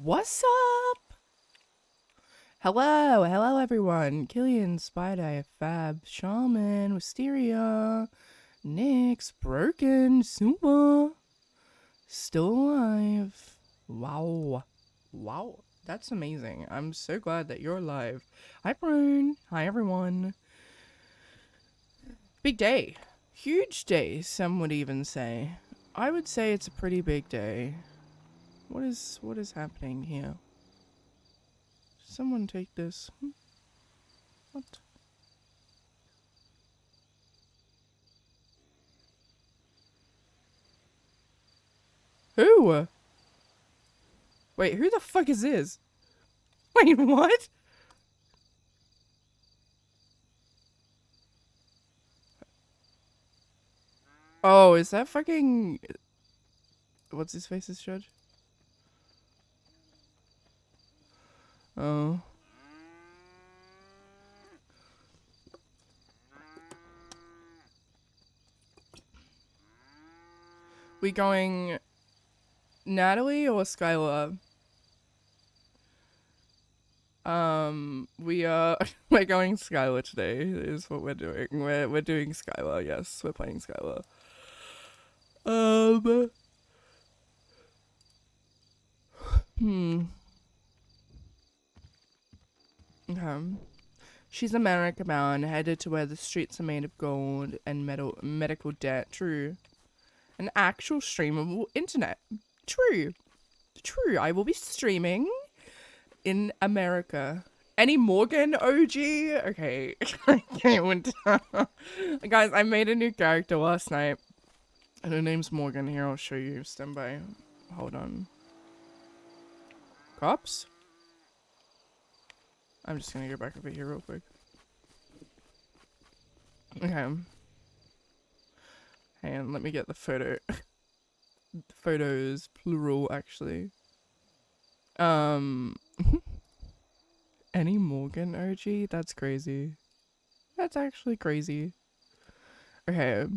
What's up? Hello everyone. Killian, Spider, Fab, Shaman, Wisteria, Nyx, Broken, Super, still alive. Wow. That's amazing. I'm so glad that you're alive. Hi, Brune. Hi, everyone. Big day. Huge day, some would even say. I would say it's a pretty big day. What is happening here? Someone take this. What? Who? Wait, who the fuck is this? Wait, what? Oh, is that fucking... What's his face's judge? Oh. We going Natalie or Skylar? We're going Skylar today is what we're doing. We're doing Skylar, yes, we're playing Skylar. Okay. She's America bound, headed to where the streets are made of gold and medical debt. True. An actual streamable internet. True. I will be streaming in America. Any Morgan OG? Okay. Guys, I made a new character last night. And her name's Morgan. Here, I'll show you. Stand by. Hold on. Cops? I'm just gonna go back over here real quick. Okay. Hang on, let me get the photo. Photos, plural, actually. Any Morgan OG? That's crazy. That's actually crazy. Okay.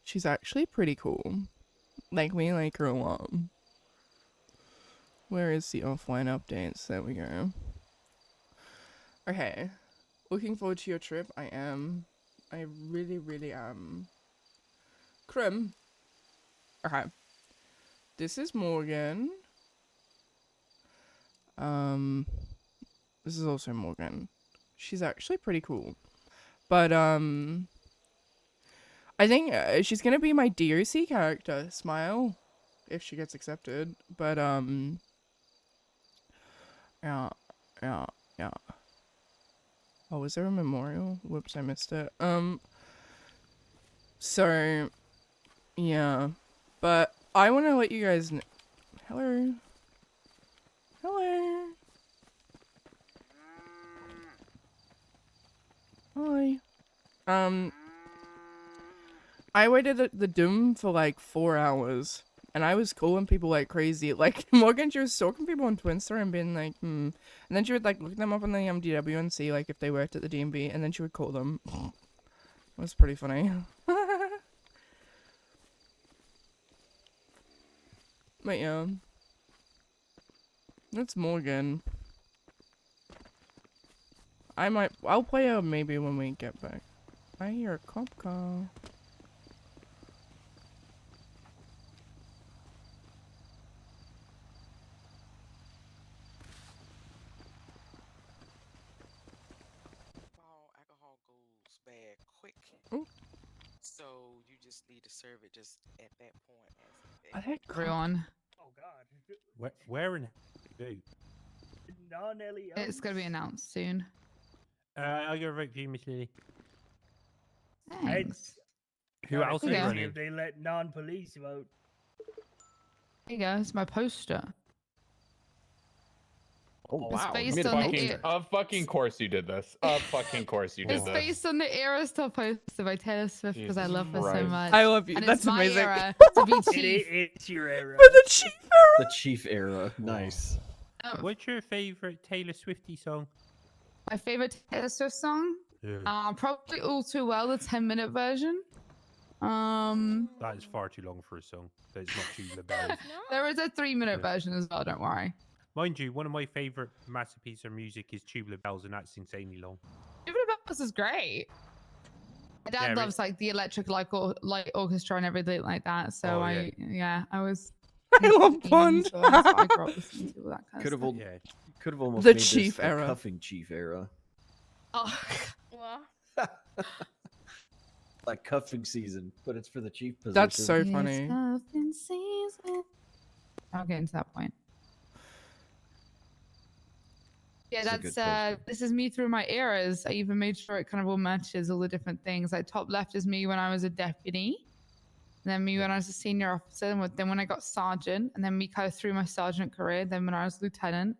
She's actually pretty cool. Like, we like her a lot. Where is the offline updates? There we go. Okay. Looking forward to your trip. I am. I really am. Krim. Okay. This is Morgan. This is also Morgan. She's actually pretty cool. But, I think she's gonna be my DOC character, Smile, if she gets accepted. But, yeah. Oh, was there a memorial? Whoops, I missed it. So, yeah. But I want to let you guys know. Hello. Hi. I waited at the Doom for like 4 hours. And I was calling people like crazy. Like, Morgan, she was stalking people on Twitter and being like, And then she would like look them up on the MDW and see like if they worked at the DMV. And then she would call them. It was pretty funny. But yeah. That's Morgan. I'll play her maybe when we get back. I hear a cop car. Alcohol goes bad quick. Ooh. So you just need to serve it just at that point. I think Everyone. Oh God. Where in do? Non-Ellie. It's going to be announced soon. I'll go vote for you, Miss Lily. Thanks. Who else is Yeah. running? If they let non-police vote. There you go. It's my poster. Oh It's wow! based on the Of fucking course you did this. Of fucking course you did It's this. based on the Eras Top poster by Taylor Swift because I Jesus love her so Christ. much. I love you. And That's it's my amazing. era to be chief. It's your era. For the chief era. The Chief era. Nice. What's your favorite Taylor Swiftie song? My favorite Taylor Swift song? Yeah. Probably All Too Well, the 10-minute version. That is far too long for a song. It's not Tubular Bells. There is a 3-minute Yeah. version as well. Don't worry. Mind you, one of my favourite masterpieces of music is Tubular Bells, and that's insanely long. Even Bells is great. My dad Yeah, it- loves like the electric light orchestra and everything like that. So Oh, yeah. I was. I love Bond. So that's what I grew up listening to, all that kind Could of have stuff. Yeah. could have almost The made Chief this the era. cuffing chief era. Oh, What? Like cuffing season, but it's for the chief position. That's so funny. I'll get into that point. Yeah, It's a good that's poster. this is me through my eras. I even made sure it kind of all matches all the different things. Like top left is me when I was a deputy, and then me when I was a senior officer, and then when I got sergeant, and then me kind of through my sergeant career, then when I was lieutenant.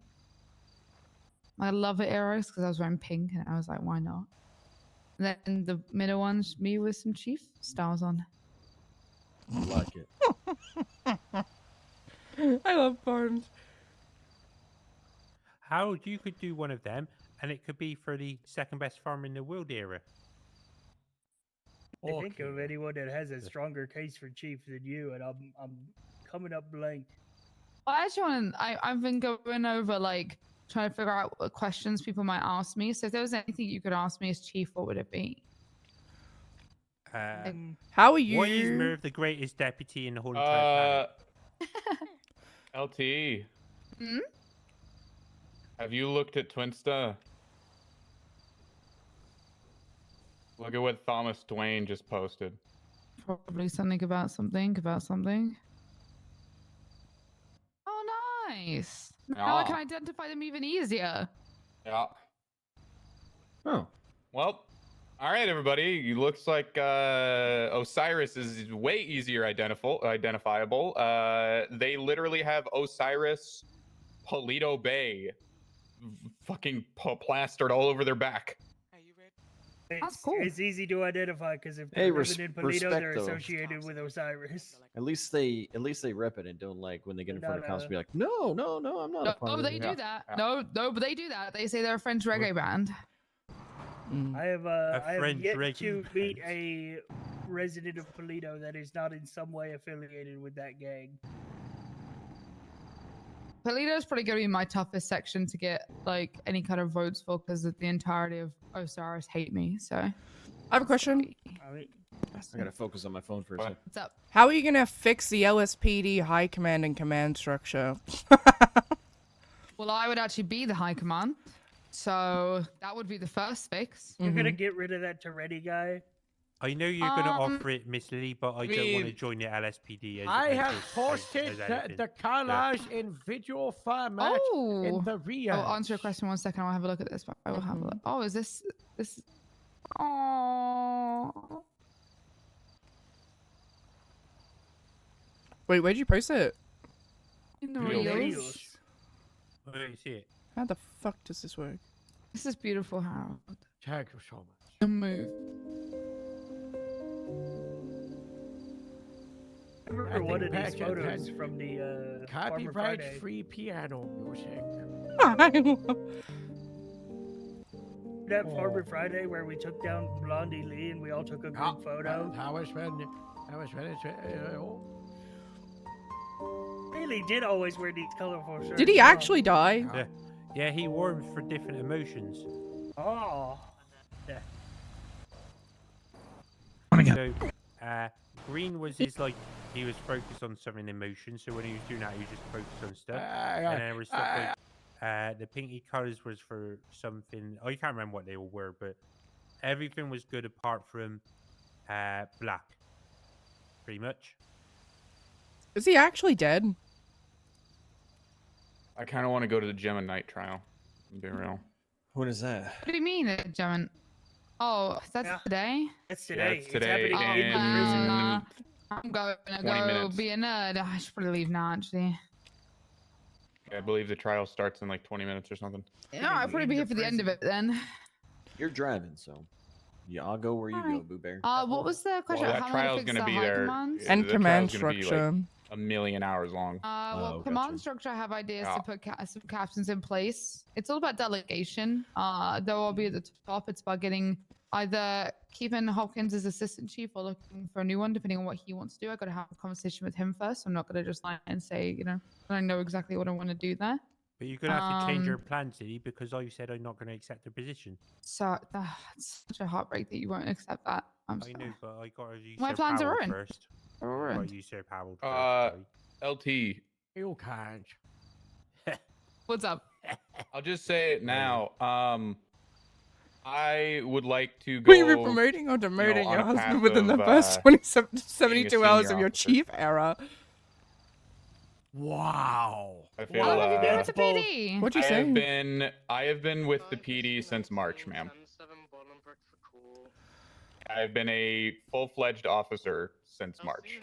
I love it eras because I was wearing pink, and I was like, why not? And then the middle one's me with some chief stars on. I like it. I love Bond. How you could do one of them, and it could be for the second best farmer in the world era. I think of anyone that has a stronger case for chief than you, and I'm coming up blank. I actually I've been going over like trying to figure out what questions people might ask me. So if there was anything you could ask me as chief, what would it be? How are you? Why is Merv the greatest deputy in the whole entire planet? LT. Hmm? Have you looked at Twinsta? Look at what Thomas Dwayne just posted. Probably something about something about something. Oh, nice. Now I can Yeah. identify them even easier. Yeah. Oh, Well, all right, everybody. It looks like Osiris is way easier identifiable. They literally have Osiris, Polito Bay, fucking plastered all over their back. Are you ready? That's It's, cool. it's easy to identify because if Hey, they're living in Polito, respect, they're though. associated with Osiris. at least they rep it and don't like when they get in front of cops No. be like, no, I'm not a part No, of they it." do that. Yeah. No, but they do that. They say they're a French reggae band. Mm. I have French yet reggae to meet band. a resident of Polito that is not in some way affiliated with that gang. Polito's probably going to be my toughest section to get like any kind of votes for because the entirety of Osiris hate me. So I have a question. I mean, I gotta focus on my phone for a What? second. what's up? How are you gonna fix the LSPD high command and command structure? Well, I would actually be the high command, so that would be the first fix. you're gonna Mhm. get rid of that Toretti guy. I know you're going to Um, offer it, Miss Lily, but I don't want to mean- join the LSPD. I as- have as- posted as the, anything. the collage in video format in Oh, the rear. I'll answer your question 1 second. I'll have a look at this. I will have a Mhm. look. Oh, is this? Oh, Wait, where'd you post it? in the Reels. reels. Oh, you see it? How the fuck does this work? This is beautiful, Harold. Thank you so much. The move. I remember I one think of these back at photos that from the Farmer Friday. Copyright-free piano music. That Farmer Friday where we took down Blondie Lee and we all took a group photo. That was when it. Really did always wear these colorful shirts. Did he huh? actually die? Yeah. Yeah, he wore them for different emotions. Oh. So, green was his, like, he was focused on something emotion, so when he was doing that, he was just focused on stuff. And then there was stuff like, the pinky colors was for something, I can't remember what they all were, but everything was good apart from black, pretty much. Is he actually dead? I kind of want to go to the Gemini trial. To be real. When is that? What do you mean, Gemini? Oh, that's Yeah. today. It's today. it's today, happening in the and- prison. I'm going to 20 go minutes. be a nerd. I should probably leave now, actually. I believe the trial starts in like 20 minutes or something. Yeah, I'll probably be here for the end of it then. You're driving, so yeah, I'll go where you go, Alright. Boo Bear. What was the question? that How long trial's to fix gonna the be high there. commands? Yeah, And the command trial's gonna be, like, structure. A million hours long. Well, Oh, command gotcha. structure, I have ideas Yeah. to put some captains in place. It's all about delegation. Though I'll be at the top, it's about getting either keeping Hopkins as assistant chief or looking for a new one, depending on what he wants to do. I got to have a conversation with him first. I'm not going to just lie and say, I know exactly what I want to do there. But you're gonna have to change your plan, City, because I said I'm not gonna accept the position. So that's such a heartbreak that you won't accept that. I'm I sorry. know, but I gotta use My plans are ruined. first. They're all I ruined. gotta use Sir Harold first. sorry. LT. You can't. What's up? I'll just say it now. I would like to go. Will you be promoting or demoting on your a husband path within the of, first being 72 a hours senior of your officer. chief era? Wow. I feel. How long have you been with the both. PD? What'd you say? I have been with the PD since March, ma'am. I've been a full-fledged officer since March.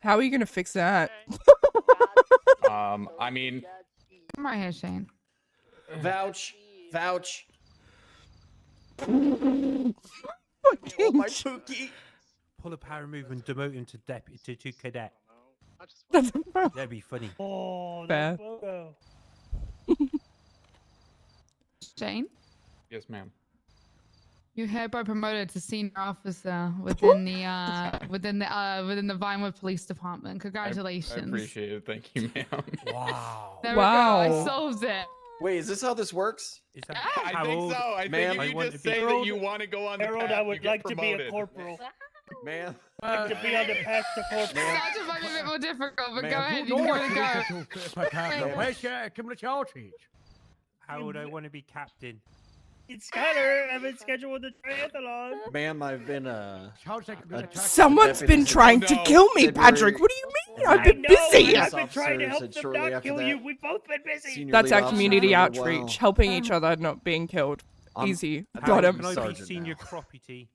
How are you gonna fix that? I mean, I'm right here, Shane. Vouch. Fucking my sh- pookie. Pull a power move and demote him to deputy to cadet. That's That'd be funny. Oh, Fair. that photo. Shane, yes, ma'am. you're hereby promoted to senior officer within the Vinewood Police Department. Congratulations. I appreciate it. Thank you, ma'am. Wow. There Wow. we go. I solved it. Wait, is this how this works? Is that I think Harold? so. I Ma'am, think I if you want just to be- say that you want to go on the Harold, path, I you would get like to be a promoted. corporal. Man. Like to be on the path to corporal. Sergeant might be a bit more difficult, but Man, go who ahead. You can give it a go. Where's your charge? Harold, I want to be captain. It's Skylar. I've been scheduled with the triathlon. Ma'am, I've been Someone's been Deputy trying to No. kill me, February- Patrick. What do you mean? I I've been know, busy. I've been trying to Officer help said them shortly not after kill you. that, We've both been busy. senior That's lead our officer community for a outreach, while. helping each other, not being killed. I'm- Easy. I'm Got a him. Can I be sergeant senior now. property?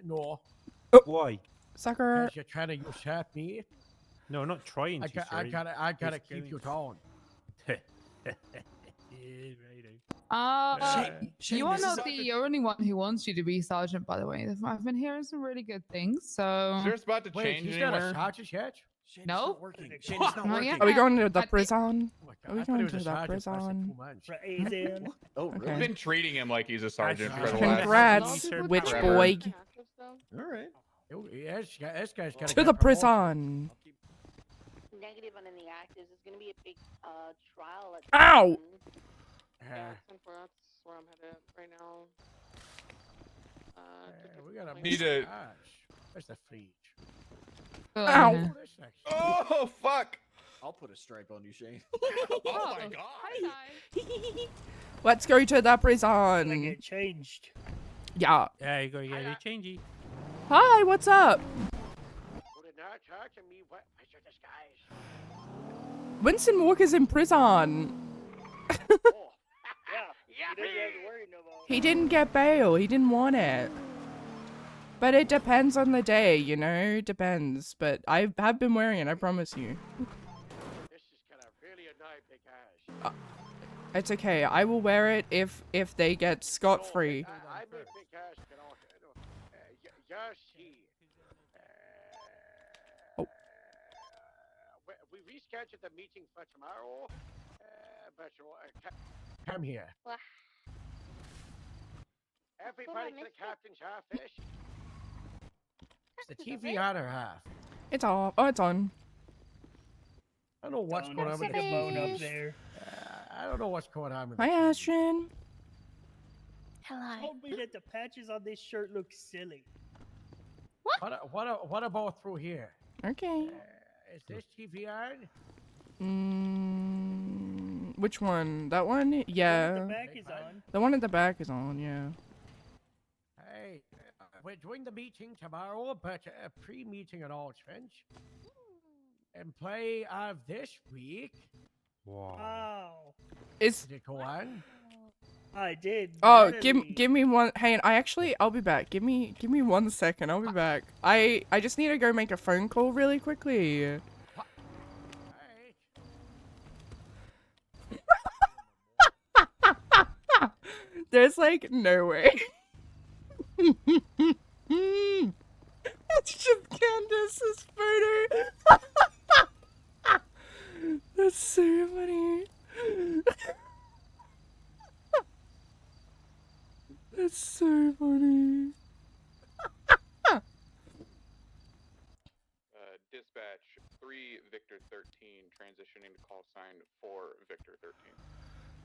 No. Why? Sucker. You're trying to usurp me. No, I'm not trying to. I gotta It's keep going you down. Shane, You are this is not the only one who wants you to be sergeant, by the way. I've been hearing some really good things. So Is yours about to Wait, change he's not a anywhere? sergeant yet? Shane, No? it's not working. Shane, it's not Not working. yet. Are we going to the I- prison? Oh my Are we God, I thought he going was to a the sergeant for, like, prison? 2 months. For Aizen. Oh, Okay. really? I've been treating him like he's a sergeant for the Congrats. last. Congrats, Sir witch Forever. boy. All right. Oh, yes, this guy's gotta To get the promoted. prison. Negative on any actives. There's gonna be a big trial. At Ow! That's where I'm headed right now. We gotta Need move a- fast. Where's the fridge? Ow. Oh, this next. Oh fuck! I'll put a stripe on you, Shane. Oh my god! Hi, guys. Let's go to the I prison. get changed. Yeah. Yeah, you gotta get a changey. Hi, what's up? Winston Walker's in prison. Yeah. You don't have to worry no more. He didn't get bail. He didn't want it. But it depends on the day, you know? Depends. But I have been wearing it, I promise you. It's okay. I will wear it if they get scot-free. Oh. We rescheduled the meeting for tomorrow. Come here. What? Everybody to the missed it. captain's office. Is the TV on or half? It's off. Oh, it's on. I don't know what's Oh, going on that's with like the a bone up TVs. there. I don't know what's going on with Hi, the TV. Ashton. Hello. Told me that the patches on this shirt look silly. What about through here? Okay. Is this TV on? Which one? That one? The Yeah. back is on. The one at the back is on, yeah. Hey, we're doing the meeting tomorrow, but a pre-meeting at all, Trench. And play of this week. Wow. Wow. Is Did it go on? I did. oh, barely. give me one. Hey, I'll be back. Give me 1 second. I'll be back. I just need to go make a phone call really quickly. Alright. There's like no way. It's just Candace's photo. That's so funny. That's so funny. Dispatch 3 Victor 13 transitioning to call sign 4 Victor 13.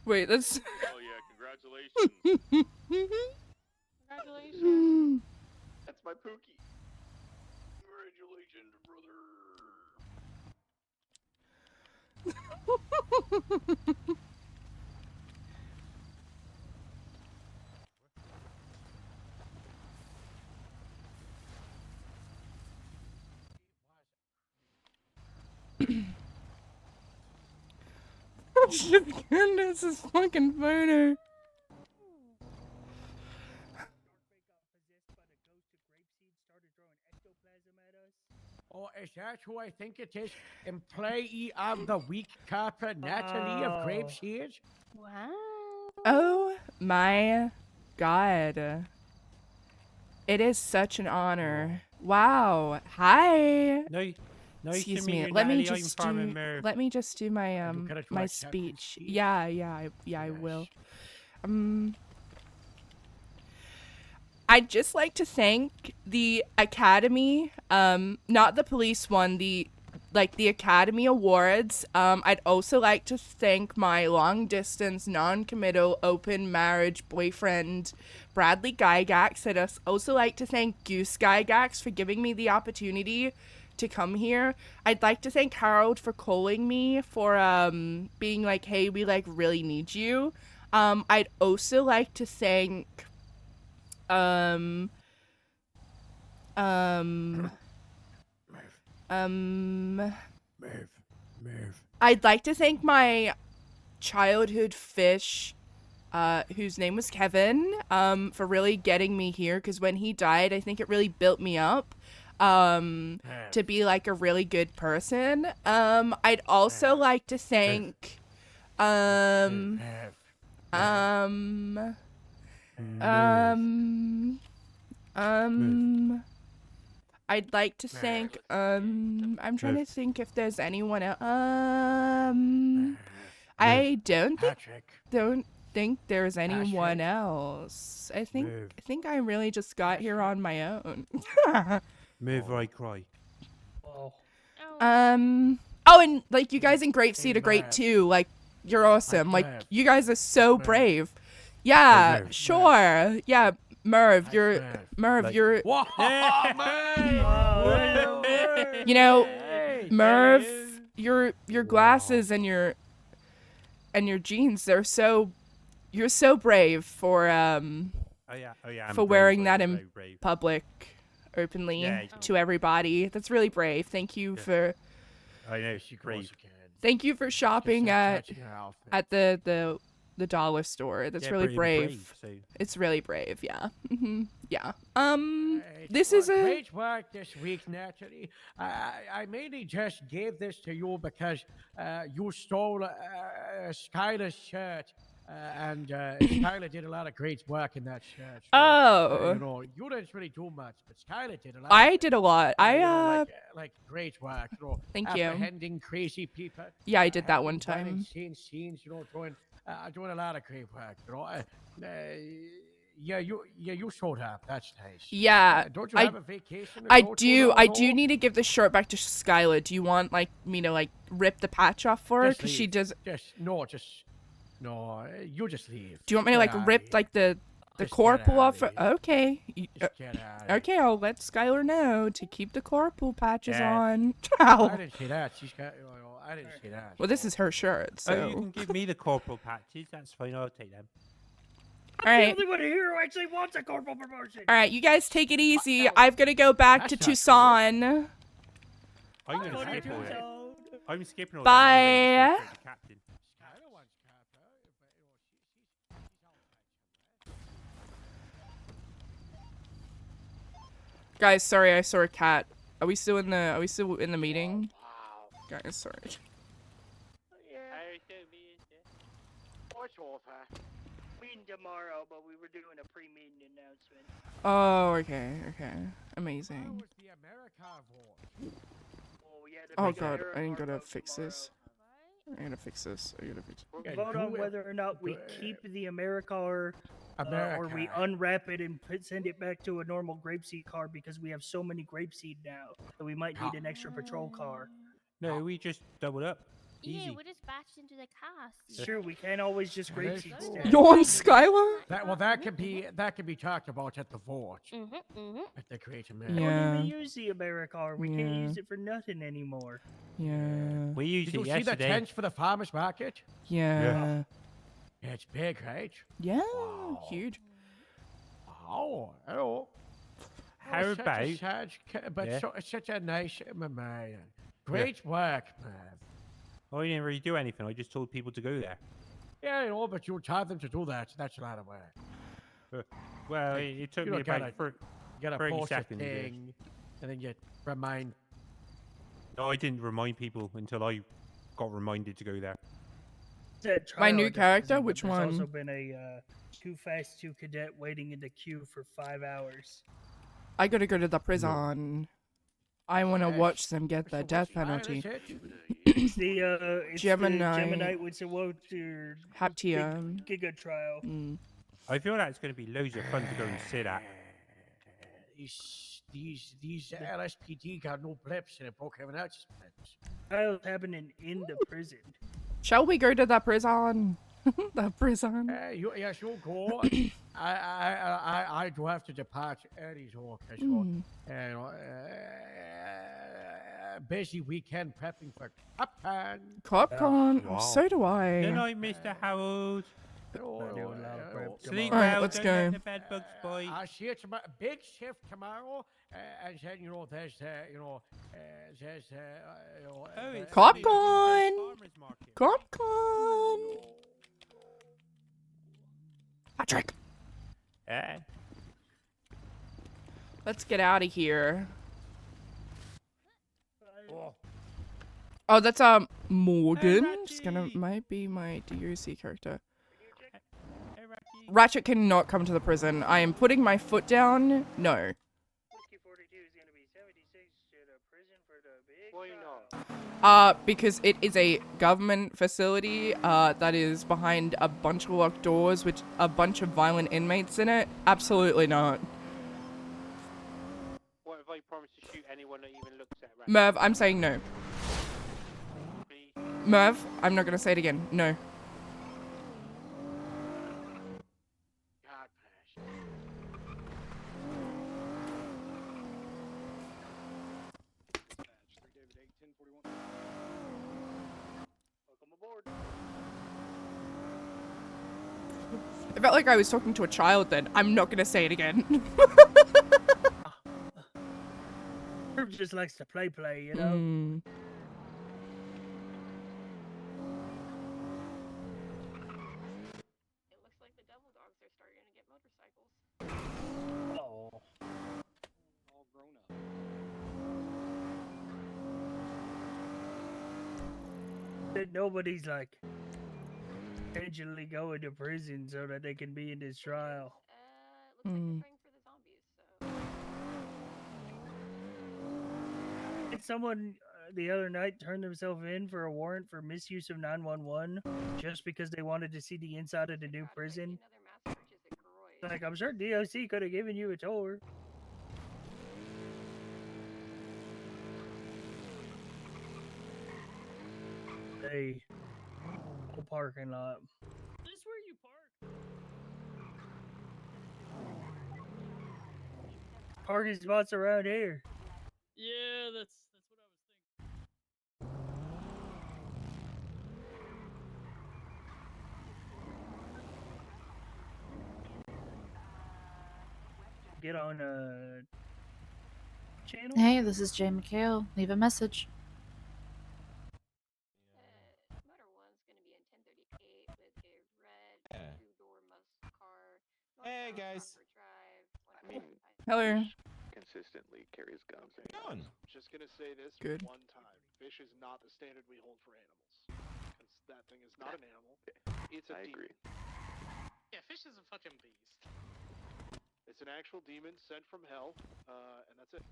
Wait, that's. Oh yeah, congratulations. Congratulations. That's my Pookie. Congratulations, brother. Goodness, this fucking photo. Oh, is that who I think it is? Employee of the week, Capra Natalie of Grapeseed? Wow. Oh my god. It is such an honor. Wow. Hi. Nice Excuse to meet me. you, Let me Natalie. I'm just Farmer do. Merv. Let me just do my you gotta do my a check and speech. see. Yeah, I will. I'd just like to thank the Academy, not the police one, the Academy Awards. I'd also like to thank my long distance, non-committal, open marriage boyfriend, Bradley Gygax. I'd also like to thank Goose Gygax for giving me the opportunity to come here. I'd like to thank Harold for calling me, for being like, hey, we like really need you. I'd also like to thank I'd like to thank my childhood fish, whose name was Kevin, for really getting me here, because when he died, I think it really built me up, to be like a really good person. I'd also like to thank, I'd like to thank, I'm trying to think if there's anyone else, I don't think there's anyone else. I think I really just got here on my own. Merv, I cry. Oh. Oh, and like you guys in Great Seed are great too. Like you're awesome. Like you guys are so brave. Yeah, Merv. sure. Yeah, Merv, you're Like- you're Whoa, you know, Hey, Merv, hello. your glasses and your jeans, you're so brave for Oh yeah, I'm for brave, wearing I'm that very in brave. public openly Yeah, to everybody. That's really brave. Thank you Yeah. for I know, she brave. goes again. thank you for shopping Just at touching her outfit. the dollar store. That's Yeah, really pretty brave. so It's really brave, yeah. Yeah. Right, This well, is a great work this week, Natalie. I mainly just gave this to you because you stole Skylar's shirt, and Skylar did a lot of great work in that shirt. So, Oh. you know, you didn't really do much, but Skylar did a lot. I did a lot. You know, like great work. You know, Thank you. apprehending crazy people. Yeah, I did that one handling time. insane scenes. You know, doing a lot of great work. You know, yeah, you showed up. That's nice. Yeah, don't you I- have a vacation? to I go to do. now, I no? do need to give this shirt back to Skylar. Do you want like me to like rip the patch off for her? Just Cause she leave. does. No. You just leave. Do you want me to Get like outta rip here. like the Just corporal get off? outta For, here. okay. Just get out. Okay, I'll let Skylar know to keep the corporal patches Yeah. on. I didn't see that. She's got. I didn't see that. Well, this is her shirt, so. Oh, you can give me the corporal patches. That's fine. I'll take them. All right. The only one here who actually wants a corporal promotion. All right, you guys take it easy. I've got to go back to That's not cool. Tucson. I'm gonna Funny skip all that. too. I'm skipping all Bye. that. anyway, just go straight to Captain. Skylar wants Kappa, but she's Guys, sorry, I saw a cat. Are we still in the meeting? Guys, sorry. What's over? Meeting tomorrow, but we were doing a pre-meeting announcement. Oh, okay. Amazing. was the America Award. Oh yeah. The Oh big god, America I ain't gotta tomorrow. fix this. I gotta fix this. I gotta fix it. Yeah, Vote do on it. whether or not we keep the AmeriCar or we America. unwrap it and send it back to a normal grapeseed car because we have so many grapeseed now that we might need an extra patrol car. No, we just double up. Yeah, Easy. we're just batched into the cast. It's true, we can't always just That is grapeseed true. stand. Yawn, Skylar? That can be talked about at the vote. Mm-hmm. At the Great We America. don't Yeah. even use the AmeriCar. We can't Yeah. use it for nothing anymore. Yeah. We used Did you it see the yesterday. tents for the farmers market? Yeah. Yeah, it's big, right? Yeah. Wow. Huge. Oh, hello. How such about? a sad, but Yeah. such a nice man. Great work, man. I didn't really do anything. I just told people to go there. Yeah, you know, but you taught them to do that. That's a lot of work. Well, Like, it took you me don't gotta- about. You gotta 30 post a seconds, yes. thing, and then you remind. No, I didn't remind people until I got reminded to go there. That My trial new at the character? prison, but Which there's one? also been a too fast, too cadet waiting in the queue for 5 hours. I gotta go to the prison. I wanna Yes. watch them get the So death which line penalty. is it? It's the Gemini. Gemini with the Walter Haptium. Giga trial. Mm. I feel that's going to be loads of fun to go and sit at. These LSPD got no blips and it broke everyone else's blips. Trial's happening in the prison. Shall we go to the prison? The prison. Yes, you'll go. I do have to depart early, so Mm. busy weekend prepping for Captain. Popcorn. Wow. So do I. Good night, Mr. Harold. Sleep Alright, well. let's Don't go. let the bed bugs bite. I see it's a big shift tomorrow, and then there's Oh, it's Popcorn. farmer's market. Popcorn. Patrick. Eh? Let's get out of here. Oh, that's Morgan. Just gonna might be my DOC character. Hey, Rocky. Ratchet cannot come to the prison. I am putting my foot down. No. Whiskey 42 is going to be 76 to the prison for the big trial. Because it is a government facility, that is behind a bunch of locked doors with a bunch of violent inmates in it. Absolutely not. What if I promise to shoot anyone that even looks at Ratchet? Merv, I'm saying no. Please? Merv, I'm not gonna say it again. No. God, Pash. Welcome aboard. I felt like I was talking to a child then. I'm not gonna say it again. Herb just likes to play, you know? Mm. It looks like the devil dogs are starting to get motorcycles. Oh. All grown up. That nobody's like intentionally going to prison so that they can be in this trial. Looks like Mm. we're praying for the zombies, so. Did someone the other night turn themselves in for a warrant for misuse of 911 just because they wanted to see the inside of the new prison? Another mass purchase at Croy. Like, I'm sure DOC could have given you a tour. Hey, whole parking lot. Is this where you park? Parking spots around here. Yeah, that's what I was thinking. Get on a channel. Hey, this is Jay McHale. Leave a message. Motor one's gonna be in 1038 with a red Yeah. two-door muscle car. Hey, northbound guys. Rockford Drive, I mean, 155. Hello. Consistently carries guns. Going. Just gonna say this Good. one time: fish is not the standard we hold for animals. Because that thing is not an animal. It's a demon. Yeah, fish is a fucking beast. It's an actual demon sent from hell, and that's it.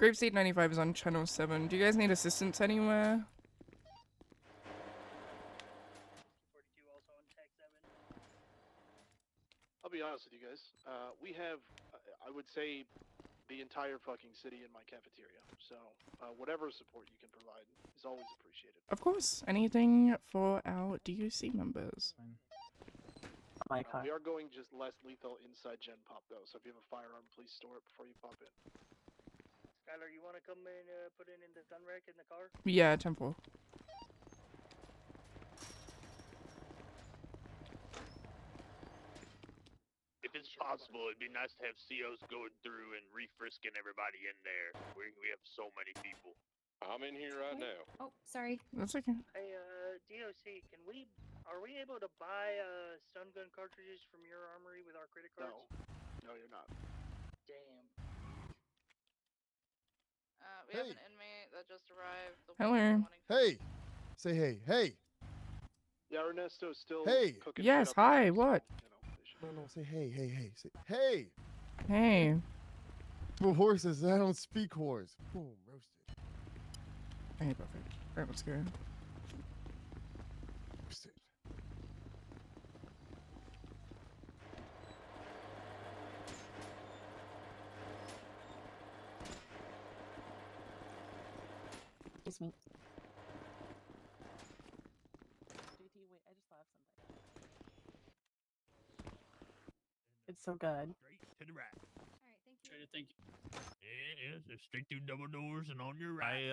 Grapeseed 95 is on channel 7. Do you guys need assistance anywhere? 42 also on tech 7. I'll be honest with you guys. We have, I would say, the entire fucking city in my cafeteria. So whatever support you can provide is always appreciated. Of course. Anything for our DUC members. We are going just less lethal inside Gen Pop though. So if you have a firearm, please store it before you pop in. Skylar, you want to come and put it in the gun rack in the car? Yeah, temple. If it's possible, it'd be nice to have COs going through and refrisking everybody in there. We have so many people. I'm in here right now. Oh, sorry. That's okay. Hey, DOC, are we able to buy stun gun cartridges from your armory with our credit cards? No, you're not. Damn. We have an inmate that just arrived. Hello. Hey! Say hey. Hey! Yeah, Ernesto's still Hey! cooking. Yes, hi, what? No, say hey, hey, hey. Say hey! Hey. For horses, I don't speak horse. Boom, roasted. Hey, perfect. Alright, let's go. Roasted. Excuse me. JT, wait, I just thought of something. It's so good. Straight to the right. Alright, thank you. Thank you. Yeah, so straight through double doors and on your right.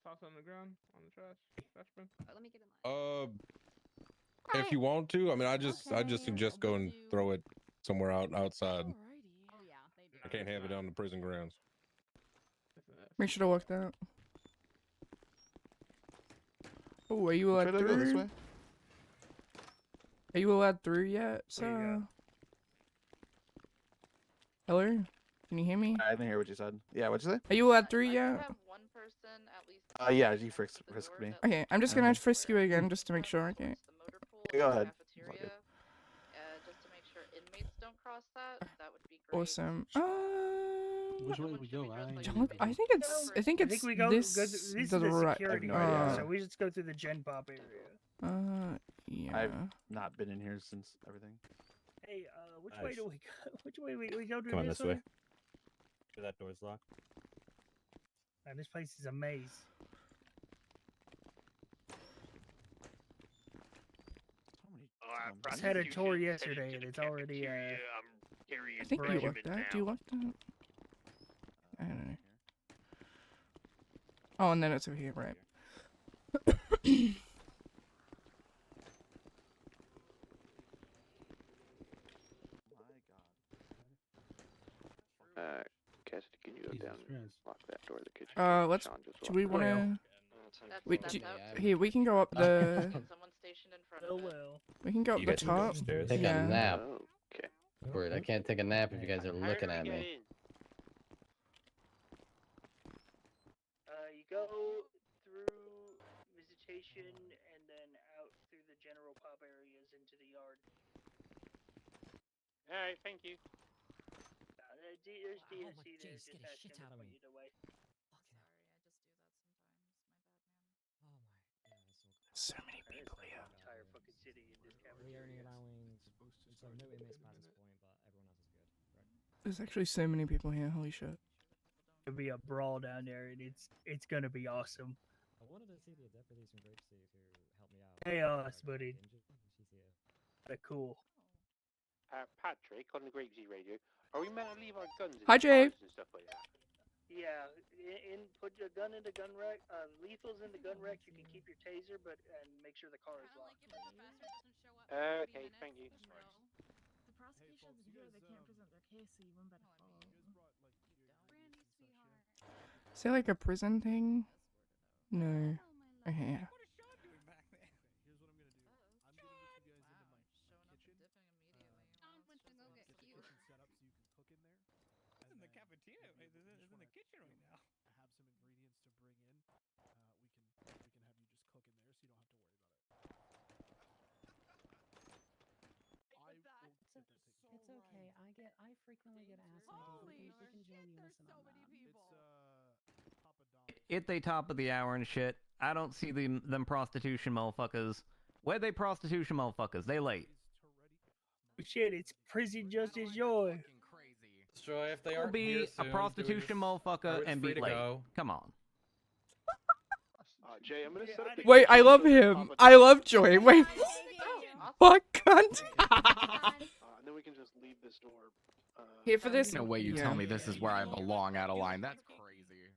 Toss on the ground on the trash bin. Let me get in line. If you want to, I mean, I just suggest go and throw it somewhere outside. Oh yeah, they do. I can't have it on the prison grounds. Make sure to walk that. Oh, are you allowed Try to through? go this way. Are you allowed through yet? So. Hello? Can you hear me? I didn't hear what you said. Yeah, what'd you say? Are you allowed through yet? have one person at least. Yeah, you frisked me. Okay, I'm just gonna frisk you again just to make sure, okay? Go ahead. Cafeteria, just to make sure inmates don't cross that. That would be great. Awesome. Which way we go? I think it's we go. this. This is the the right. security area, so we just go through the Gen Pop area. Yeah. I've not been in here since everything. Hey, which way do we go? Which way we go to Come on this this way. That door's locked. Man, this place is a maze. I just had a tour yesterday, and it's already I think you locked that. Do you lock that? I don't know. Oh, and then it's over here, right? Cassidy, can you go down and lock that door to the kitchen? Let's. Sean just Do we walked want away. to? Wait, here we can go up the. We can go up You the guys can go top. upstairs. Take Yeah. a nap. Okay. Word, I can't take a nap if you guys are looking at me. You go through visitation and then out through the general pop areas into the yard. All right, thank you. There's DNC there just asking to point you the way. So many people here. Entire fucking city in this We're only cafeteria. allowing so no inmates by this point, but everyone else is good. Right. There's actually so many people here. Holy shit. It'll be a brawl down there, and it's gonna be awesome. I wanted to see the deputies from Grapeseed who helped me out. Chaos, buddy. She's here. They're cool. Patrick, on the Grapeseed radio, are we meant to leave our guns in Hi, the Jay. cars and stuff like that? Yeah, put your gun in the gun rack. Lethals in the gun rack. You can keep your taser, but and make sure the car is locked. Okay, thank you. The prosecution's here. They can't present their case, so you wouldn't better follow. Brandy, sweetheart. Is there like a prison thing? No. Okay. Yeah. It's okay. I frequently get asked. We can join you. Listen on that. It they top of the hour and shit. I don't see them prostitution motherfuckers. Where they prostitution motherfuckers? They late. Shit, it's prison justice joy. Destroy if they Will aren't be here a soon, prostitution motherfucker and be late. Come on. Jay, I'm gonna set up the Wait, I love him. I love Joy. Wait. Fuck, cunt. and then we can just leave this door. Here for this. No way you Yeah. tell me this is where I belong out of line. That's crazy.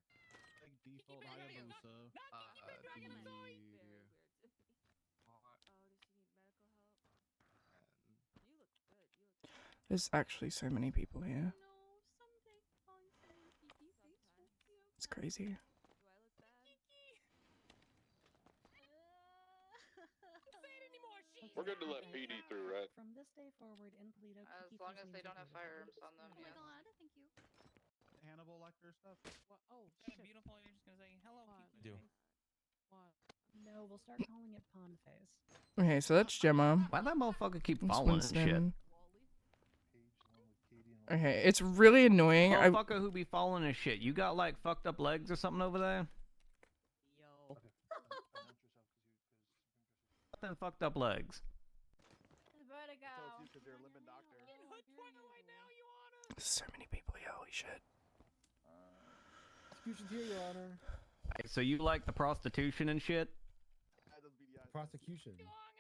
There's actually so many people here. It's crazy. We're good to let PD through, right? From this day forward in Toledo, As long as they don't have firearms on them, yes. thank you. Hannibal Lecter stuff. What? Oh, Kinda shit. beautiful. You're just gonna say hello. Do. What? No, we'll start calling it Pond Face. Okay, so that's Gemma. Why that motherfucker keep That's following and shit? Winston. Okay, it's really annoying. Motherfucker who be following his shit. You got like fucked up legs or something over there? Yo. Nothing fucked up legs. So many people here, holy shit. Execution's here, Your Honor. Hey, so you like the prostitution and shit? Prosecution.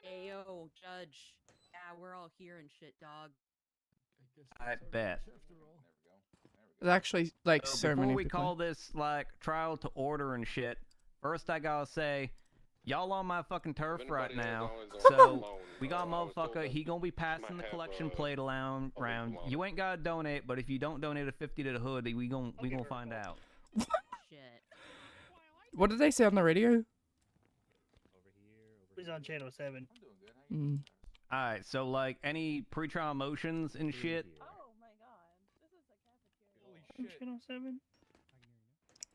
Ayo, Judge. Yeah, we're all here and shit, dog. I bet. There's actually like so before many we people. call this like trial to order and shit, first I gotta say, y'all on my fucking turf right now. So we got a motherfucker. He gonna be passing the collection plate around. You ain't gotta donate, but if you don't donate a 50 to the hood, we gonna find out. Shit. What did they say on the radio? He's on channel 7. Mm. All right, so like any pre-trial motions and shit. Oh my god. This is a cafeteria. Channel 7?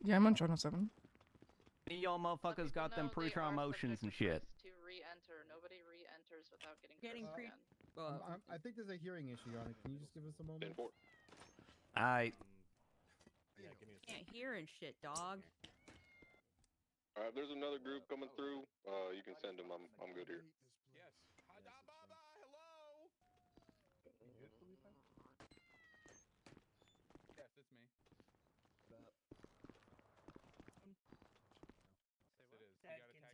Yeah, I'm on channel 7. Any of y'all motherfuckers got them pre-trial motions and shit. To re-enter. Nobody re-enters without getting Getting I think there's a hearing issue on it. Can you just give us a moment? Alright. Can't hear and shit, dog. Alright, if there's another group coming through, you can send them. I'm good here.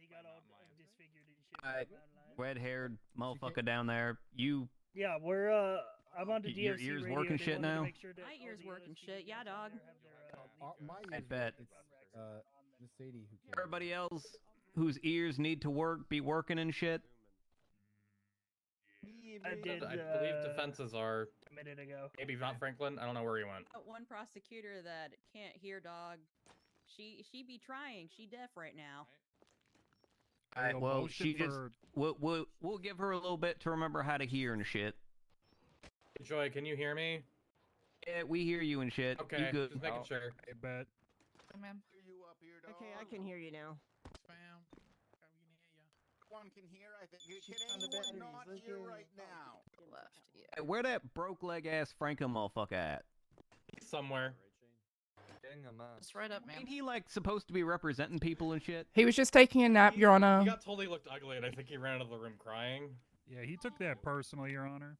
He got all disfigured and shit. Alright, red-haired motherfucker down there. You. Yeah, we're I'm on the Your DOC ears radio. working They shit wanted to now? make sure that My all ears the working other shit, yeah, dog. My I ears, bet. It's Miss Sadie who cares. Everybody else whose ears need to be working and shit. I did. I believe defenses are a minute ago. maybe Von Franklin. I don't know where he went. One prosecutor that can't hear, dog. She be trying. She deaf right now. Alright, well, she just we'll give her a little bit to remember how to hear and shit. Joy, can you hear me? Yeah, we hear you and shit. Okay, You good? just making sure. I bet. Ma'am. Okay, I can hear you now. One can hear. I think can anyone not hear right now? Left. Yeah. Hey, where that broke leg ass Franco motherfucker at? Somewhere. It's right up, man. Ain't he like supposed to be representing people and shit? He was just taking a nap, Your Honor. He got totally looked ugly, and I think he ran out of the room crying. Yeah, he took that personally, Your Honor.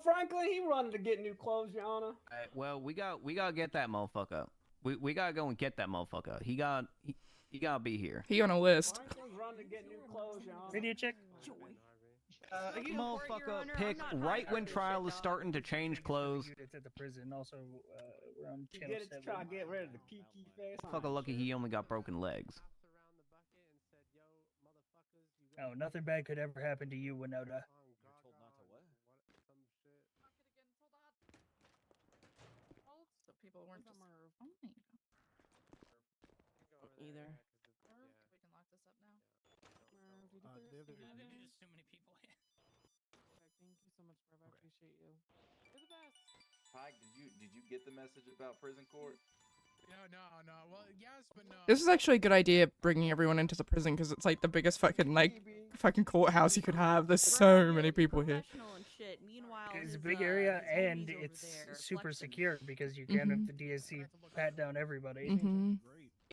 Franklin, he wanted to get new clothes, Your Honor. Alright, well, we gotta get that motherfucker. We gotta go and get that motherfucker. He gotta be here. He on a list. Franklin's running to get new clothes, Your Honor. Radio check. Motherfucker, pick right when trial is starting to change clothes. It's at the prison. Also, we're on You channel get it to 7. try to get rid of the kiki face. Motherfucker, lucky he only got broken legs. Oh, nothing bad could ever happen to you, Winota. So people weren't just phoning. Either. We can lock this up now. There's just too many people here. Thank you so much, Bro. I appreciate you. You're the best. Pike, did you get the message about prison court? No. Well, yes, but no. This is actually a good idea, bringing everyone into the prison, because it's like the biggest fucking courthouse you could have. There's so many people here. It's a big area, and it's super secure because you can't have the DSC pat down everybody. Mm-hmm.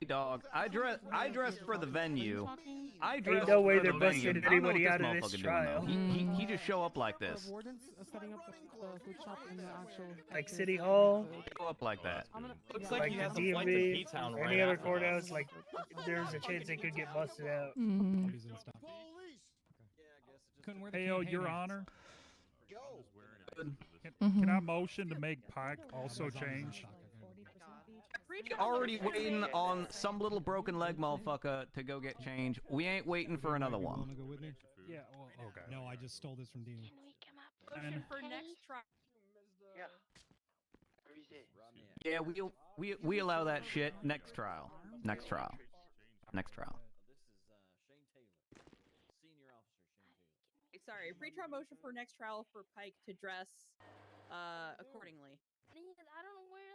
Dog, I dressed for the venue. I Ain't dressed no way for they're the venue. busting I don't know what anybody this out of this motherfucker trial. doing, though. He just show up like this. Warden's setting up the food shop in the actual. Like City Hall, Show up like that. Looks like like he the has a flight to DMV, P-Town or right any other after courthouse, this. like there's a chance they could get busted out. Mhm. Hey, Your Honor. Mhm. Can I motion to make Pike also change? Already waiting on some little broken leg motherfucker to go get change. We ain't waiting for another one. Yeah, well, okay. No, I just stole this from Dean. Motion for next trial. Yeah, we allow that shit. Next trial. Next trial. Next trial. Sorry, pre-trial motion for next trial for Pike to dress accordingly. I don't know where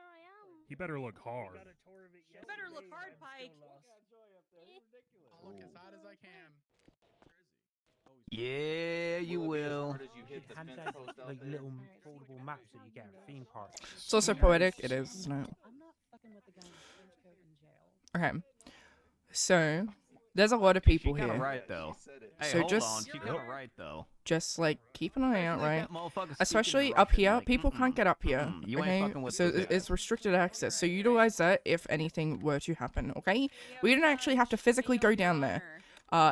I am. He better look hard. You better look hard, Pike. I'll look as hard as I can. Yeah, you will. Hand out like little foldable maps that you get at theme parks. It's also poetic. It is, isn't it? I'm not fucking with the guy in the trench coat in jail. Okay. So, there's a lot of people She got it here. right though. Hey, So hold just on. She got it right though. just like keep an eye out, right? That motherfucker speaking Especially in up Russian, here, like, people can't get up here. you ain't Okay, fucking with so this. it's restricted access. So utilize that if anything were to happen. Okay, we don't actually have to physically go down there.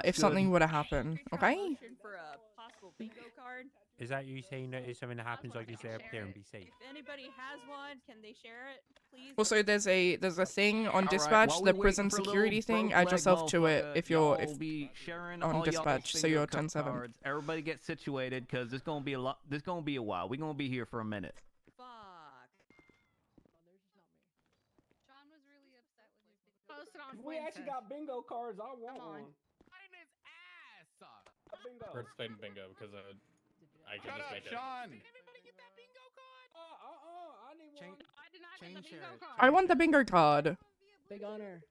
If something were to happen. Okay. Motion for a possible bingo card. Is that you saying that if something happens, I can stay up there and be safe? If anybody has one, can they share it, please? Also, there's a thing on Alright, dispatch, while the we prison waiting for security little thing. broke Add leg yourself to it motherfucker, if you're y'all be sharing on all y'all's dispatch, so finger you're cut 10-7. cards. Everybody get situated because there's gonna be a lot. There's gonna be a while. We're gonna be here for a minute. Fuck. Sean was really upset with his bingo Post it on If we actually got bingo cards, I want Come on. one. A bingo. Participate in bingo because I can Shut just up, make it. Sean. I need one. I did not Chain get the share bingo it. card. I want the bingo card. Big honor.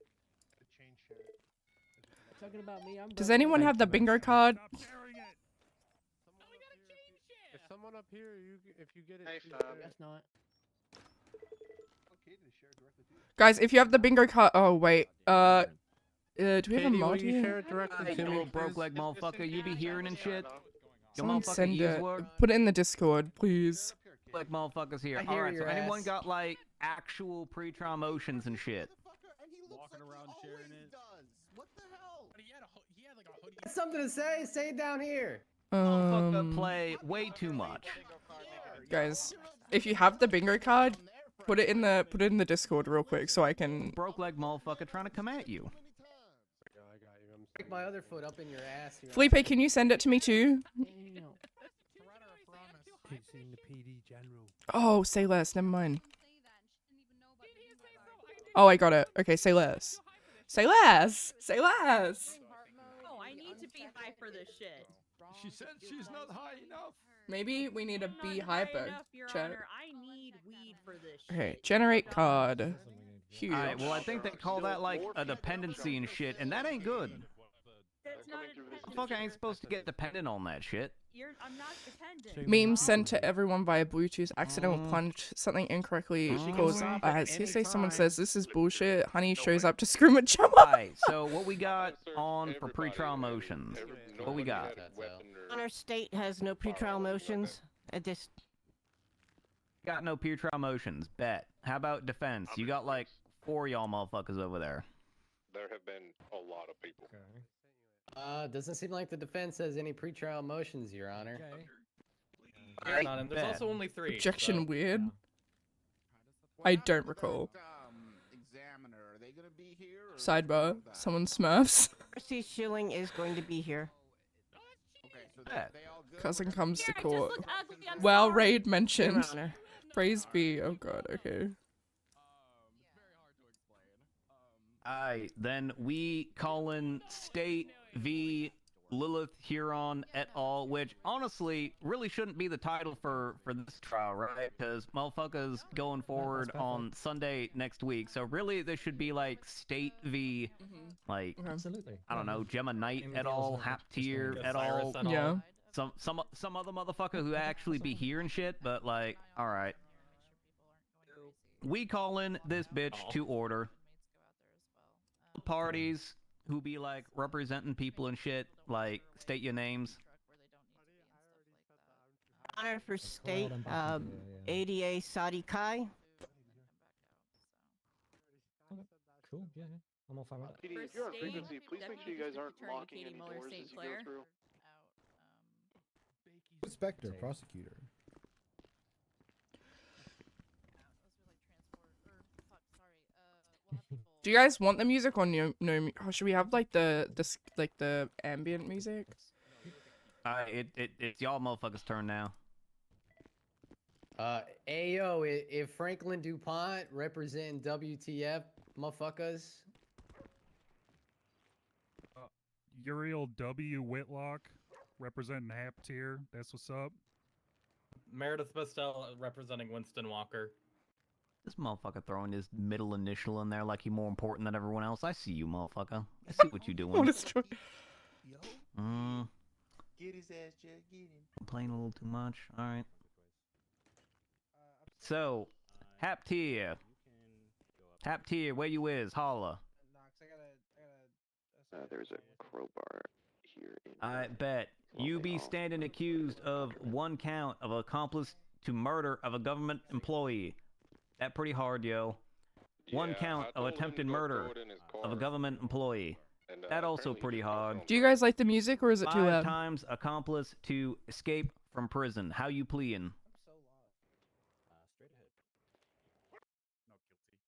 Talking about me, I'm. Does broke. anyone have the bingo card? Stop sharing it. If someone up here, if you get it, Hey, you Fab. share it. That's not. Guys, if you have the bingo card, oh wait, do we have a Katie, mod will you here? share it directly Hey, to you me, little broke please? leg motherfucker, you be hearing and shit. You Someone motherfucking send use it. work. Put it in the Discord, please. Like motherfuckers here. I hear Alright, so your anyone ass. got like actual pre-trial motions and shit? Walking around sharing it. What the hell? But he had like a hoodie. Something to say? Say it down here. Motherfucker play way too much. Guys, if you have the bingo card, put it in the Discord real quick so I can. Broke leg motherfucker trying to come at you. Stick my other foot up in your ass here. Felipe, can you send it to me too? It's in the PD general. Oh, say less. Never mind. Oh, I got it. Okay, say less. Say less. Say less. Oh, I need to be high for this shit. She said she's not high enough. Maybe we need to I'm be not high hyper. enough, Your Chat. Honor. I need weed for this shit. Okay, generate card. Huge. Alright, well I think they call that like a dependency and shit, and that ain't good. That's not a dependency. Motherfucker ain't supposed to get dependent on that shit. I'm not dependent. Meme sent to everyone via Bluetooth. Accidental plunge. Something incorrectly caused. Hearsay. Someone says this is bullshit. Honey shows up to scream at Gemma. Alright, so what we got on for pre-trial motions? What we got? Our state has no pretrial motions. At this. Got no pre-trial motions. Bet. How about defense? You got like 4 y'all motherfuckers over there. There have been a lot of people. Doesn't seem like the defense has any pretrial motions, Your Honor. There's not, and there's also only 3. Objection so. weird. I don't recall. Examiner, are they gonna be here? Sidebar. Someone smurfs. Christy Schilling is going to be here. Okay, so they all good. Cousin comes to Just court. look ugly, I'm Well, sorry. raid mentioned. Your Honor. Praise be. Oh god. Okay. Alright, then we callin' State v. Lilith Huron et al., which honestly really shouldn't be the title for this trial, right? Because motherfuckers going forward on Sunday next week, so really this should be like State v. like Absolutely. I don't know, Gemma Knight et al., Haptier et al. Yeah. Some other motherfucker who actually be here and shit, but like, alright. We call in this bitch to order. parties who be like representing people and shit, like state your names. Honor for state, ADA Sadi Kai. Cool, yeah, I'm all fine with that. PD, if you're on frequency, please make sure you guys aren't locking any doors as you go through. Inspector, prosecutor. Do you guys want the music or no? Or should we have like the ambient music? It's y'all motherfuckers' turn now. Ayo, if Franklin DuPont representing WTF, motherfuckers. Uriel W. Whitlock, representing Hap Tier. That's what's up. Meredith Bestel representing Winston Walker. This motherfucker throwing his middle initial in there like he more important than everyone else. I see you, motherfucker. I see what you doing. Oh, that's true. Get his ass, Jack. Get him. I'm playing a little too much. All right. So, Hap Tier. Hap Tier, where you is? Holla. There's a crowbar here. I bet. You be standing accused of 1 count of accomplice to murder of a government employee. That pretty hard, yo. 1 count of attempted murder of a government employee. That also pretty hard. Do you guys like the music or is it too 5 loud? times accomplice to escape from prison. How you pleading?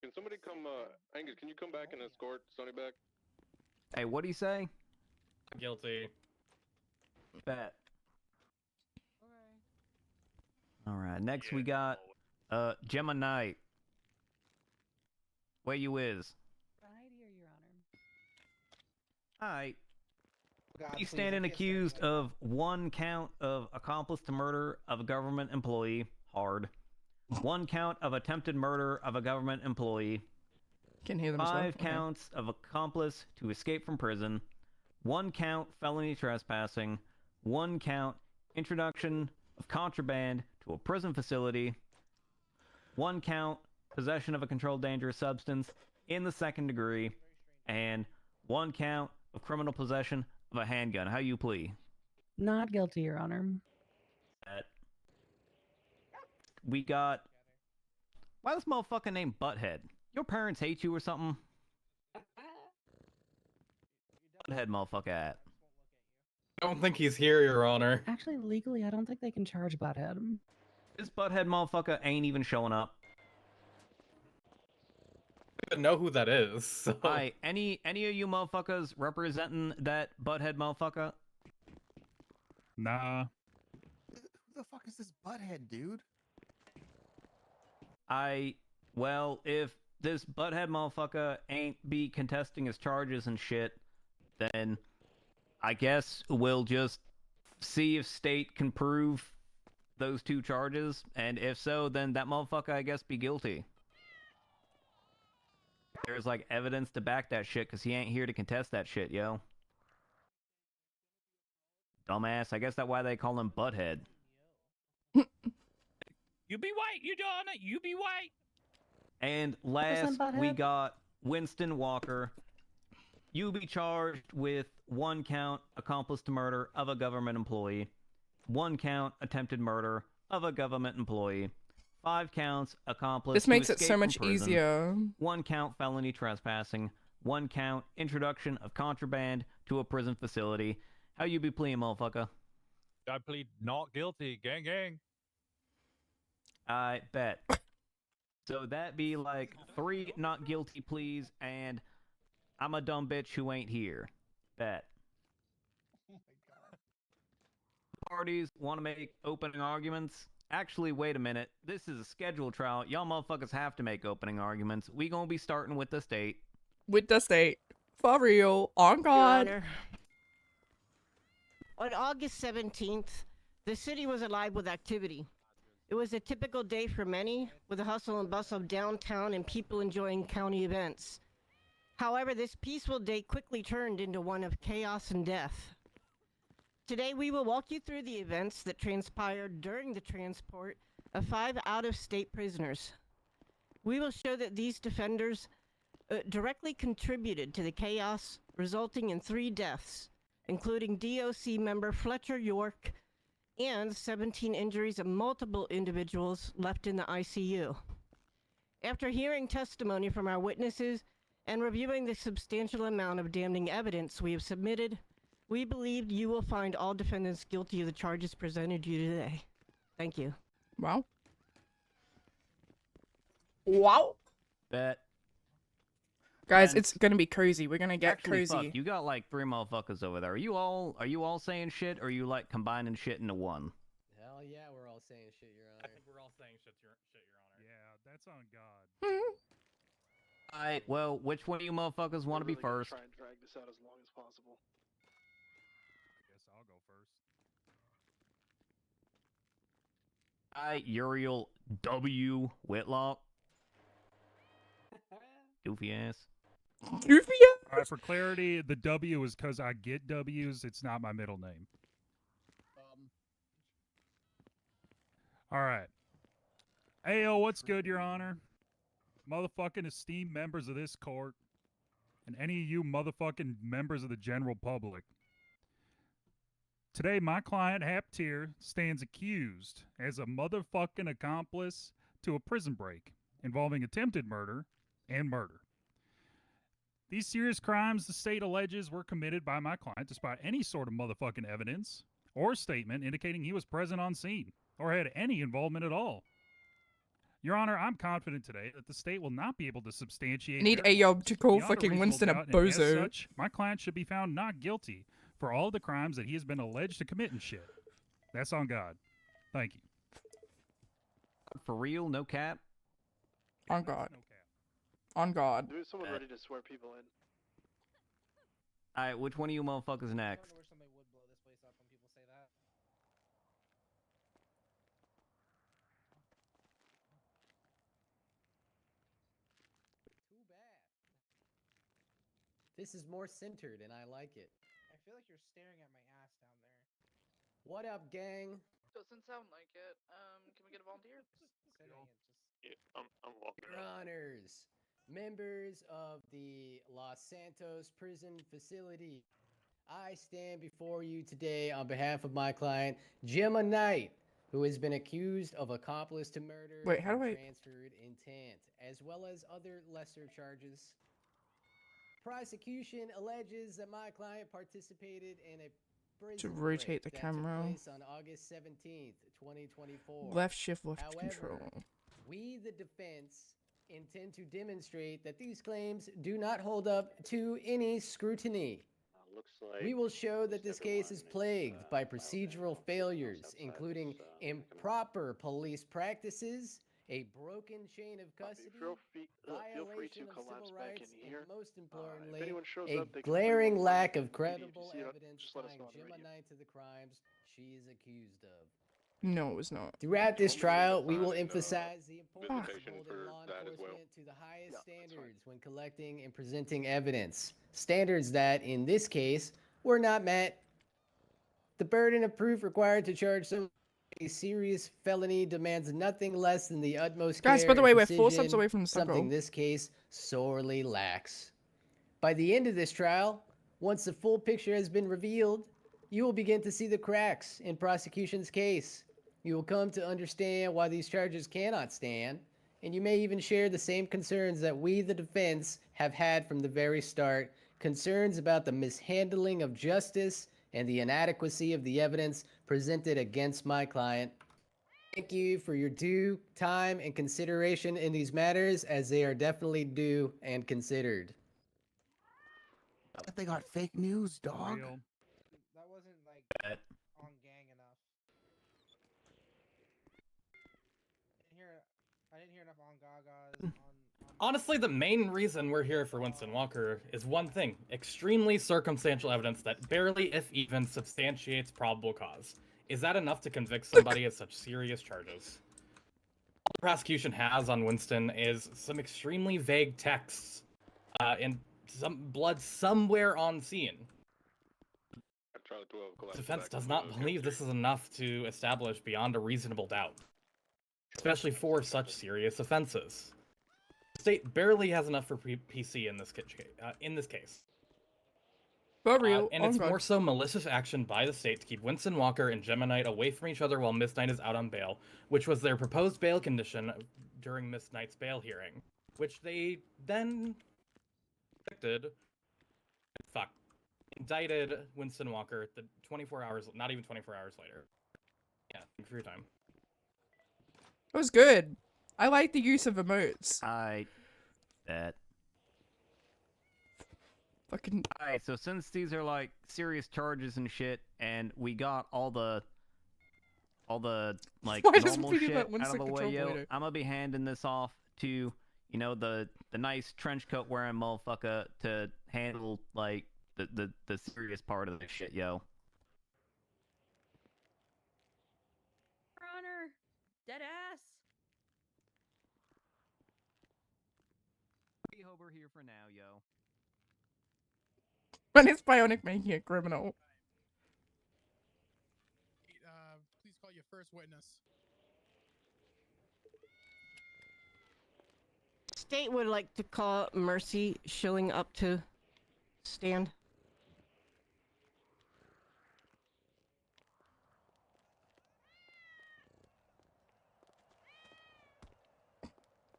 Can somebody come, Angus, can you come back and escort Sonny back? Hey, what'd he say? Guilty. Bet. Alright, next we got, Gemma Knight. Where you is? Right here, Your Honor. Alright. He's standing accused of 1 count of accomplice to murder of a government employee. Hard. 1 count of attempted murder of a government employee. Can hear them. 5 counts of accomplice to escape from prison. 1 count felony trespassing. 1 count introduction of contraband to a prison facility. 1 count possession of a controlled dangerous substance in the 2nd degree. And 1 count of criminal possession of a handgun. How you plea? Not guilty, Your Honor. We got... Why this motherfucker named Butthead? Your parents hate you or something? Butthead motherfucker at? I don't think he's here, Your Honor. Actually, legally, I don't think they can charge Butthead. This Butthead motherfucker ain't even showing up. I don't know who that is. So. Hi, any of you motherfuckers representing that Butthead motherfucker? Nah. Who the fuck is this butthead, dude? Well, if this Butthead motherfucker ain't be contesting his charges and shit, then I guess we'll just see if state can prove those 2 charges, and if so, then that motherfucker, I guess, be guilty. There's, like, evidence to back that shit, because he ain't here to contest that shit, yo. Dumbass, I guess that's why they call him Butthead. You be white, you done it, you be white. And last, we got Winston Walker. You be charged with 1 count accomplice to murder of a government employee, 1 count attempted murder of a government employee, 5 counts accomplice This to makes it escape so from much prison, easier. 1 count felony trespassing, 1 count introduction of contraband to a prison facility. How you be pleading, motherfucker? I plead not guilty, gang gang. I bet. So that be like 3 not guilty pleas, and I'm a dumb bitch who ain't here. Bet. Parties want to make opening arguments. Actually, wait a minute. This is a scheduled trial. Y'all motherfuckers have to make opening arguments. We gonna be starting with the state. With the state. For real. On God. Your Honor. On August 17th, the city was alive with activity. It was a typical day for many, with the hustle and bustle of downtown and people enjoying county events. However, this peaceful day quickly turned into one of chaos and death. Today, we will walk you through the events that transpired during the transport of 5 out-of-state prisoners. We will show that these defenders directly contributed to the chaos, resulting in 3 deaths, including DOC member Fletcher York and 17 injuries of multiple individuals left in the ICU. After hearing testimony from our witnesses and reviewing the substantial amount of damning evidence we have submitted, we believe you will find all defendants guilty of the charges presented to you today. Thank you. Wow. Wow. Bet. Guys, And it's gonna be crazy. We're gonna get actually, crazy. fuck, you got like 3 motherfuckers over there. Are you all saying shit, or are you like combining shit into one? Hell yeah, we're all saying shit, Your Honor. I think we're all saying shit, Your Honor. Yeah, that's on God. Alright, well, which one of you motherfuckers want to be first? Try and drag this out as long as possible. Guess I'll go first. Alright, Uriel W. Whitlock. Goofy ass. Goofy ass. All right, for clarity, the W is because I get W's. It's not my middle name. All right. Ayo, what's good, Your Honor? Motherfucking esteemed members of this court, and any of you motherfucking members of the general public. Today, my client, Haptier, stands accused as a motherfucking accomplice to a prison break involving attempted murder and murder. These serious crimes the state alleges were committed by my client despite any sort of motherfucking evidence or statement indicating he was present on scene or had any involvement at all. Your Honor, I'm confident today that the state will not be able to substantiate. I need their Ayo claims to call beyond a fucking reasonable Winston a doubt, and as bozo. such, my client should be found not guilty for all the crimes that he has been alleged to commit and shit. That's on God. Thank you. For real, no cap? On God. On God. There's someone ready to swear people in. Alright, which one of you motherfuckers next? Too bad. This is more centered, and I like it. I feel like you're staring at my ass down there. What up, gang? Doesn't sound like it. Can we get a volunteer? Yeah, I'm walking Your around. Honors, members of the Los Santos prison facility, I stand before you today on behalf of my client, Gemma Knight, who has been accused of accomplice to murder Wait, how do and I- transferred intent, as well as other lesser charges. Prosecution alleges that my client participated in a prison rotate the break that camera. took place on August 17th, 2024. Left shift, left However, control. we, the defense, intend to demonstrate that these claims do not hold up to any scrutiny. Looks like We will show that this case is plagued by procedural failures, including improper police practices, a broken chain of custody, Feel free to violation of collapse civil back rights, in here. and most If importantly, anyone shows a up, they can glaring bring lack of PD. If you credible see it, evidence just let us tying know on the Gemma radio. Knight to the crimes she is accused of. No, it was not. Throughout this trial, we will finding, emphasize the importance of visitation holding for law that as well. enforcement to the highest standards when collecting and presenting evidence. Standards that, in this case, were not met. The burden of proof required to charge someone with a serious felony demands nothing less than the utmost Guys, care by the and way, we're 4 precision, steps away from the something circle. this case sorely lacks. By the end of this trial, once the full picture has been revealed, you will begin to see the cracks in prosecution's case. You will come to understand why these charges cannot stand, and you may even share the same concerns that we, the defense, have had from the very start, concerns about the mishandling of justice and the inadequacy of the evidence presented against my client. Thank you for your due time and consideration in these matters, as they are definitely due and considered. But they got fake news, dog. Real. That wasn't like Bet. on gang enough. I didn't hear enough on Gaga's. Honestly, the main reason we're here for Winston Walker is one thing: extremely circumstantial evidence that barely, if even, substantiates probable cause. Is that enough to convict somebody of such serious charges? All the prosecution has on Winston is some extremely vague texts and some blood somewhere on scene. The defense does not believe this is enough to establish beyond a reasonable doubt, especially for such serious offenses. This state barely has enough for PC in this case. For real. And Oh it's God. more so malicious action by the state to keep Winston Walker and Gemma Knight away from each other while Miss Knight is out on bail, which was their proposed bail condition during Miss Knight's bail hearing, which they then indicted Winston Walker the 24 hours, not even 24 hours later. Yeah, thanks for your time. It was good. I like the use of emotes. That. Fucking. Alright, so since these are like serious charges and shit, and we got all the like Why does normal Petey shit let out Winston of the way, control yo, later? I'm gonna be handing this off to, you know, the nice trench coat wearing motherfucker to handle like the serious part of this shit, yo. Your Honor, dead ass. Be over here for now, yo. When is Bionic making a criminal? Please call your first witness. State would like to call Mercy Schilling up to stand.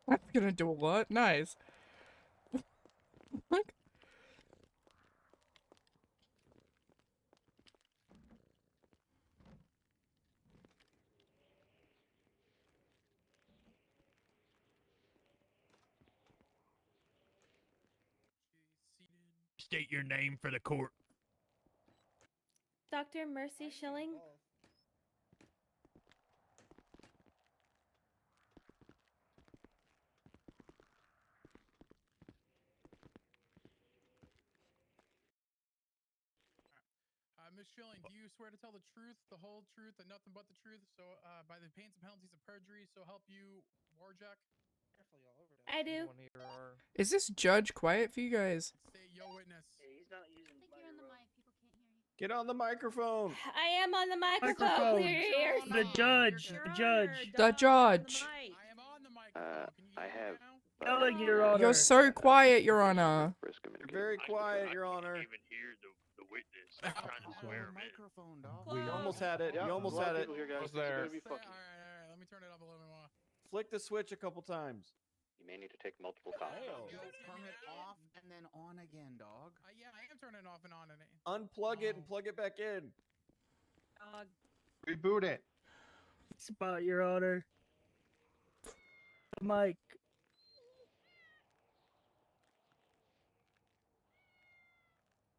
That's gonna do a lot. Nice. Look. State your name for the court. Dr. Mercy Schilling. Miss Schilling, do you swear to tell the truth, the whole truth, and nothing but the truth? So, by the pains and penalties of perjury, so help you, Warjack? I do. Is this judge quiet for you guys? Say yo witness. He's not using the mic. People can't hear you. Get on the microphone. I am on the microphone. Clear your ears. The judge. The judge. The judge. I am on the microphone. I have. Yelling, Your Honor. You're so quiet, Your Honor. You're very quiet, Your Honor. I can't even hear the witness. I'm trying to swear him in. You almost had it. You almost had it. Almost there. Alright, let me turn it up a little bit more. Flick the switch a couple times. You may need to take multiple copies. Turn it off and then on again, dog. Yeah, I am turning it off and on. Unplug it and plug it back in. Dog. Reboot it. Spot, Your Honor. Mike.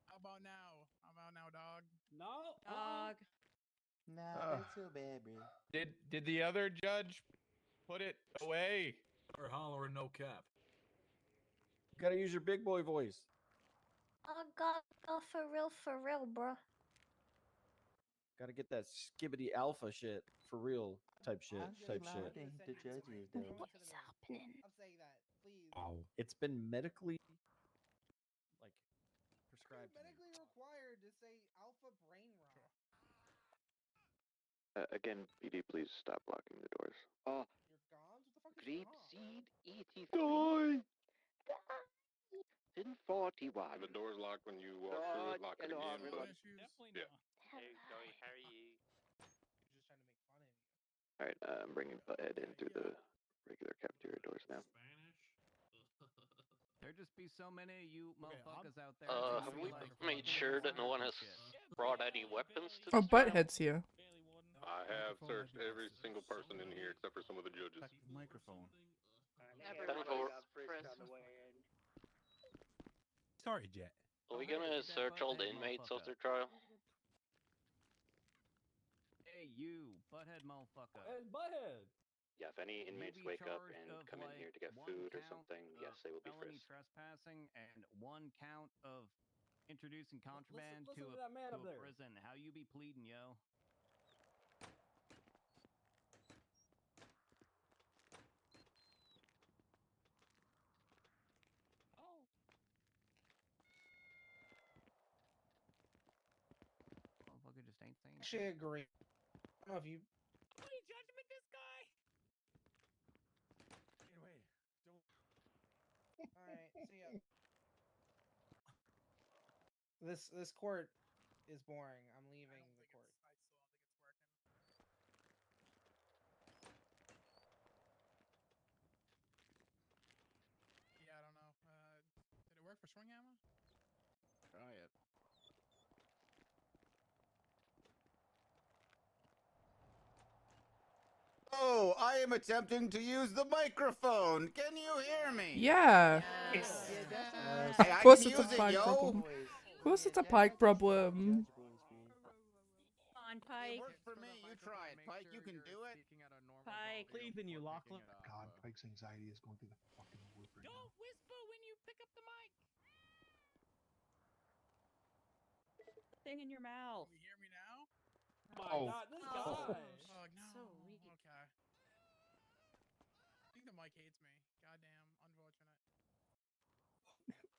How about now, dog? No. Dog. Nah, that's so bad, bro. Did the other judge put it away? Or holler no cap. You gotta use your big boy voice. Oh God, for real, bro. Gotta get that skibbity alpha shit for real type shit. The judges, though. What is happening? I'm saying that, please. Oh. It's been medically like prescribed. Medically required to say alpha brain rot. Again, PD, please stop blocking the doors. You're gone? What the fuck is Grape gone? seed 83. In 41. And the door's locked when you walk through it, lock it again. But Definitely yeah. Hey, Joey, how are you? Just trying to make fun of you. Alright, I'm bringing Butthead in through the regular cafeteria doors now. There just be so many of you motherfuckers out there. Have we made sure that no one has brought any weapons to Oh, Butthead's here. I have searched every single person in here except for some of the judges. Microphone. Sorry, Jet. Are we gonna search all the inmates of their trial? Hey, you, Butthead motherfucker. Hey, Butthead! Yeah, if any inmates You'll be wake up charged and of, come in like, here to get one food or count something, yes, they will be felony frisked. trespassing and one count of introducing contraband listen to to that man a up there. prison. How you be pleading, yo? Motherfucker just ain't saying Actually agree. I don't know if you. Holy judgment, this guy! Alright, so yeah. This court is boring. I'm leaving the court. I still don't think it's working. Yeah, I don't know. Did it work for Swinghammer? Try it. Oh, I am attempting to use the microphone. Can you hear me? Yeah. Hey, Of I course can it's a use it, pike yo. problem. Of course it's a pike problem. On Pike. It worked for me. You try it, Pike. You can do it. Pike. Cleveland, you Lachlan. God, Pike's anxiety is going through the fucking roof right now. Don't whisper when you pick up the mic. Thing in your mouth. Can you hear me now? Oh my God, this guy. Oh no. So weak. Okay. I think the mic hates me. Goddamn, unfortunate.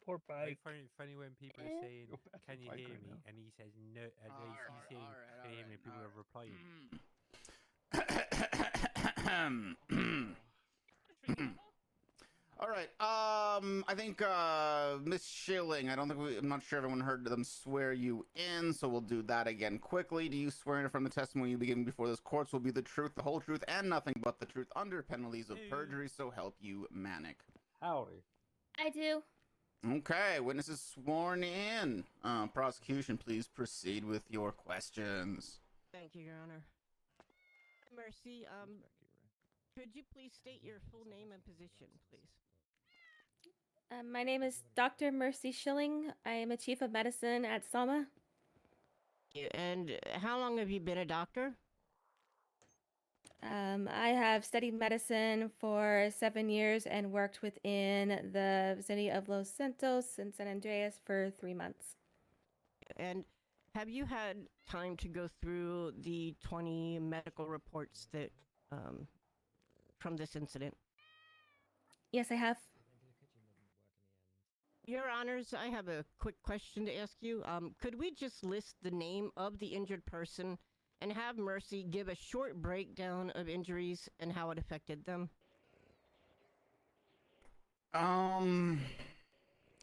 Poor Pike. Funny when people are saying, "Can you hear me?" and he says no, and he's saying, "Can you hear me?" People are replying. All right. I think Miss Schilling. I'm not sure everyone heard them swear you in, so we'll do that again quickly. Do you swear from the testimony you be giving before this court will be the truth, the whole truth, and nothing but the truth, under penalties of perjury? So help you, Manic. Howdy. I do. Okay, witnesses sworn in. Prosecution, please proceed with your questions. Thank you, Your Honor. Mercy, could you please state your full name and position, please? My name is Dr. Mercy Schilling. I am a chief of medicine at Sama. And how long have you been a doctor? I have studied medicine for 7 years and worked within the vicinity of Los Santos and San Andreas for 3 months. And have you had time to go through the 20 medical reports that from this incident? Yes, I have. Your Honors, I have a quick question to ask you. Could we just list the name of the injured person and have Mercy give a short breakdown of injuries and how it affected them?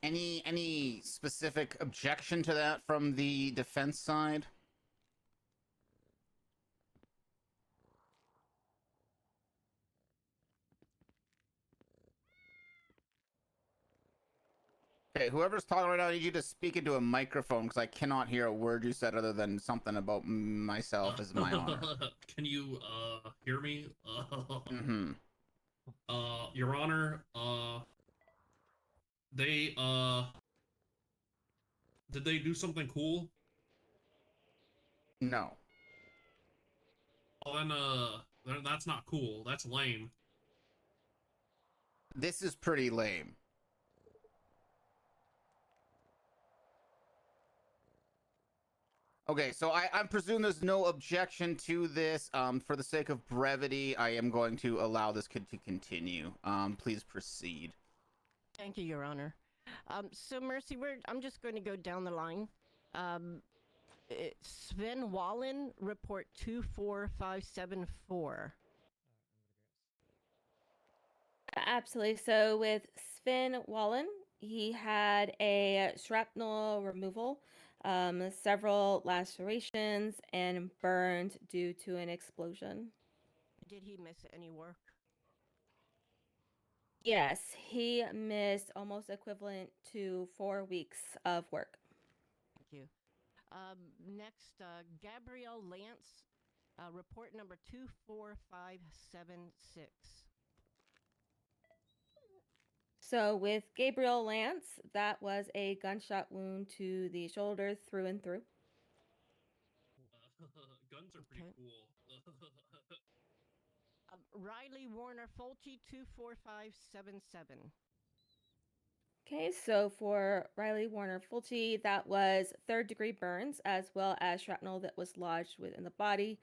Any specific objection to that from the defense side? Okay, whoever's talking right now, I need you to speak into a microphone because I cannot hear a word you said other than something about myself as my honor. Can you hear me? Mm-hmm. Your Honor, they did they do something cool? No. Well, then that's not cool. That's lame. This is pretty lame. Okay, so I presume there's no objection to this. For the sake of brevity, I am going to allow this kid to continue. Please proceed. Thank you, Your Honor. So Mercy, I'm just going to go down the line. Sven Wallen, report 24574. Absolutely. So with Sven Wallen, he had a shrapnel removal, several lacerations, and burned due to an explosion. Did he miss any work? Yes, he missed almost equivalent to 4 weeks of work. Thank you. Next, Gabrielle Lance, report number 24576. So with Gabriel Lance, that was a gunshot wound to the shoulder through and through. Guns are pretty cool. Riley Warner Fulci, 24577. Okay, so for Riley Warner Fulci, that was 3rd-degree burns as well as shrapnel that was lodged within the body,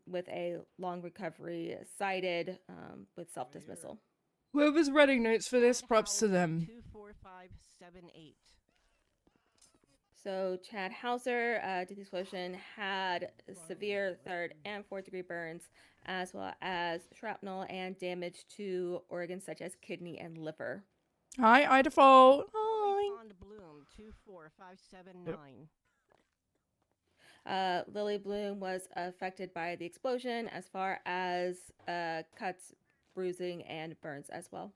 with a long recovery cited with self-dismissal. Whoever's writing notes for this, props to them. 24578. So Chad Hauser, due to the explosion, had severe 3rd and 4th-degree burns, as well as shrapnel and damage to organs such as kidney and liver. Hi, Idafol. Hi. Pond Bloom 24579. Lily Bloom was affected by the explosion as far as cuts, bruising, and burns as well.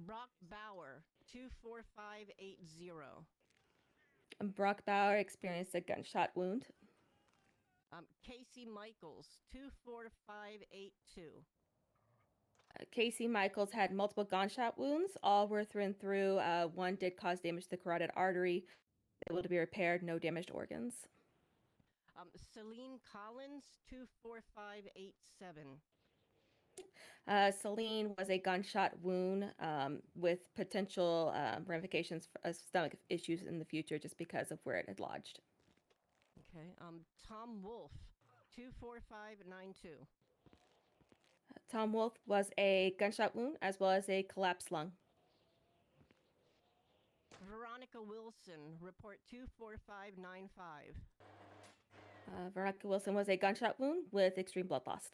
Brock Bauer 24580. Brock Bauer experienced a gunshot wound. Casey Michaels 24582. Casey Michaels had multiple gunshot wounds. All were through. One did cause damage to the carotid artery, able to be repaired. No damaged organs. Celine Collins 24587. Celine was a gunshot wound with potential ramifications for stomach issues in the future just because of where it had lodged. Okay. Tom Wolf 24592. Tom Wolf was a gunshot wound as well as a collapsed lung. Veronica Wilson, report 24595. Veronica Wilson was a gunshot wound with extreme blood loss.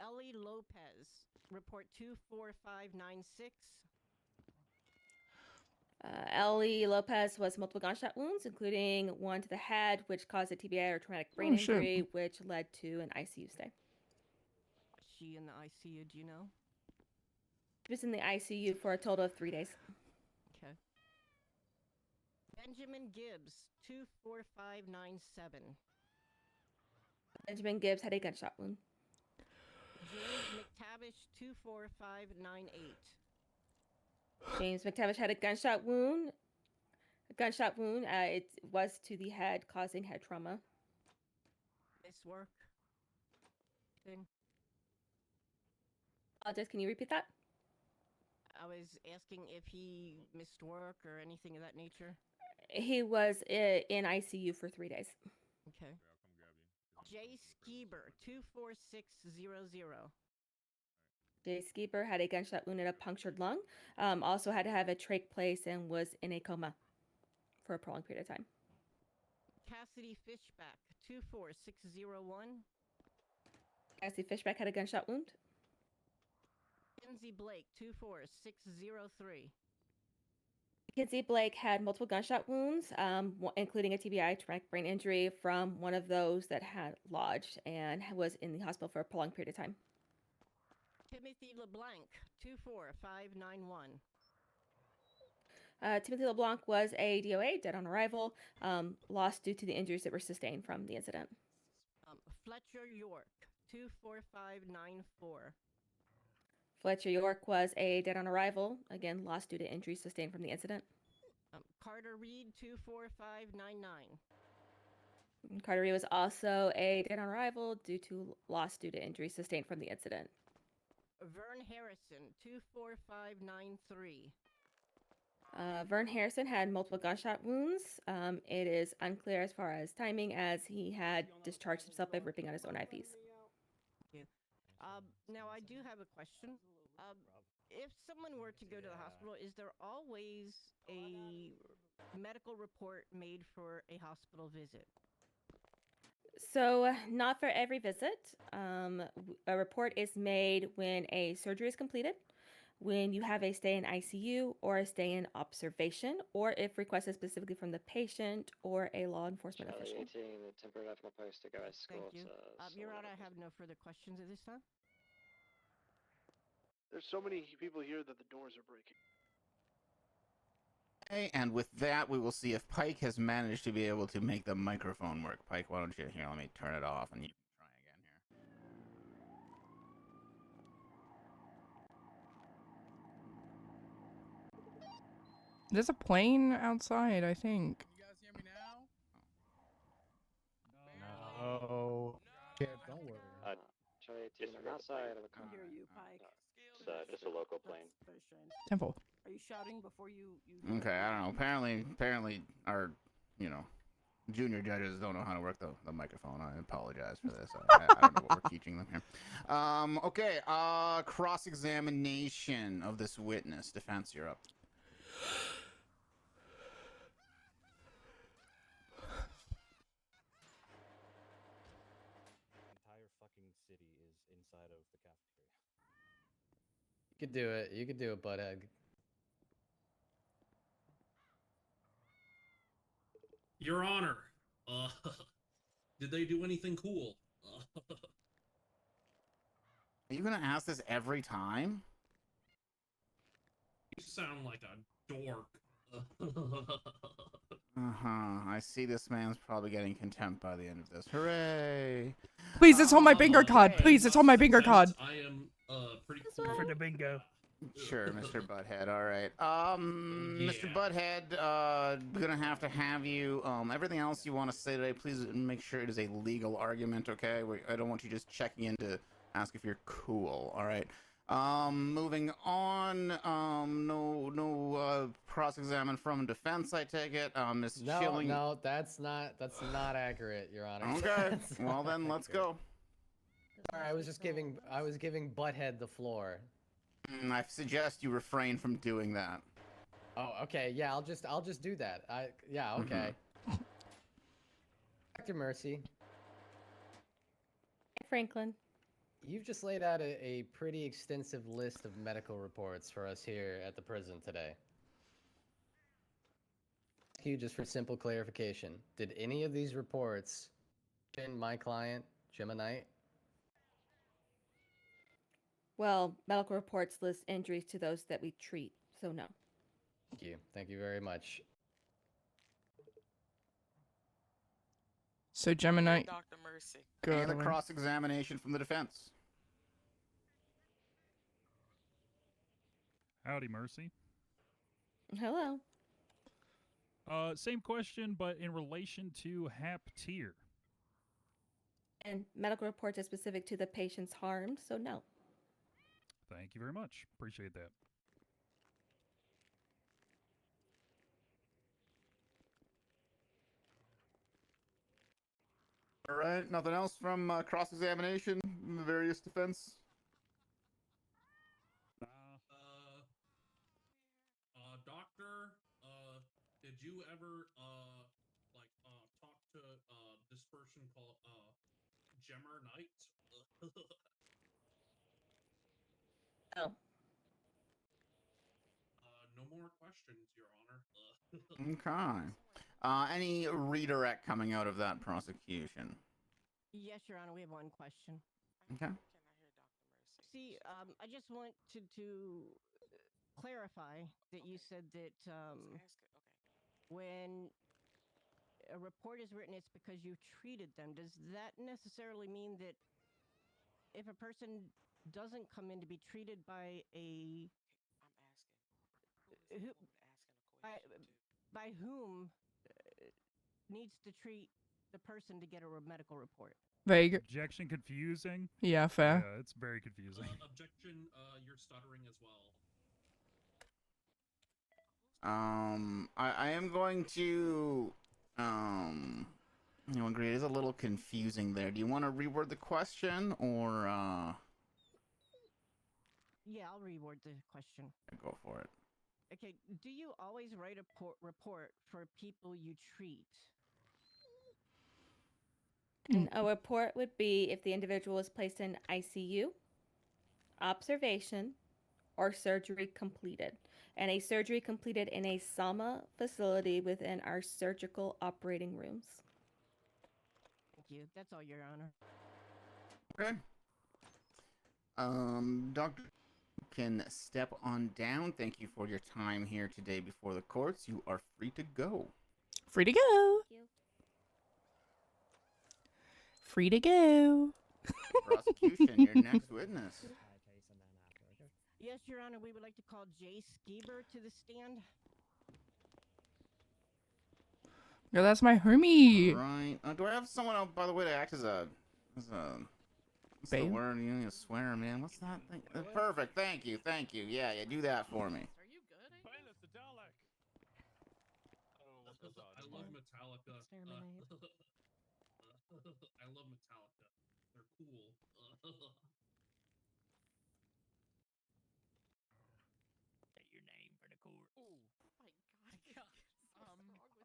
Ellie Lopez, report 24596. Ellie Lopez was multiple gunshot wounds, including one to the head, which caused a TBI or traumatic brain injury, which led to an ICU stay. Was she in the ICU, do you know? She was in the ICU for a total of 3 days. Okay. Benjamin Gibbs, 24597. Benjamin Gibbs had a gunshot wound. James McTavish, 24598. James McTavish had a gunshot wound. It was to the head, causing head trauma. Nice work. Thing. Just can you repeat that? I was asking if he missed work or anything of that nature. He was in ICU for 3 days. Okay. Jay Skeeber, 24600. Jay Skeeber had a gunshot wound and a punctured lung. Also had to have a trach placed and was in a coma for a prolonged period of time. Cassidy Fishback, 24601. Cassidy Fishback had a gunshot wound. Kinsey Blake, 24603. Kinsey Blake had multiple gunshot wounds, including a TBI, traumatic brain injury, from one of those that had lodged and was in the hospital for a prolonged period of time. Timothy LeBlanc, 24591. Timothy LeBlanc was a DOA, dead on arrival, lost due to the injuries that were sustained from the incident. Fletcher York, 24594. Fletcher York was a dead on arrival, again, lost due to injuries sustained from the incident. Carter Reed, 24599. Carter Reed was also a dead on arrival due to loss due to injuries sustained from the incident. Vern Harrison, 24593. Vern Harrison had multiple gunshot wounds. It is unclear as far as timing, as he had discharged himself by ripping out his own eyepiece. Now, I do have a question. If someone were to go to the hospital, is there always a medical report made for a hospital visit? So, not for every visit. A report is made when a surgery is completed, when you have a stay in ICU or a stay in observation, or if requested specifically from the patient or a law enforcement Charlie official. 18, the temporary medical post to go as school. Thank you. Your Honor, I have no further questions at this time. There's so many people here that the doors are breaking. Okay, and with that, we will see if Pike has managed to be able to make the microphone work. Pike, why don't you, here, let me turn it off and you can try again here. There's a plane outside, I think. You guys hear me now? No. Kev, don't worry. Charlie 18, I'm outside of a car. I hear you, Pike. Just a local plane. Very strange. Temple. Are you shouting before you? Okay, I don't know. Apparently, our, junior judges don't know how to work the microphone. I apologize for this. I don't know what we're teaching them here. Okay, cross-examination of this witness. Defense, you're up. Entire fucking city is inside of the cafeteria. could do it. You could do it, butthead. Your Honor, did they do anything cool? Are you gonna ask this every time? You sound like a dork. I see this man's probably getting contempt by the end of this. Hooray! Please, it's on my bingo card. Please, it's on my bingo card. I am pretty For the bingo. Sure, Mr. Butthead. All right. Mr. Butthead, we're gonna have to have you. Everything else you want to say today, please make sure it is a legal argument, okay? I don't want you just checking in to ask if you're cool. All right. Moving on. No cross-examine from defense. I take it. Miss Chilling. No, that's not accurate, Your Honor. Okay. Well then, let's go. Sorry, I was giving Butthead the floor. I suggest you refrain from doing that. Oh, okay. Yeah, I'll just do that. Yeah, okay. Dr. Mercy. Franklin. You've just laid out a pretty extensive list of medical reports for us here at the prison today. Ask you just for simple clarification. Did any of these reports mention my client, Gemma Knight? Well, medical reports list injuries to those that we treat, so no. Thank you. Thank you very much. So Gemini. Dr. Mercy. And a cross-examination from the defense. Howdy, Mercy. Hello. Same question, but in relation to Hap Tier. And medical reports are specific to the patient's harmed, so no. Thank you very much. Appreciate that. All right. Nothing else from cross-examination in the various defense. Doctor, did you ever talk to this person called Gemma Knight? Oh. No more questions, Your Honor. Okay. Any redirect coming out of that prosecution? Yes, Your Honor, we have one question. Okay. See, I just want to clarify that you said that when a report is written, it's because you treated them. Does that necessarily mean that if a person doesn't come in to be treated by a... by whom needs to treat the person to get a medical report? Vague. Objection confusing? Yeah, fair. Yeah, it's very confusing. Objection, you're stuttering as well. I am going to, agree, it is a little confusing there. Do you want to reword the question, or, Yeah, I'll reword the question. Go for it. Okay, do you always write a report for people you treat? And a report would be if the individual is placed in ICU, observation, or surgery completed. And a surgery completed in a SAMA facility within our surgical operating rooms. Thank you. That's all, Your Honor. Okay. Doctor can step on down. Thank you for your time here today before the courts. You are free to go. Free to go. Thank you. Free to go. Prosecution, your next witness. Yes, Your Honor, we would like to call Jay Skeeber to the stand. Yo, that's my homie. Right. Do I have someone else, by the way, to act as a what's the Babe? word? You need to swear, man. What's that thing? Perfect. Thank you. Yeah, do that for me. Are you good? I love Metallica. I love Metallica. They're cool. Say your name for the court. Oh my god. What's wrong with you?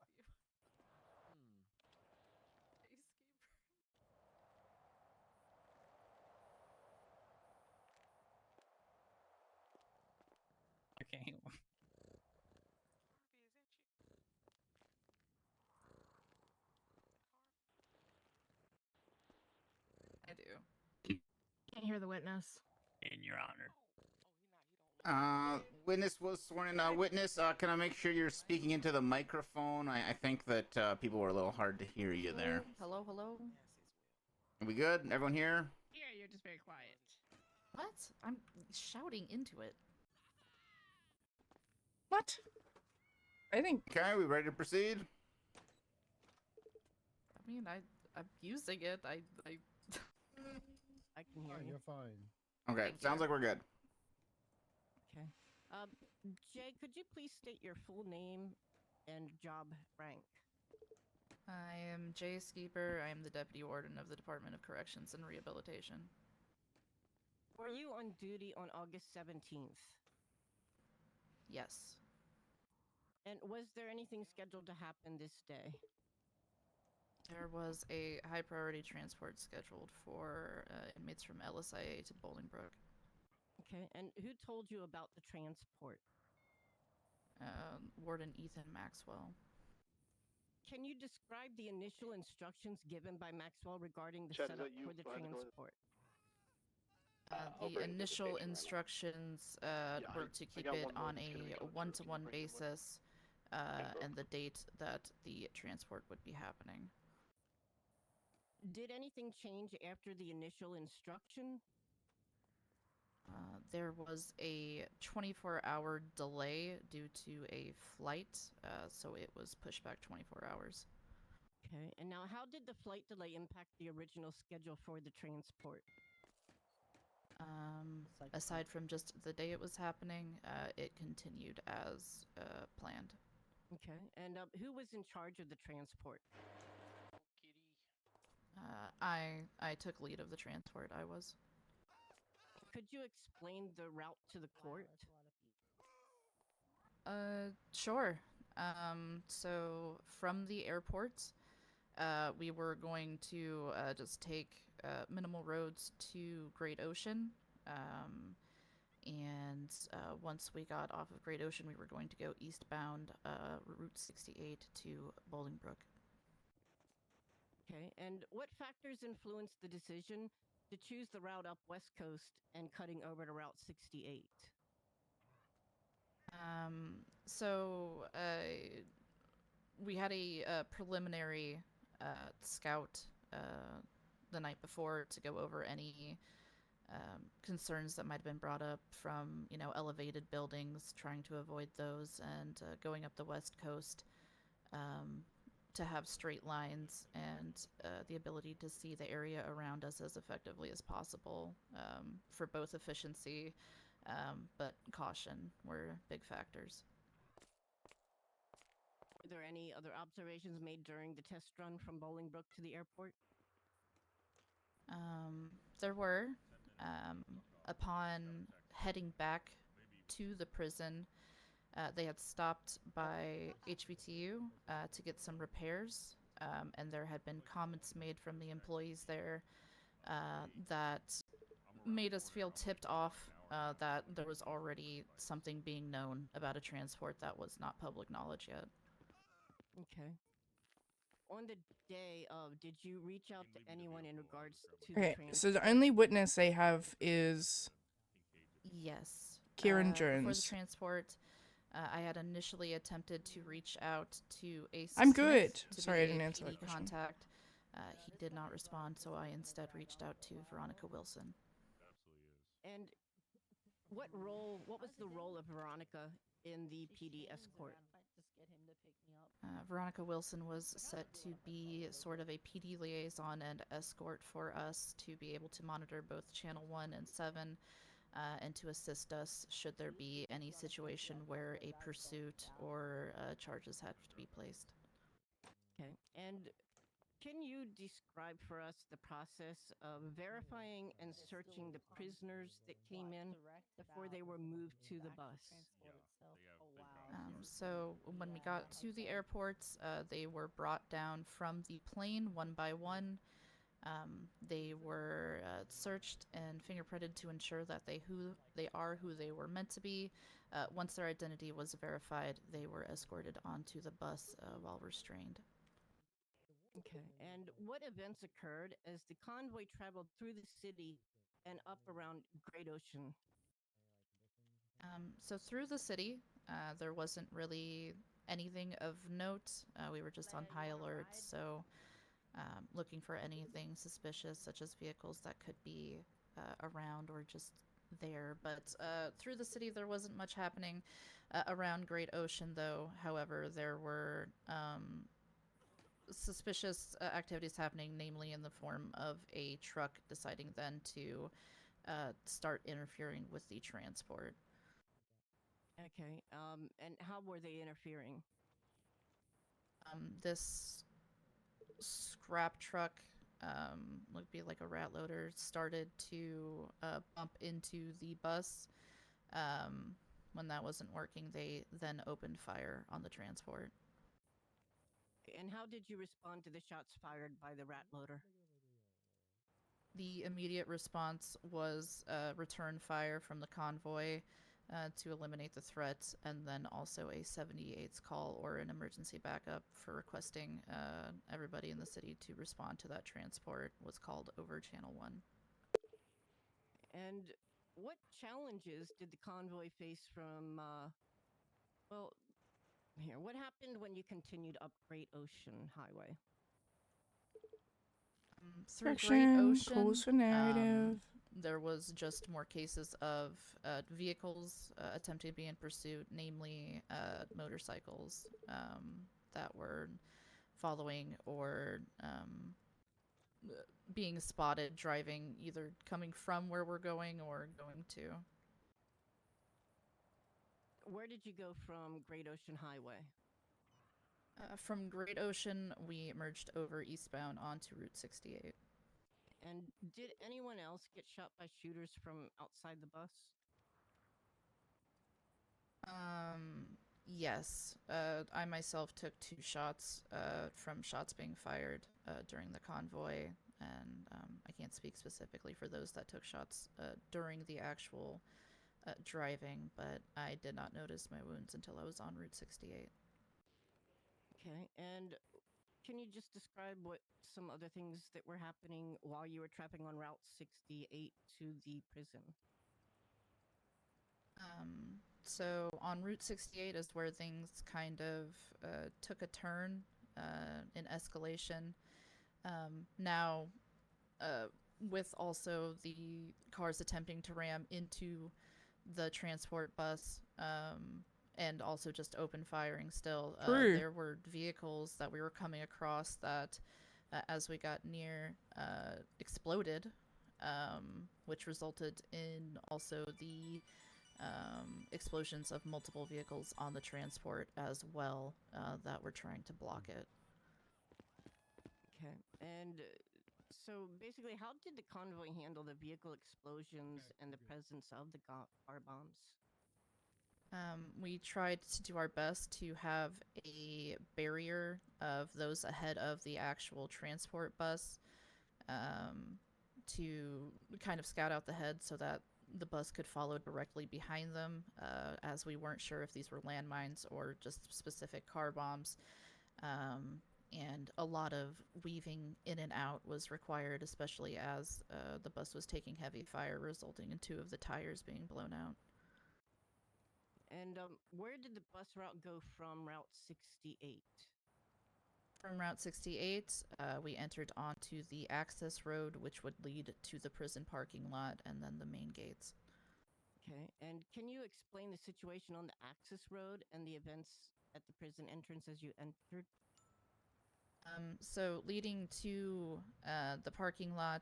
Okay. I do. Can't hear the witness. In your honor. Witness was sworn in. Witness, can I make sure you're speaking into the microphone? I think that people were a little hard to hear you there. Hello, hello. Are we good? Everyone here? Yeah, you're just very quiet. What? I'm shouting into it. What? I think. Okay, we ready to proceed? I mean, I'm using it. I I can hear you. You're fine. Okay, Thank sounds you. like we're good. Okay. Jay, could you please state your full name and job rank? I am Jay Skeeper. I am the Deputy Warden of the Department of Corrections and Rehabilitation. Were you on duty on August 17th? Yes. And was there anything scheduled to happen this day? There was a high priority transport scheduled for inmates from LSIA to Bolingbrook. Okay, and who told you about the transport? Warden Ethan Maxwell. Can you describe the initial instructions given by Maxwell regarding the Chad, is setup that you for the behind the door? transport? The initial instructions were to I keep got it one more on that's gonna a go through. one-to-one Can you bring them with? basis and the date that the transport would be happening. Did anything change after the initial instruction? There was a 24-hour delay due to a flight, so it was pushed back 24 hours. Okay, and now how did the flight delay impact the original schedule for the transport? Aside from just the day it was happening, it continued as planned. Okay, and who was in charge of the transport? I took lead of the transport, I was. Could you explain the route to the court? Sure. So from the airport, we were going to just take minimal roads to Great Ocean. And once we got off of Great Ocean, we were going to go eastbound Route 68 to Bolingbrook. Okay, and what factors influenced the decision to choose the route up West Coast and cutting over to Route 68? So we had a preliminary scout the night before to go over any concerns that might have been brought up from, elevated buildings, trying to avoid those, and going up the West Coast to have straight lines and the ability to see the area around us as effectively as possible for both efficiency, but caution were big factors. Were there any other observations made during the test run from Bolingbrook to the airport? There were. Upon heading back to the prison, they had stopped by HVTU to get some repairs, and there had been comments made from the employees there that made us feel tipped off that there was already something being known about a transport that was not public knowledge yet. Okay. On the day of, did you reach out to anyone in regards to the Okay, transport? so the only witness they have is Yes. Kieran Before the Jones. transport, I had initially attempted to reach out to Ace I'm Smith good. to Sorry, be I didn't a answer that PD question. contact. He did not respond, so I instead reached out to Veronica Wilson. And what was the role of Veronica in the PD escort? Veronica Wilson was set to be sort of a PD liaison and escort for us to be able to monitor both Channel 1 and 7 and to assist us should there be any situation where a pursuit or charges had to be placed. Okay. And can you describe for us the process of verifying and searching the prisoners that came in before they were moved to the bus? So when we got to the airport, they were brought down from the plane one by one. They were searched and fingerprinted to ensure that they are who they were meant to be. Once their identity was verified, they were escorted onto the bus while restrained. Okay. And what events occurred as the convoy traveled through the city and up around Great Ocean? So through the city, there wasn't really anything of note. We were just on high alert, so looking for anything suspicious, such as vehicles that could be around or just there. But through the city, there wasn't much happening. Around Great Ocean, though, however, there were suspicious activities happening, namely in the form of a truck deciding then to start interfering with the transport. Okay. And how were they interfering? This scrap truck, would be like a rat loader, started to bump into the bus. When that wasn't working, they then opened fire on the transport. And how did you respond to the shots fired by the rat loader? The immediate response was return fire from the convoy to eliminate the threat, and then also a 78's call or an emergency backup for requesting everybody in the city to respond to that transport was called over Channel 1. And what challenges did the convoy face from, what happened when you continued up Great Ocean Highway? Through Great Section, Ocean, pause for narrative. there was just more cases of vehicles attempting to be in pursuit, namely motorcycles that were following or being spotted driving, either coming from where we're going or going to. Where did you go from Great Ocean Highway? From Great Ocean, we merged over eastbound onto Route 68. And did anyone else get shot by shooters from outside the bus? Yes. I myself took 2 shots from shots being fired during the convoy, and I can't speak specifically for those that took shots during the actual driving, but I did not notice my wounds until I was on Route 68. Okay, and can you just describe what some other things that were happening while you were traveling on Route 68 to the prison? So on Route 68 is where things kind of took a turn in escalation. Now, with also the cars attempting to ram into the transport bus, and also just open firing still. There were vehicles that we were coming across that, as we got near, exploded, which resulted in also the explosions of multiple vehicles on the transport as well that were trying to block it. Okay, and so basically, how did the convoy handle the vehicle explosions and the presence of the car bombs? We tried to do our best to have a barrier of those ahead of the actual transport bus to kind of scout out the head so that the bus could follow directly behind them, as we weren't sure if these were landmines or just specific car bombs. And a lot of weaving in and out was required, especially as the bus was taking heavy fire, resulting in 2 of the tires being blown out. And where did the bus route go from Route 68? From Route 68, we entered onto the access road, which would lead to the prison parking lot and then the main gates. Okay, and can you explain the situation on the access road and the events at the prison entrance as you entered? So leading to the parking lot,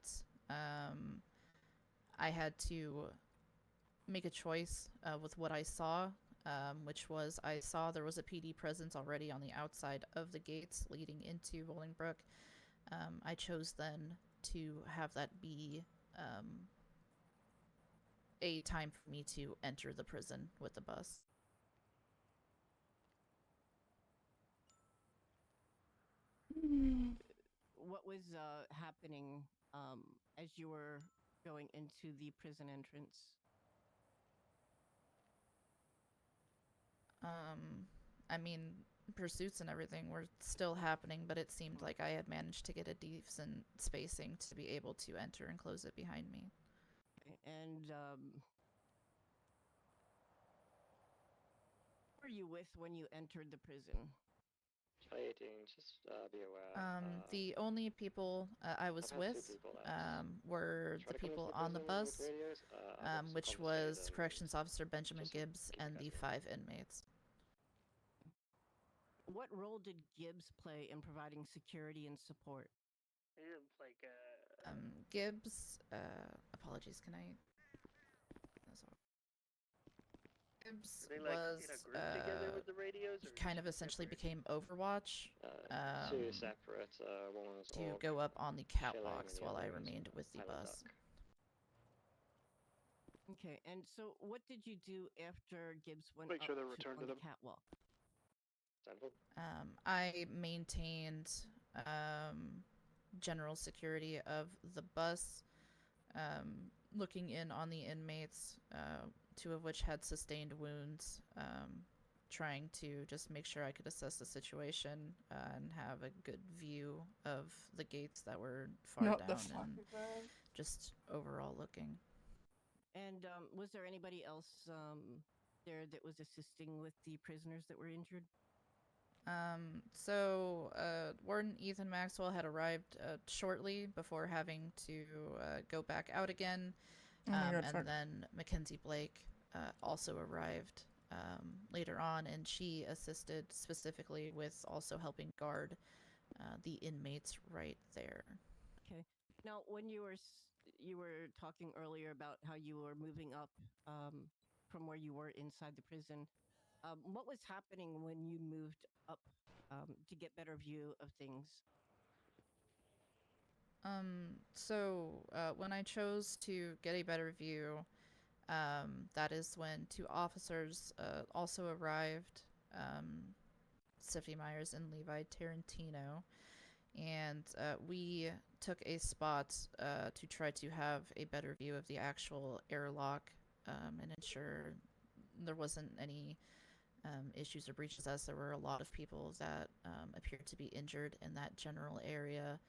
I had to make a choice with what I saw, which was I saw there was a PD presence already on the outside of the gates leading into Bolingbrook. I chose then to have that be a time for me to enter the prison with the bus. what was happening as you were going into the prison entrance? I mean, pursuits and everything were still happening, but it seemed like I had managed to get a decent spacing to be able to enter and close it behind me. And who were you with when you entered the prison? Just be aware. The only people I was I've had two with people that were tried the to come into people the on the prison with bus, radios. I've which confiscated was them Corrections Officer Benjamin just to Gibbs keep and the track of 5 inmates. What role did Gibbs play in providing security and support? He didn't play good. Gibbs, apologies, can I? That's all. Gibbs Were they like was in a group together with the radios, or kind just of essentially separate? became Overwatch two separate. One was to all go up on the chilling, and catwalks the while other I was remained with the pilot bus. duck. Okay, and so what did you do after Gibbs went Make up sure they're returned on to the them. catwalk? I maintained general security of the bus, looking in on the inmates, 2 of which had sustained wounds, trying to just make sure I could assess the situation and have a good view of the gates that were far Not the down fuck and is that? just overall looking. And was there anybody else there that was assisting with the prisoners that were injured? Warden Ethan Maxwell had arrived shortly before having to go back out again. Oh my God, and fuck. then Mackenzie Blake also arrived later on, and she assisted specifically with also helping guard the inmates right there. Okay. Now, when you were talking earlier about how you were moving up from where you were inside the prison, what was happening when you moved up to get better view of things? When I chose to get a better view, that is when 2 officers also arrived, Stephanie Myers and Levi Tarantino, and we took a spot to try to have a better view of the actual airlock and ensure there wasn't any issues or breaches, as there were a lot of people that appeared to be injured in that general area,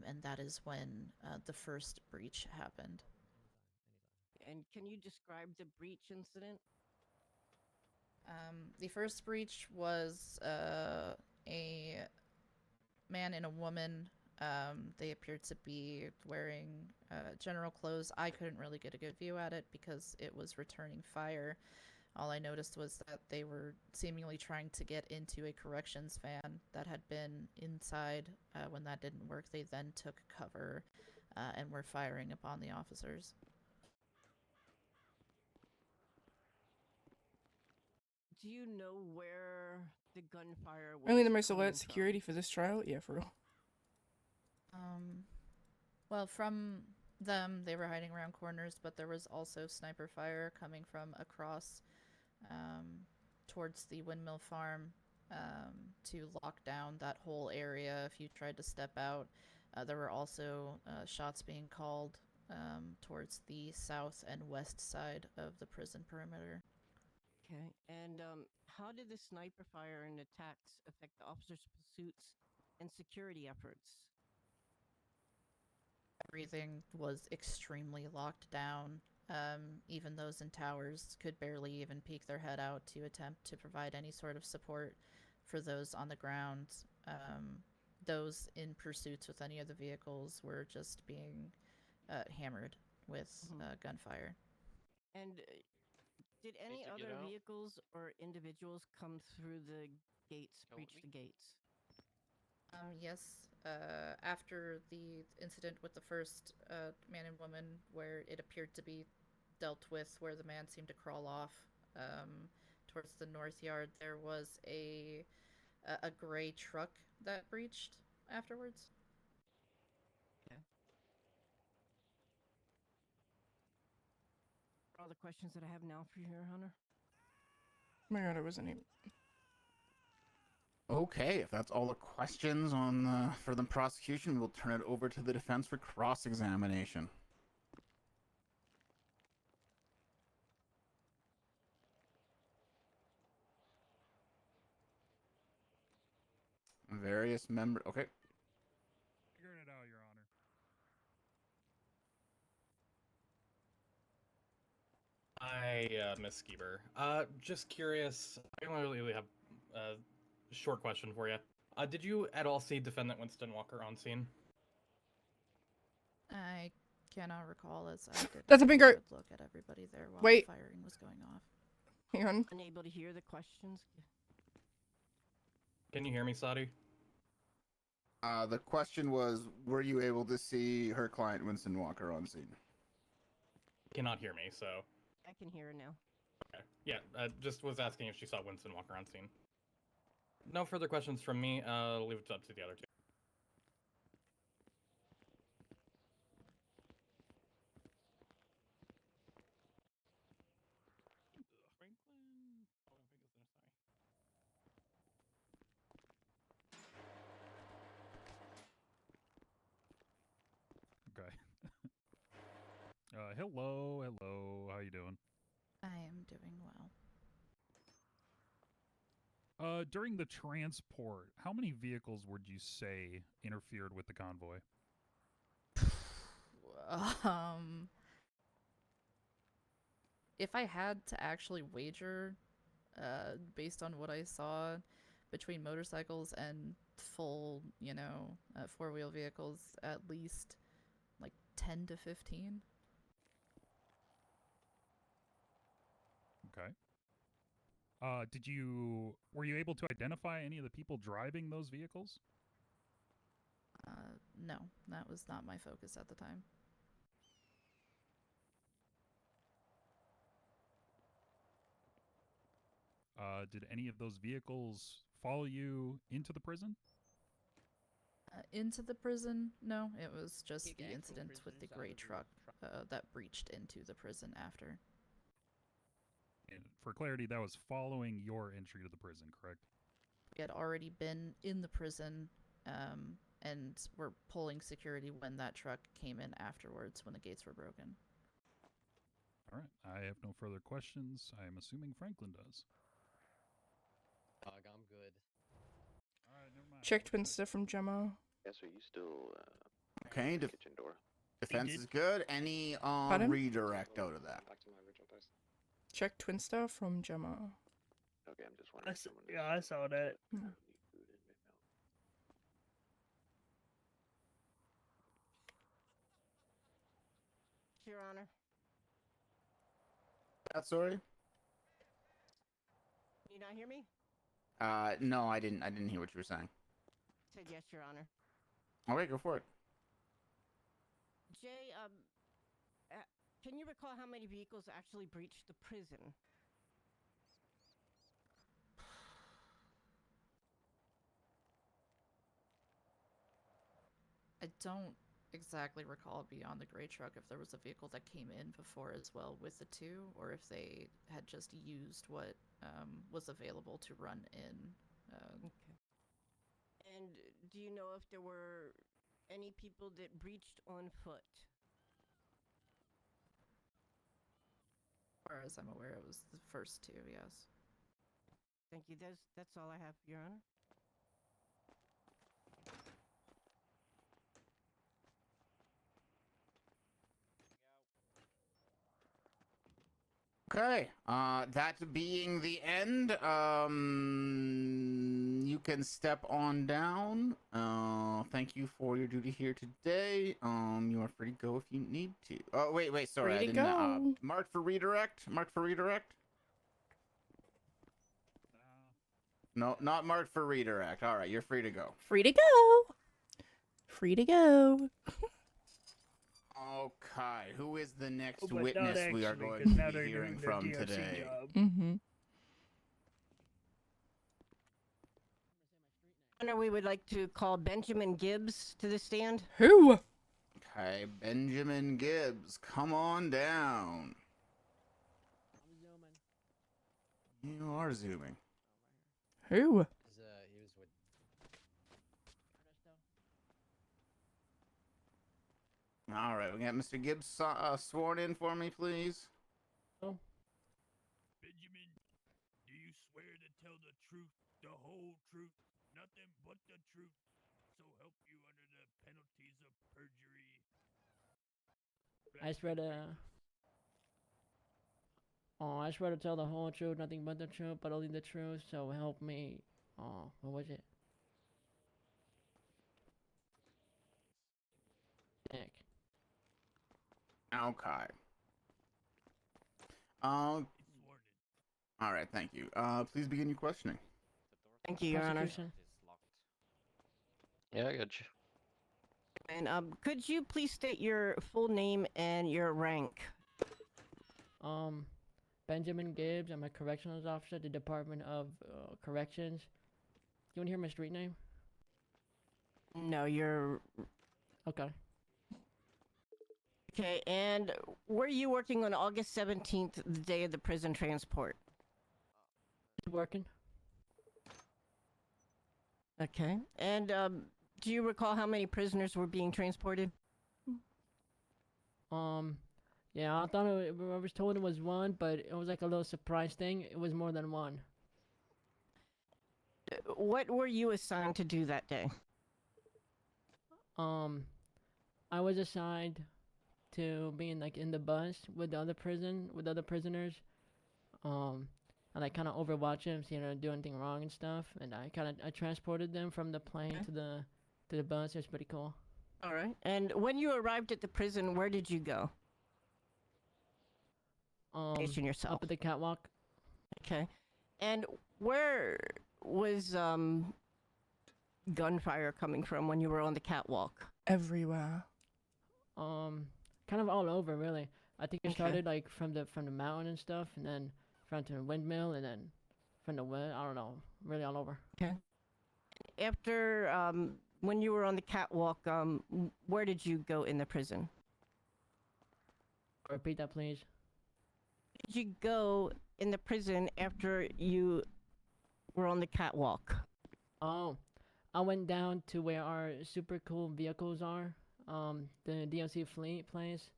and that is when the first breach happened. And can you describe the breach incident? The first breach was a man and a woman. They appeared to be wearing general clothes. I couldn't really get a good view at it because it was returning fire. All I noticed was that they were seemingly trying to get into a corrections van that had been inside. When that didn't work, they then took cover and were firing upon the officers. Do you know where the gunfire was? Only the most coming alert from? security for this trial? Yeah, for real. Well, from them, they were hiding around corners, but there was also sniper fire coming from across towards the windmill farm to lock down that whole area if you tried to step out. There were also shots being called towards the south and west side of the prison perimeter. Okay. And how did the sniper fire and attacks affect the officers' pursuits and security efforts? Everything was extremely locked down. Even those in towers could barely even peek their head out to attempt to provide any sort of support for those on the ground. Those in pursuits with any of the vehicles were just being hammered with gunfire. And did any to get other out? vehicles or individuals come through the gates, breach the gates? Yes. After the incident with the first man and woman, where it appeared to be dealt with, where the man seemed to crawl off towards the north yard, there was a gray truck that breached afterwards. Okay. All the questions that I have now for you, Hunter. Oh my God, I wasn't even. Okay, if that's all the questions on for the prosecution, we'll turn it over to the defense for cross-examination. Various member. Okay. Figuring it out, Your Honor. Miss Skeeber. Just curious. I don't really have a short question for you. Did you at all see Defendant Winston Walker on scene? I cannot recall as I did. That's a big good look at everybody there while Wait. the firing was going off. Hang on. Unable to hear the questions. Can you hear me, Sadi? The question was, were you able to see her client Winston Walker on scene? Cannot hear me, so. I can hear her now. Okay. Yeah, just was asking if she saw Winston Walker on scene. No further questions from me. I'll leave it up to the other two. Okay. Hello. How you doing? I am doing well. During the transport, how many vehicles would you say interfered with the convoy? If I had to actually wager, based on what I saw between motorcycles and full, four-wheel vehicles, at least like 10 to 15. Okay. Were you able to identify any of the people driving those vehicles? No, that was not my focus at the time. Did any of those vehicles follow you into the prison? Into the prison? No, it was just the incident with the gray truck that breached into the prison after. And for clarity, that was following your entry to the prison, correct? We had already been in the prison, and were pulling security when that truck came in afterwards when the gates were broken. All right. I have no further questions. I am assuming Franklin does. Dog, I'm good. All right, never mind. Check twin stuff from Gemma. Yes, are you still Okay, kitchen door? defense did. is good. Any Pardon? redirect out of that? Back to my original test. Check twin stuff from Gemma. Okay, I'm just wondering. Yeah, I saw that. Your Honor. That's sorry. Can you not hear me? No, I didn't. I didn't hear what you were saying. Said yes, Your Honor. Okay, go for it. Jay, can you recall how many vehicles actually breached the prison? I don't exactly recall beyond the gray truck if there was a vehicle that came in before as well with the two, or if they had just used what was available to run in. Okay. And do you know if there were any people that breached on foot? As far as I'm aware, it was the first two, yes. Thank you. That's all I have, Your Honor. Okay. That being the end, you can step on down. Thank you for your duty here today. You are free to go if you need to. Oh, wait, sorry, Free I to didn't. go. Mark for redirect. Mark for redirect. No, not marked for redirect. All right, you're free to go. Free to go. Free to go. Okay, who is the next Oh, but not witness we are actually, going 'cause to now be they're hearing doing their from DRC today? job. Mm-hmm. Honor, we would like to call Benjamin Gibbs to the stand. Who? Okay, Benjamin Gibbs, come on down. You are zooming. Who? He was with All right, we got Mr. Gibbs sworn in for me, please. Benjamin, do you swear to tell the truth, the whole truth, nothing but the truth, so help you under the penalties of perjury? I swear to. Oh, I swear to tell the whole truth, nothing but the truth, but only the truth. So help me. Oh, what was it? Dick. Okay. All right, thank you. Please begin your questioning. Thank you, Your Honor. Prosecution. Yeah, I got you. And could you please state your full name and your rank? Benjamin Gibbs. I'm a corrections officer at the Department of Corrections. You want to hear my street name? No, you're... Okay. Okay, and were you working on August 17th, the day of the prison transport? Working. Okay, and do you recall how many prisoners were being transported? Yeah, I thought I was told it was one, but it was like a little surprise thing. It was more than one. What were you assigned to do that day? I was assigned to being like in the bus with the other prisoners. And I kind of overwatch them, so you know, do anything wrong and stuff. And I transported them from the plane to the bus. It was pretty cool. All right. And when you arrived at the prison, where did you go? Station yourself. Up at the catwalk. Okay. And where was gunfire coming from when you were on the catwalk? Everywhere. Kind of all over, really. I think it started like from the mountain and stuff, and then from the windmill, and then from the wind. I don't know, really all over. Okay. After when you were on the catwalk, where did you go in the prison? Repeat that, please. Did you go in the prison after you were on the catwalk? Oh, I went down to where our super cool vehicles are. The DLC fleet place,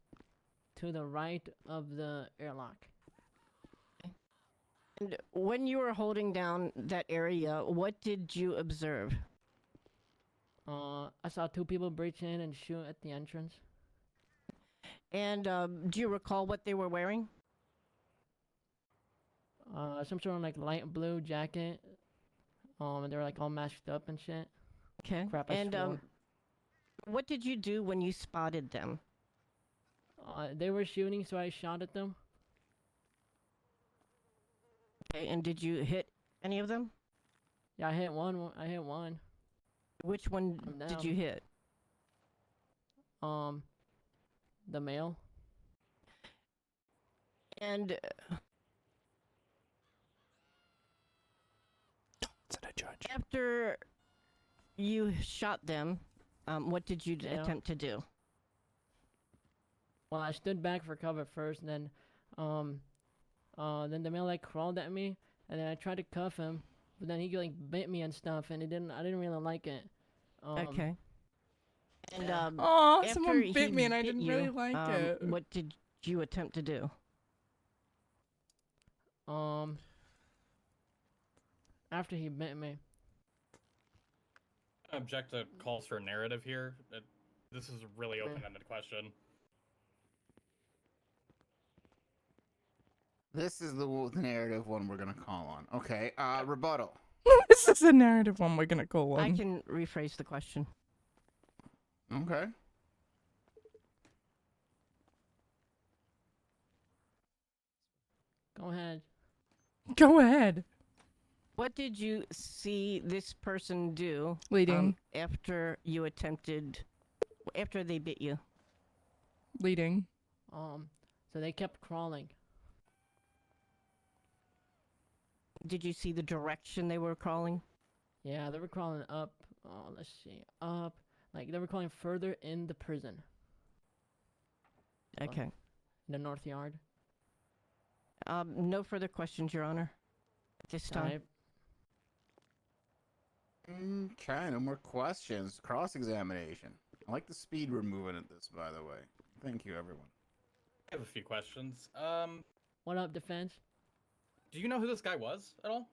to the right of the airlock. And when you were holding down that area, what did you observe? I saw two people breach in and shoot at the entrance. And do you recall what they were wearing? Some sort of like light blue jacket. And they were like all masked up and shit. Okay. Crap, I And swore. what did you do when you spotted them? They were shooting, so I shot at them. Okay, and did you hit any of them? Yeah, I hit one. Which one did you hit? The male. And after you shot them, what did you attempt to do? Well, I stood back for cover first, and then the male like crawled at me, and then I tried to cuff him, but then he like bit me and stuff, and I didn't really like it. Okay. And Aw, after someone he bit me and I bit didn't you, really like it. What did you attempt to do? After he bit me. I object to calls for narrative here. This is a really open-ended question. This is the narrative one we're gonna call on. Okay, rebuttal. This is the narrative one we're gonna call on. I can rephrase the question. Okay. Go ahead. Go ahead. What did you see this person do? Leading. After they bit you? Leading. So they kept crawling. Did you see the direction they were crawling? Yeah, they were crawling up. Let's see, up. Like they were crawling further in the prison. Okay. In the north yard. No further questions, Your Honor. At this time. Okay, no more questions. Cross-examination. I like the speed we're moving at this, by the way. Thank you, everyone. I have a few questions. What up, defense? Do you know who this guy was at all?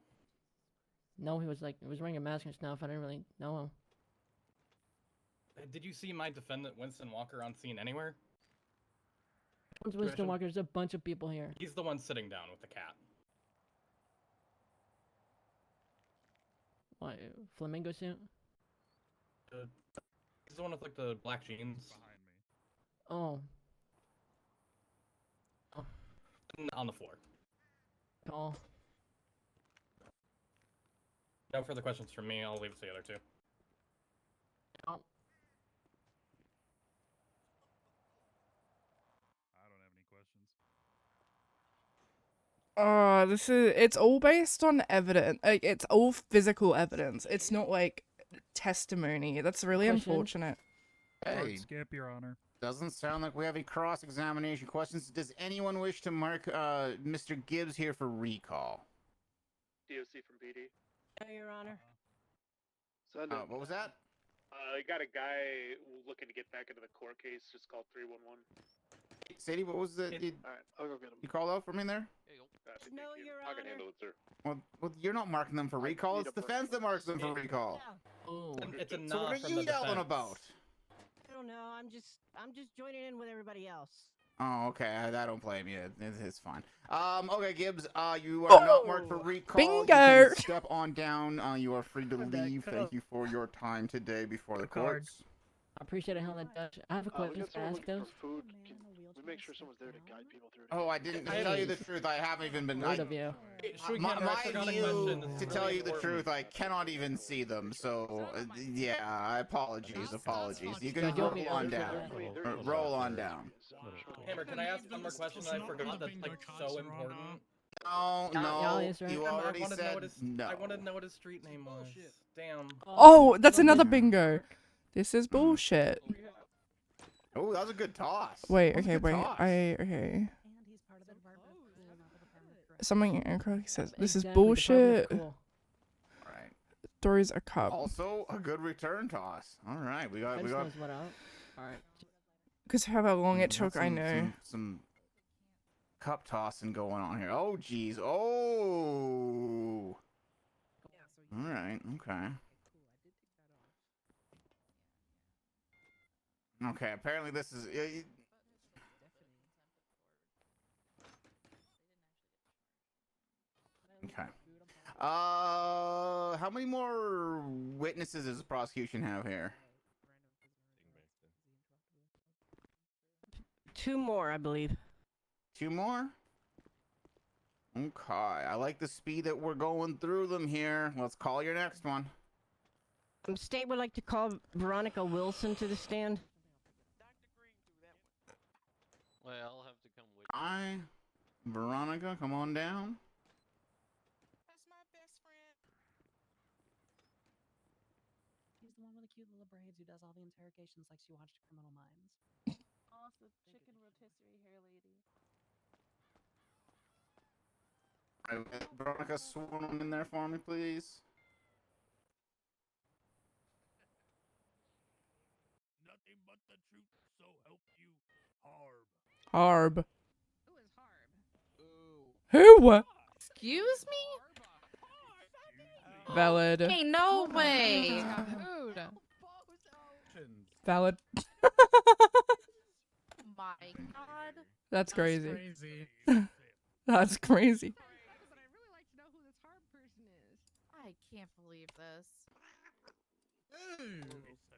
No, he was wearing a mask and stuff. I didn't really know him. Did you see my defendant Winston Walker on scene anywhere? Who's Winston Walker? There's a bunch of people here. He's the one sitting down with the cat. What, flamingo suit? He's the one with like the black jeans. Oh. On the floor. Oh. No further questions from me. I'll leave it to the other two. Oh. It's all based on evidence. Like, it's all physical evidence. It's not like testimony. That's really Question? unfortunate. Hey, Skip, Your Honor. doesn't sound like we have any cross-examination questions. Does anyone wish to mark Mr. Gibbs here for recall? DOC from PD. No, Your Honor. What was that? I got a guy looking to get back into the court case. Just called 311. Sadie, what was the... All right, I'll go get him. You called out for me there? No, Your I can Honor. handle it, sir. Well, you're not marking them for recall. It's defense that marks them for recall. Oh. It's a So nod what are from you the yelling defense. about? I don't know. I'm just joining in with everybody else. Oh, okay. I don't blame you. It's fine. Okay, Gibbs. You are not marked for recall. You Bingo. can step on down. You are free to leave. Thank you for your time today before the courts. I appreciate it, Helen Dutch. I have a We question got to someone ask looking those. for food. Can we make sure someone's there to guide people through it? Oh, I didn't. To tell you the truth, I haven't even been. Rude of you. My view, to tell you the truth, I cannot even see them. So, yeah, apologies. You can roll on down. Roll on down. Hammer, can I ask one more question that I forgot that's like so important? No, y'all no, answer it. you already said no. I wanted to know what his street name was. Damn. Oh, that's another bingo. This is bullshit. Oh, that was a good toss. Wait, That was a okay, good wait. toss. Okay. Something incorrect says this is Exactly, the bullshit. cool. Right. Throws a cup. Also, a good return toss. All right, we got. Fence knows what up. Alright. Because how long it took, I know. Some cup tossing going on here. Oh, geez. Oh. All right. Okay. Okay. Apparently, this is. Okay. How many more witnesses does the prosecution have here? 2 more, I believe. 2 more? Okay. I like the speed that we're going through them here. Let's call your next one. State would like to call Veronica Wilson to the stand. Well, I'll have to come with Hi, Veronica, come on down. That's my best friend. She's the one with the cute little braids who does all the interrogations like she watched Criminal Minds. Oh, it's the chicken rotisserie hair lady. Veronica, sworn in there for me, please. Nothing but the truth, so help you, Harb. Harb. Who is Harb? Who? Excuse me? Valid. Hey, no way. Rude. Valid. My God. That's crazy. That's crazy. But I really like to know who this Harb person is. I can't believe this.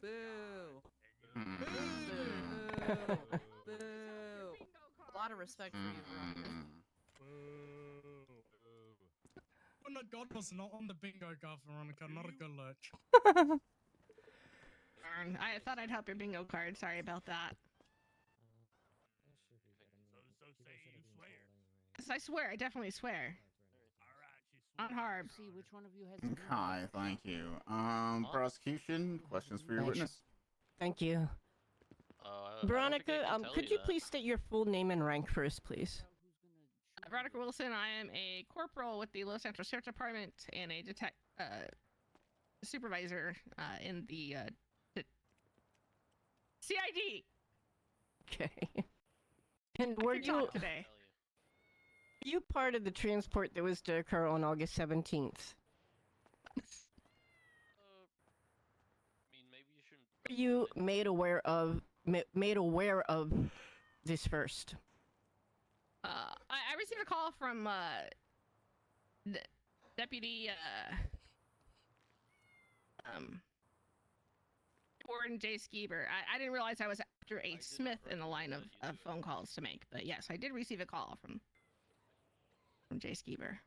Boo. A lot of respect for you, Veronica. Oh, no, God was not on the bingo card, Veronica. Not a good look. Darn, I thought I'd help your bingo card. Sorry about that. So say you swear. Yes, I swear. I definitely swear. On Harb. See which one of you has Okay, thank you. Prosecution, questions for your Thanks. witness. Thank you. Veronica, could you please state your full name and rank first, please? Veronica Wilson. I am a corporal with the Los Santos Sheriff's Department and a supervisor in the CID. Okay. And were Good you talk today? you part of the transport that was to occur on August 17th? Were you made aware of this first? I received a call from Deputy Warden J. Skeever. I didn't realize I was after a Smith in the line of phone calls to make, but yes, I did receive a call from J. Skeever.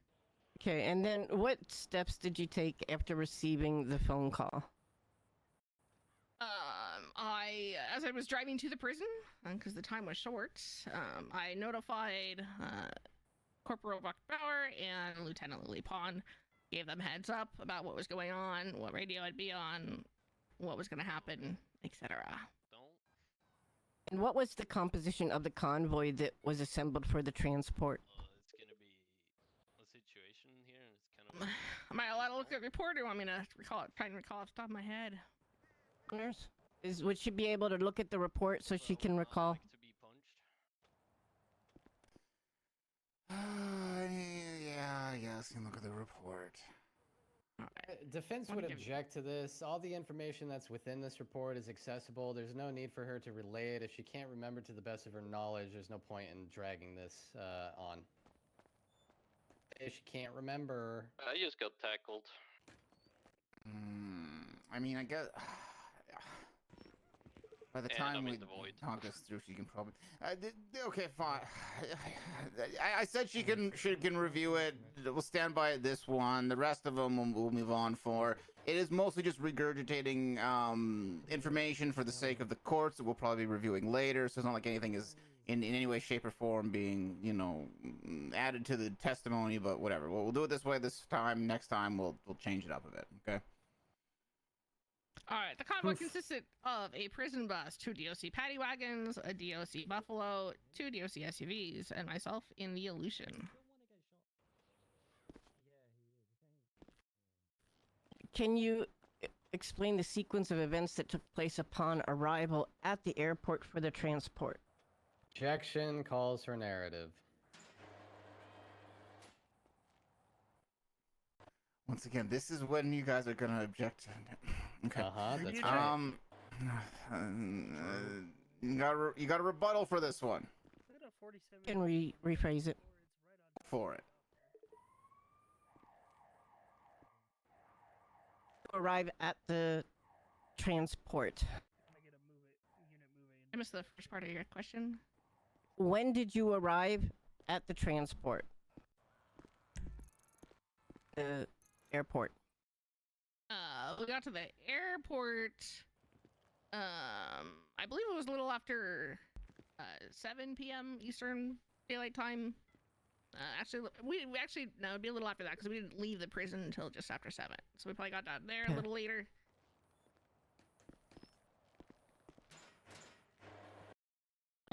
Okay, and then what steps did you take after receiving the phone call? As I was driving to the prison, because the time was short, I notified Corporal Bauer and Lieutenant Lily Pond, gave them heads up about what was going on, what radio I'd be on, what was going to happen, etc. And what was the composition of the convoy that was assembled for the transport? Am I allowed to look at the report, or want me to try and recall off the top of my head? Nurse? Would she be able to look at the report so she can recall? Yeah, I guess you can look at the report. Defense would object to this. All the information that's within this report is accessible. There's no need for her to relay it. If she can't remember to the best of her knowledge, there's no point in dragging this on. If she can't remember... I just got tackled. I mean, I guess... By the time we talk this through, she can probably... okay, fine. I said she can review it. We'll stand by this one. The rest of them we'll move on for. It is mostly just regurgitating information for the sake of the courts that we'll probably be reviewing later. So it's not like anything is in any way, shape, or form being, you know, added to the testimony. But whatever. We'll do it this way this time. Next time we'll change it up a bit. Okay. Alright, the convoy consisted of a prison bus, 2 DOC paddy wagons, a DOC Buffalo, 2 DOC SUVs, and myself in the Aleutian. Can you explain the sequence of events that took place upon arrival at the airport for the transport? Objection calls for narrative. Once again, this is when you guys are gonna object. Okay. That's right. You got a rebuttal for this one. Can we rephrase it? For it. Arrive at the transport. I missed the first part of your question. When did you arrive at the transport? The airport. We got to the airport. I believe it was a little after 7 p.m. Eastern Daylight Time. Actually, no, it'd be a little after that because we didn't leave the prison until just after 7. So we probably got down there a little later.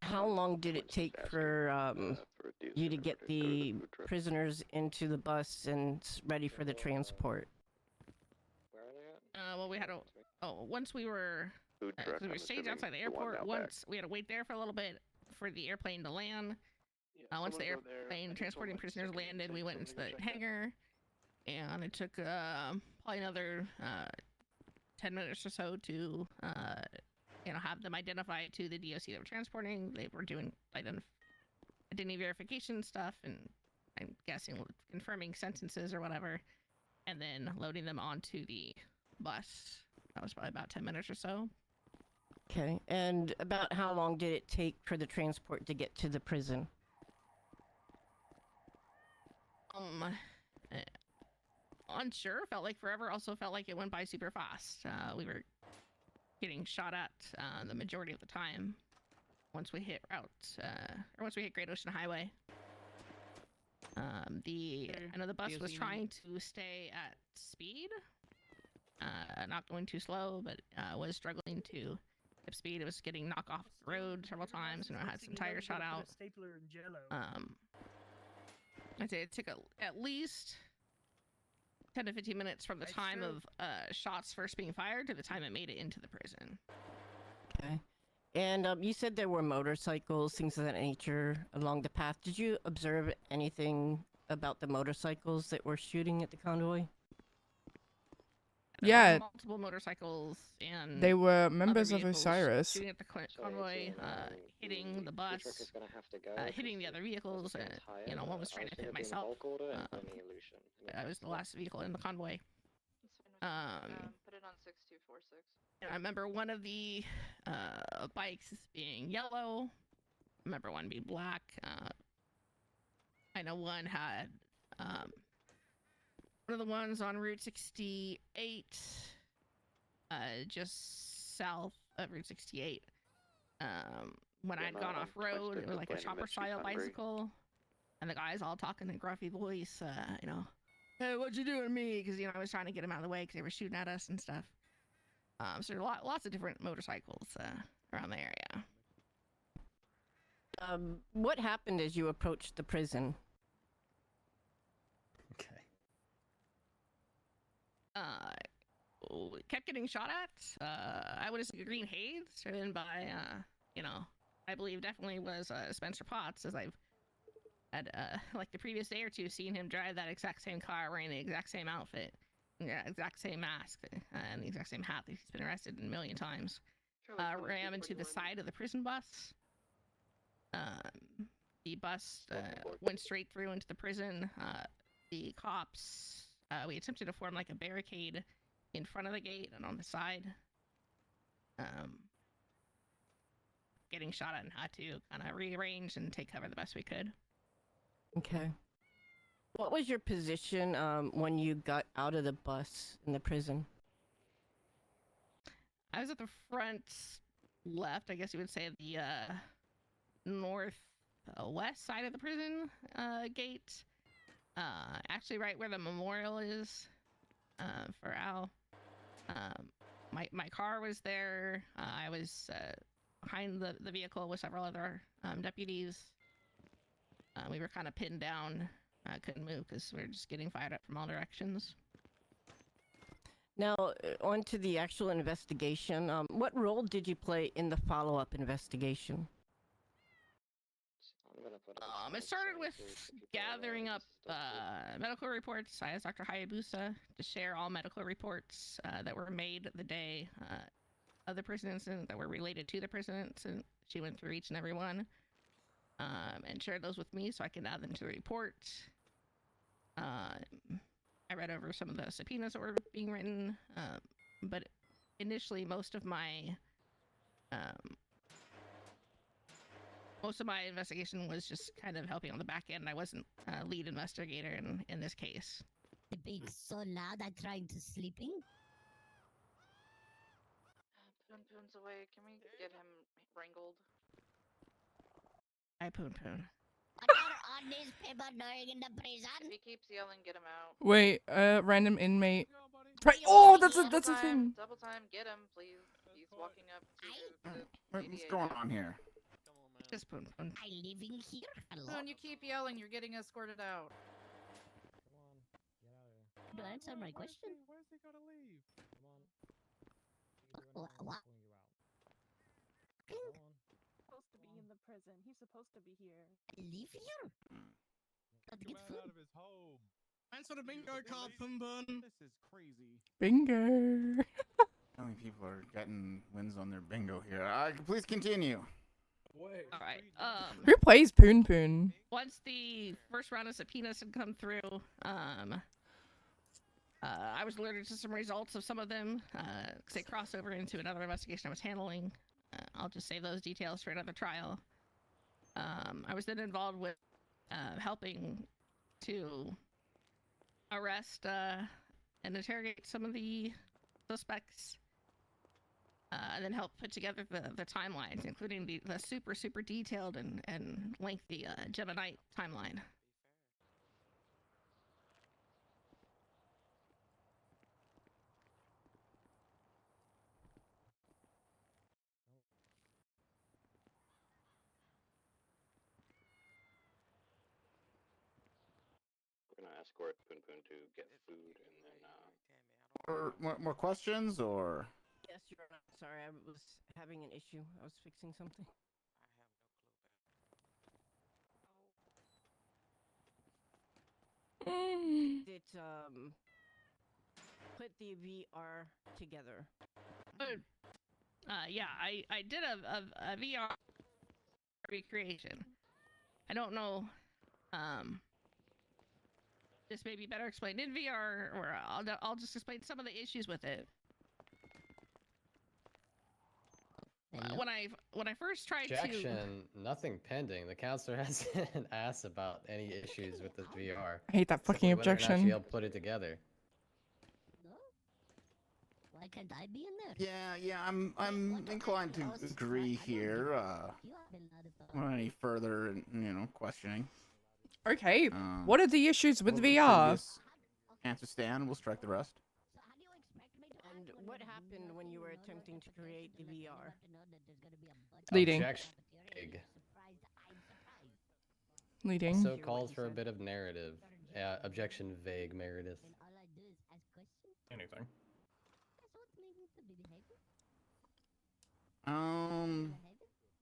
How long did it take for you to get the prisoners into the bus and ready for the transport? Well, we had once we were we were staged outside the airport. Once we had to wait there for a little bit for the airplane to land. Once the airplane transporting prisoners landed, we went into the hangar, and it took probably another 10 minutes or so to have them identified to the DOC that were transporting. They were doing identity verification stuff, and I'm guessing confirming sentences or whatever, and then loading them onto the bus. That was probably about 10 minutes or so. Okay, and about how long did it take for the transport to get to the prison? Unsure. Felt like forever. Also felt like it went by super fast. We were getting shot at the majority of the time once we hit once we hit Great Ocean Highway. I know the bus was trying to stay at speed, not going too slow, but was struggling to hit speed. It was getting knocked off the road several times, and it had some tires shot out. I'd say it took at least 10 to 15 minutes from the time of shots first being fired to the time it made it into the prison. Okay. And you said there were motorcycles, things of that nature along the path. Did you observe anything about the motorcycles that were shooting at the convoy? There Yeah. were multiple motorcycles and They were other members of vehicles Osiris. shooting at the convoy, hitting the bus, hitting the other vehicles. You know, one was trying to hit myself. I was the last vehicle in the convoy. Put it on 6246. I remember one of the bikes being yellow. I remember one being black. I know one had one of the ones on Route 68, just south of Route 68. When I'd gone off road, it was like a chopper style bicycle, and the guys all talking in gruffy voice, you know, hey, what you doing to me? Because, you know, I was trying to get them out of the way because they were shooting at us and stuff. So there are lots of different motorcycles around the area. What happened as you approached the prison? Kept getting shot at. I would assume green haze driven by, you know, I believe definitely was Spencer Potts, as I've had, like the previous day or two, seen him drive that exact same car wearing the exact same outfit, exact same mask, and the exact same hat that he's been arrested in a million times. Ram into the side of the prison bus. The bus went straight through into the prison. The cops, we attempted to form like a barricade in front of the gate and on the side. Getting shot at and had to kind of rearrange and take cover the best we could. Okay. What was your position when you got out of the bus in the prison? I was at the front left, I guess you would say, the northwest side of the prison gate. Actually right where the memorial is for Al. My car was there. I was behind the vehicle with several other deputies. We were kind of pinned down. I couldn't move because we were just getting fired up from all directions. Now, on to the actual investigation. What role did you play in the follow-up investigation? It started with gathering up medical reports. I asked Dr. Hayabusa to share all medical reports that were made the day of the prison incident that were related to the prison incident. She went through each and every one and shared those with me so I could add them to the report. I read over some of the subpoenas that were being written, but initially most of my investigation was just kind of helping on the back end. I wasn't lead investigator in this case. The being so loud I'm trying to sleeping. Poon Poon's away. Can we get him wrangled? Hi, Poon Poon. What are all these people doing in the prison? If he keeps yelling, get him out. Wait, random inmate. Oh, that's a thing. Double time, get him, please. He's walking up to the What's going on here? Just Poon Poon. I living here. Hello. Poon, you keep yelling. You're getting escorted out. Do answer my question. Where's he gonna leave? What? Supposed to be in the prison. He's supposed to be here. I live here. Not get food. Out of his home. Answer the bingo card, Pumbun. This is crazy. Bingo. How many people are getting wins on their bingo here? Please continue. All right. Who plays Poon Poon? Once the first round of subpoenas had come through, I was alerted to some results of some of them because they crossed over into another investigation I was handling. I'll just save those details for another trial. I was then involved with helping to arrest and interrogate some of the suspects, and then help put together the timelines, including the super detailed and lengthy Gemini timeline. We're gonna escort Poon Poon to get food and then. More questions or? Yes, Your Honor. sorry, I was having an issue. I was fixing something. It put the VR together. Yeah, I did a VR recreation. I don't know. This may be better explained in VR, or I'll just explain some of the issues with it. When I first tried Objection, nothing pending. The counselor hasn't asked about any issues with the VR. I hate that fucking Simply whether or not objection. she helped put it together. Why can't I be in there? Yeah, I'm inclined to agree here. Without any further, questioning. Okay, what are the issues with VR? Answer stand. We'll strike the rest. And what happened when you were attempting to create the VR? Leading. Objection. Vague. Leading. Also calls for a bit of narrative. Objection vague, Meredith. Anything.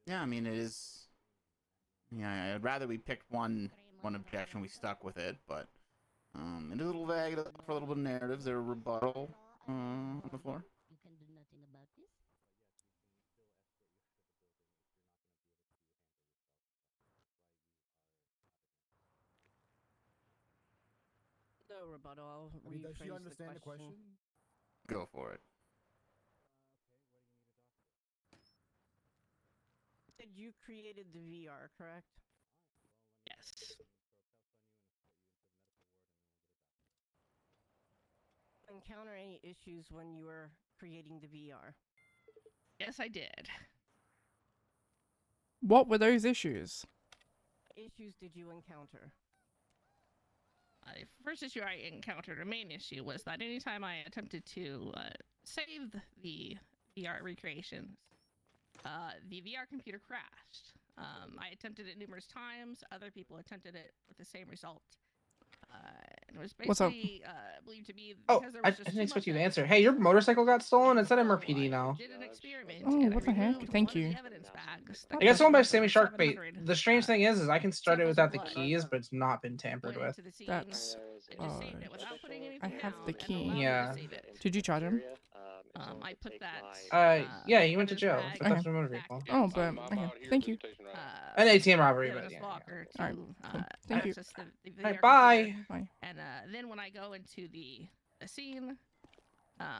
Yeah, I mean it is. Yeah, I'd rather we picked one objection, we stuck with it, but it is a little vague for a little bit of narrative. Is there a rebuttal on the floor? You can do nothing about this. No rebuttal. I'll Does she rephrase understand the question? Go for it. Said you created the VR, correct? Yes. Encounter any issues when you were creating the VR? Yes, I did. What were those issues? What issues did you encounter? The first issue I encountered, or main issue, was that anytime I attempted to save the VR recreations, the VR computer crashed. I attempted it numerous times. Other people attempted it with the same result. And it was What's up? basically believed to be Oh, because there I was just didn't too expect much you to evidence. answer. Hey, your motorcycle got stolen? It's at MRPD now. Did an experiment. Oh, and what the I heck? removed Thank one of you. the evidence bags that I got stolen by Sammy contained Shark Bait. 700 The strange thing is I can start it samples without of the blood. keys, but it's not been tampered Went with. into the scene That's and just saved it without putting I anything have down the and key. allowed me Yeah. to save it. Did you charge him? I put that. Yeah, he went to evidence jail bag for theft Okay. of a motor back vehicle. down Oh, to but the, okay. Thank you. An ATM robbery, the but evidence yeah. locker to Alright, cool. Thank you. access the VR Alright, bye. computer. And then when I go into the scene,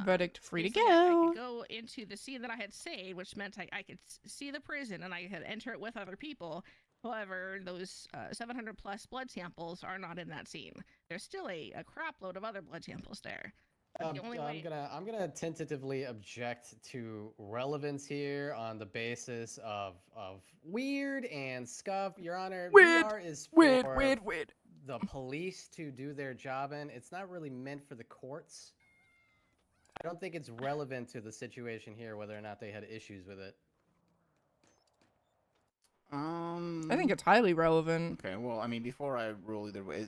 Verdict free to basically I go. could go into the scene that I had saved, which meant I could see the prison and I could enter it with other people. However, those 700 plus blood samples are not in that scene. There's still a crap load of other blood samples there. But the only way I'm gonna tentatively object to relevance here on the basis of weird and scuff. Your Honor, Weird, VR is weird, for weird, weird. the police to do their job in. It's not really meant for the courts. I don't think it's relevant to the situation here whether or not they had issues with it. I think it's highly relevant. Okay, well, I mean, before I rule either way,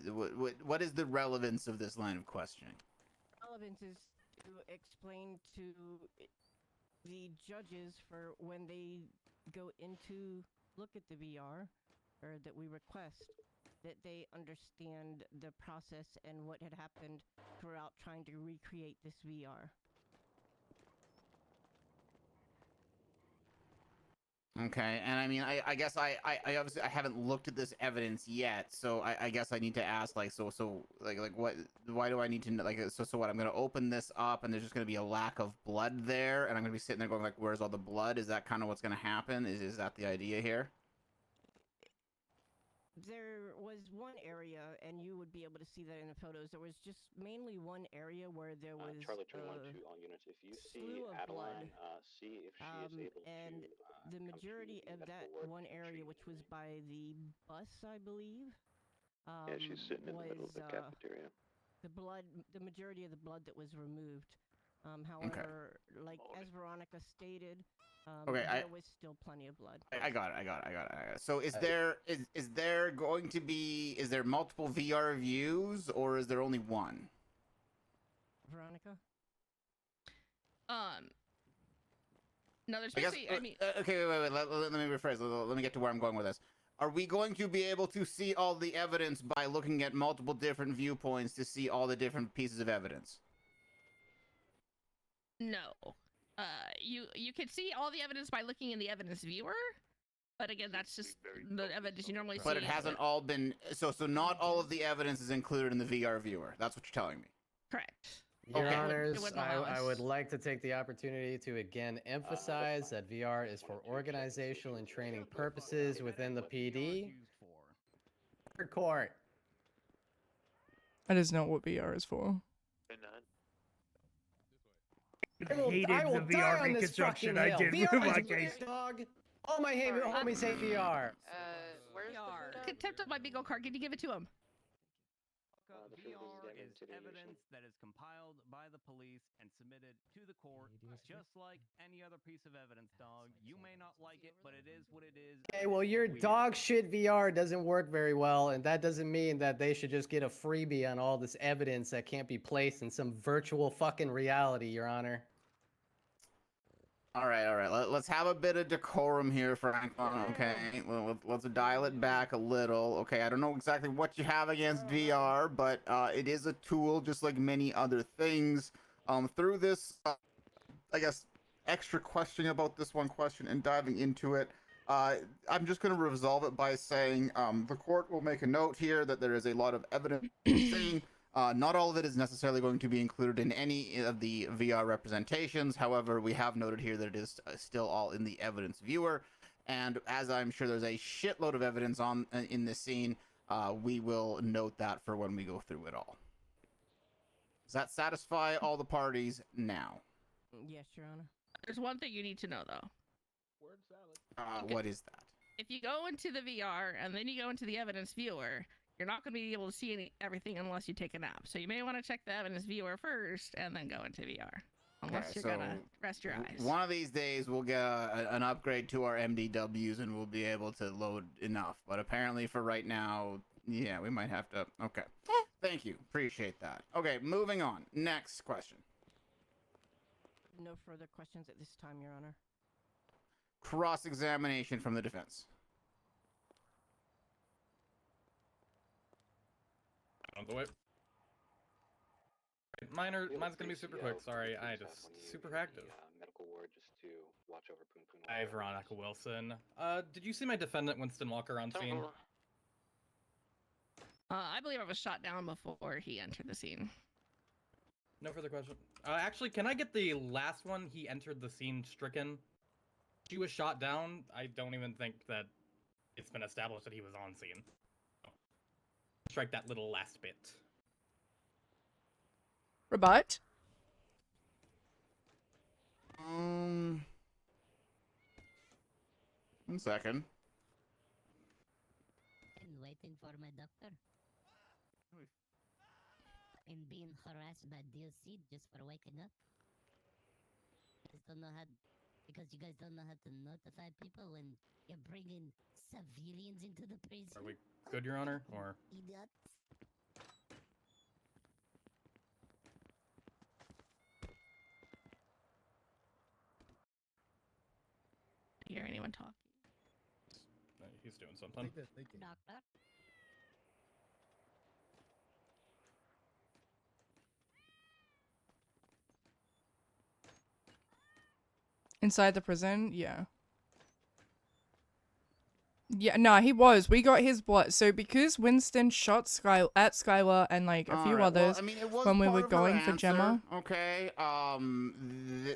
what is the relevance of this line of questioning? Relevance is to explain to the judges for when they go into look at the VR, or that we request that they understand the process and what had happened throughout trying to recreate this VR. Okay, and I mean, I guess I obviously I haven't looked at this evidence yet, so I guess I need to ask, like, so like what, why do I need to know, like, so what, I'm gonna open this up and there's just gonna be a lack of blood there, and I'm gonna be sitting there going like, where's all the blood? Is that kind of what's gonna happen? Is that the idea here? There was one area, and you would be able to see that in the photos. There was just mainly one area where there was Charlie 21-2 all units. If you see Adeline, see if she is able and to. the majority of that one area, which was by the bus, I believe. Yeah, she's sitting in the middle of the cafeteria. The majority of the blood that was removed. However, like as Veronica stated, there was still plenty of blood. I got it. So is there going to be, is there multiple VR views, or is there only one? Veronica? No, there's I guess. basically. I mean, Okay, wait. Let me rephrase. Let me get to where I'm going with this. Are we going to be able to see all the evidence by looking at multiple different viewpoints to see all the different pieces of evidence? no. You can see all the evidence by looking in the evidence viewer, but again, that's just the evidence you normally see. But it hasn't all been. So not all of the evidence is included in the VR viewer. That's what you're telling me. Correct. Your Okay. Honors, I would like to take the opportunity to again emphasize that VR is for organizational and training purposes within the PD. Court. That is not what VR is for. I will hated die the on VR this reconstruction fucking I hill. did VR with is my great, case. dog. All my homies hate VR. Where's the Contempt of my bingo card. Can you give it to him? VR is evidence that is compiled by the police and submitted to the court, just like any other piece of evidence, dog. You may not like it, but it is what it is. Okay, well, your dog shit VR doesn't work very well, and that doesn't mean that they should just get a freebie on all this evidence that can't be placed in some virtual fucking reality, Your Honor. All right. Let's have a bit of decorum here, Franklin. Okay, let's dial it back a little. Okay, I don't know exactly what you have against VR, but it is a tool, just like many other things. Through this, I guess, extra questioning about this one question and diving into it, I'm just going to resolve it by saying the court will make a note here that there is a lot of evidence saying. Not all of it is necessarily going to be included in any of the VR representations. However, we have noted here that it is still all in the evidence viewer. And as I'm sure there's a shitload of evidence in this scene, we will note that for when we go through it all. Does that satisfy all the parties now? Yes, Your Honor. There's one thing you need to know, though. Word salad. What is that? If you go into the VR and then you go into the evidence viewer, you're not going to be able to see everything unless you take a nap. So you may want to check the evidence viewer first and then go into VR. Unless you're going to rest your eyes. One of these days, we'll get an upgrade to our MDWs and we'll be able to load enough. But apparently for right now, yeah, we might have to. Okay. Thank you. Appreciate that. Okay, moving on. Next question. No further questions at this time, Your Honor. Cross-examination from the defense. On the way. Mine's gonna be super quick. Sorry, I just super active. Medical ward just to watch over Poon Poon. Hi, Veronica Wilson. Did you see my defendant Winston Walker on scene? I believe I was shot down before he entered the scene. No further question. Actually, can I get the last one? He entered the scene stricken. She was shot down. I don't even think that it's been established that he was on scene. Strike that little last bit. Rebut. One second. I'm waiting for my doctor. I'm being harassed by DLC just for waking up. Because you guys don't know how to notify people when you're bringing civilians into the prison. Are we good, Your Honor? Or Idiots. Hear anyone talk? he's doing something. Doctor? Inside the prison? Yeah. Yeah, no, he was. We got his blood. So because Winston shot Skylar and like a few others when we were going for Gemma. Okay.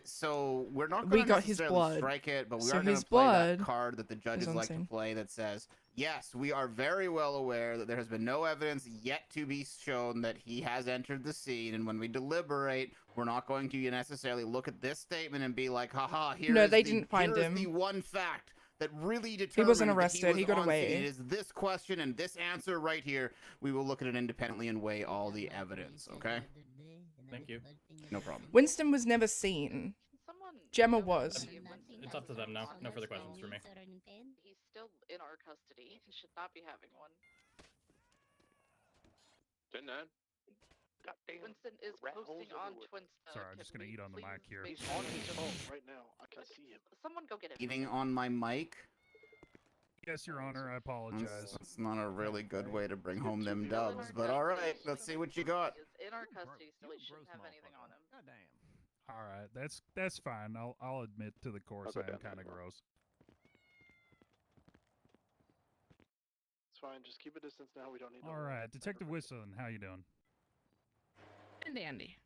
So we're not We going to got his necessarily blood. strike it, but we So are going his to play that blood card that the judges is like to unseen. play that says, yes, we are very well aware that there has been no evidence yet to be shown that he has entered the scene, and when we deliberate, we're not going to necessarily look at this statement and be like, haha, here No, is they the, didn't find here is him. the one fact that really determines He wasn't that arrested. was He got on away. scene. It is this question and this answer right here. We will look at it independently and weigh all the evidence, okay? Thank you. No problem. Winston was never seen. Gemma was. It's up to them now. No further questions for me. He's still in our custody. He should not be having one. 10-9. Winston is posting on Twinsta. Sorry, I'm just gonna eat on the mic here. He's on his phone right now. I can see him. Someone go get him. Eating on my mic. Yes, Your Honor, I apologize. That's not a really good way to bring home them dubs, but all right, let's see what you got. He's in our custody still. He shouldn't have anything on him. Goddamn. All right, that's fine. I'll admit to the course I am kind of gross. It's fine. Just keep a distance now. We don't need. All right, Detective Whistling, how you doing? And dandy.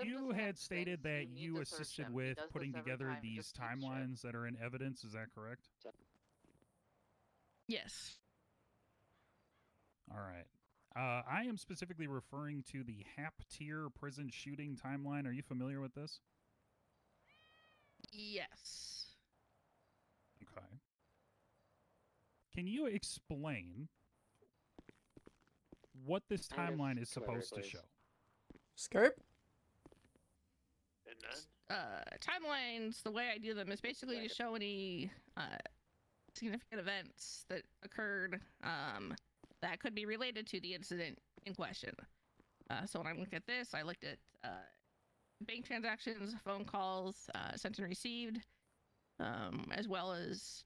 You had stated that you assisted with putting together these timelines that are in evidence. Is that correct? Yes. All right. I am specifically referring to the HAP tier prison shooting timeline. Are you familiar with this? Yes. Okay. Can you explain what this timeline is supposed to show? Scope? Timelines, the way I do them is basically to show any significant events that occurred that could be related to the incident in question. So when I looked at this, I looked at bank transactions, phone calls, sent and received, as well as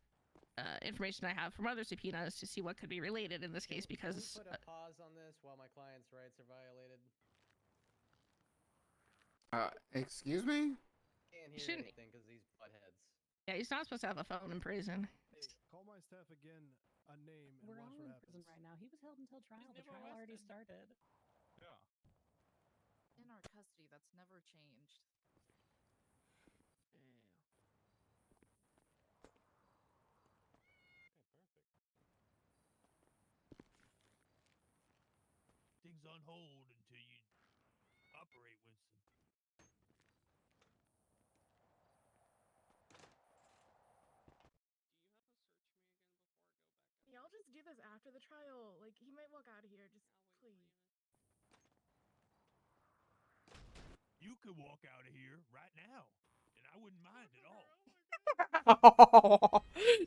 information I have from other subpoenas to see what could be related in this case because... Can we put a pause on this while my client's rights are violated? Excuse me? Can't hear anything because these buttheads. Yeah, he's not supposed to have a phone in prison. Hey, call my staff again, a name, and We're watch all what in happens. prison right now. He was held until trial. The trial already started. Yeah. In our custody, that's never changed. Things on hold until you operate, Winston. Y'all just do this after the trial. Like, he might walk out of here. Just please. You could walk out of here right now, and I wouldn't mind at all.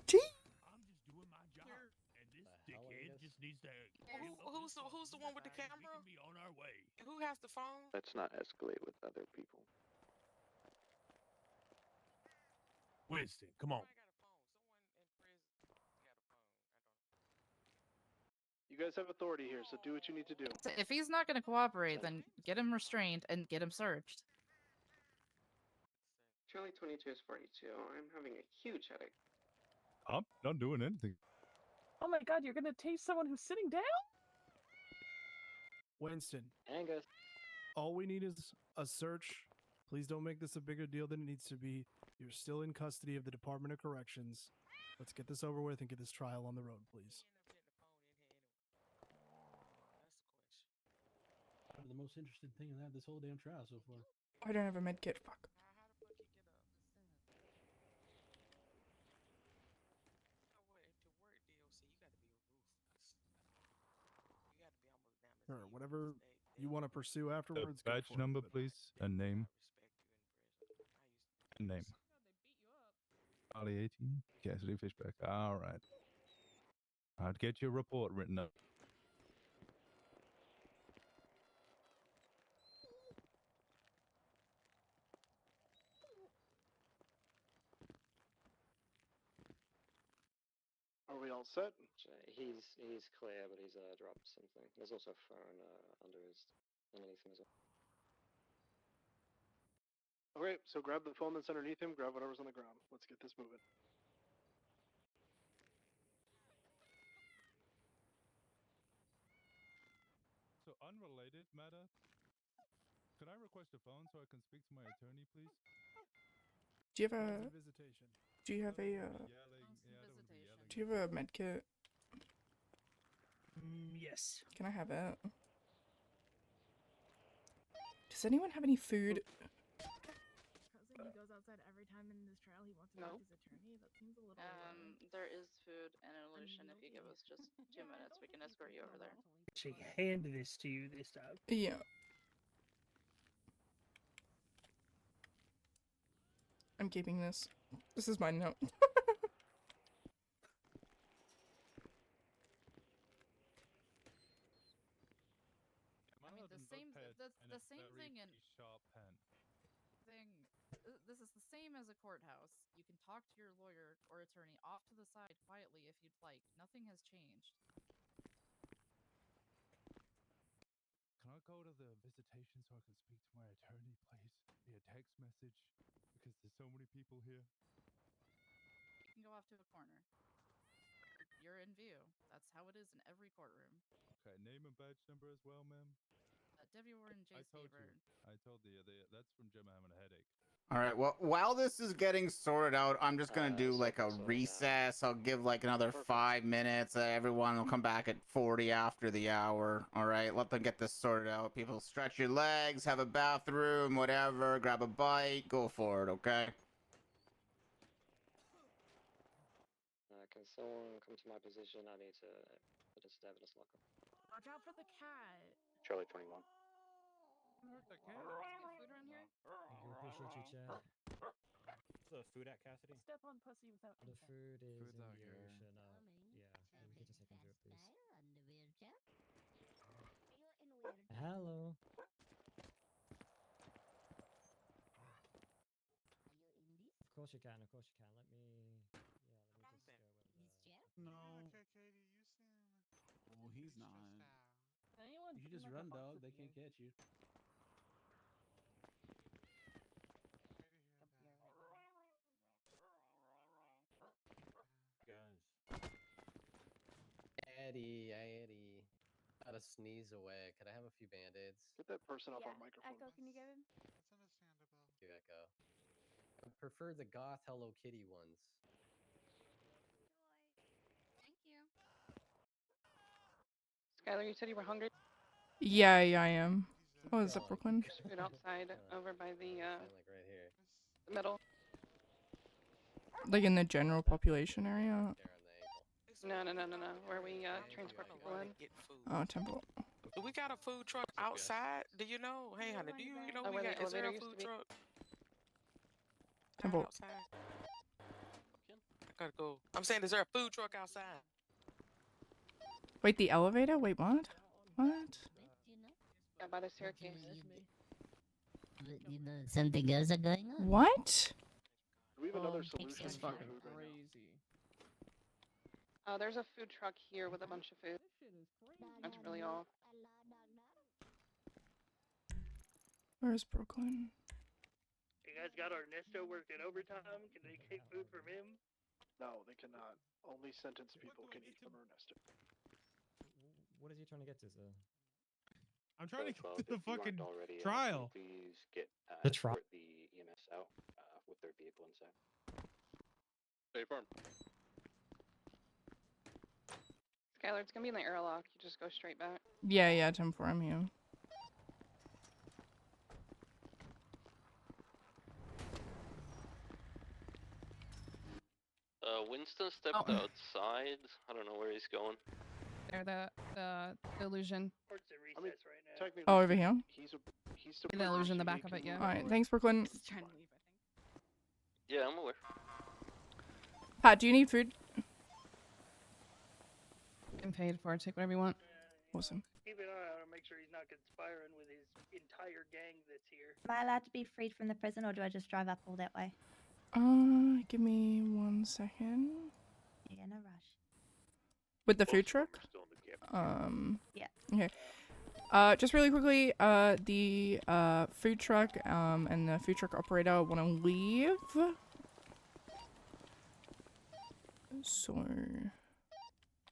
Gee. I'm just doing my job, and this dickhead just needs to. Who's the one with the camera? We can be on our way. Who has the phone? Let's not escalate with other people. Winston, come on. You guys have authority here, so do what you need to do. So if he's not going to cooperate, then get him restrained and get him searched. Charlie 22 is 42. I'm having a huge headache. I'm not doing anything. Oh my god, you're gonna tase someone who's sitting down? Winston. Angus. All we need is a search. Please don't make this a bigger deal than it needs to be. You're still in custody of the Department of Corrections. Let's get this over with and get this trial on the road, please. The most interesting thing in this whole damn trial so far. I don't have a med kit. Fuck. Sure, whatever you want to pursue afterwards. go Badge for it, number, but- please, and name. And name. Charlie 18, Cassidy Fishback. All right. I'd get your report written up. Are we all set? He's clear, but he's dropped something. There's also a phone underneath him as well. Okay, so grab the phone that's underneath him, grab whatever's on the ground. Let's get this moving. So, unrelated matter. Could I request a phone so I can speak to my attorney, please? Do you have a? Constant visitation. Do you have a? Do you have a med kit? Yes. Can I have it? Does anyone have any food? Cousin, he goes outside every time in this trial. He wants to talk to his attorney. That seems a little. There is food and an illusion. If you give us just 2 minutes, we can escort you over there. She handed this to you this time. Yeah. I'm keeping this. This is mine now. covered in same. notepad That's and the a same very thing in sharp pen. This is the same as a courthouse. You can talk to your lawyer or attorney off to the side quietly if you'd like. Nothing has changed. Can I go to the visitation so I can speak to my attorney, please? Via text message? Because there's so many people here. You can go off to a corner. You're in view. That's how it is in every courtroom. Okay, name and badge number as well, ma'am. Debbie Warren, J. I told Saber. you. I told you. That's from Gemma having a headache. All right. Well, while this is getting sorted out, I'm just gonna do like a recess. I'll give like another 5 minutes. Everyone will come back at 40 after the hour. All right. Let them get this sorted out. People stretch your legs, have a bathroom, whatever. Grab a bite. Go for it. Okay. Can someone come to my position? I need to put this evidence locker. Watch out for the cat. Charlie 21. Get food around here? Thank you, appreciate you, Chad. What's the food at, Cassidy? Step on pussy without The consent. food is Food's in out the here. ocean. Yeah, can you get a second to it, please? Hello. Of course you can. Of course you can. Let me. Yeah, let me just go with the. No. Okay, Katie, you seem. Oh, he's not. Anyone You should in, just like, a run, box dog. with They you? can't catch you. Guys. Eddie. Gotta sneeze away. Could I have a few band-aids? Get that person off Yeah, our microphone. Echo, can you get him? That's understandable. Thank you, Echo. I would prefer the goth Hello Kitty ones. Thank you. Skylar, you said you were hungry? Yeah, I am. Oh, is that Brooklyn? Food outside, over by the, Like right here. the middle. Like in the general population area? No. Where we transport people in. Oh, Temple. Do we got a food truck outside? Do you know? Hey, honey, do you know Oh, we where the got? Is there a elevator used food to be? truck Temple. outside? I gotta go. I'm saying, is there a food truck outside? Wait, the elevator? Wait, what? What? Yeah, by the staircase. You know, something else are going on. What? Do we have another This solution is for fucking food right now? crazy. There's a food truck here with a bunch of food. That's really all. Where's Brooklyn? You guys got Ernesto working overtime? Can they take food from him? No, they cannot. Only sentenced people can eat from Ernesto. What is he trying to get to, sir? I'm trying to Well, get to the if you fucking aren't already, trial. Please get The trial? escort the EMS out with their vehicle inside. Stay firm. Skylar, it's gonna be in the airlock. You just go straight back. Yeah, Temple, I'm here. Winston stepped outside. I don't know where he's going. They're the illusion. Court's at recess right now. Technically Oh, over here? He's the The illusion, the person back he of it, can yeah. move Alright, forward. thanks, Brooklyn. Just trying to leave, I think. Yeah, I'm aware. Pat, do you need food? I'm paid for it. Take whatever you want. Awesome. Keep an eye on him, make sure he's not conspiring with his entire gang that's here. Am I allowed to be freed from the prison, or do I just drive up all that way? Give me 1 second. Yeah, no rush. With the food truck? Yeah. Okay. Just really quickly, the food truck and the food truck operator want to leave. So.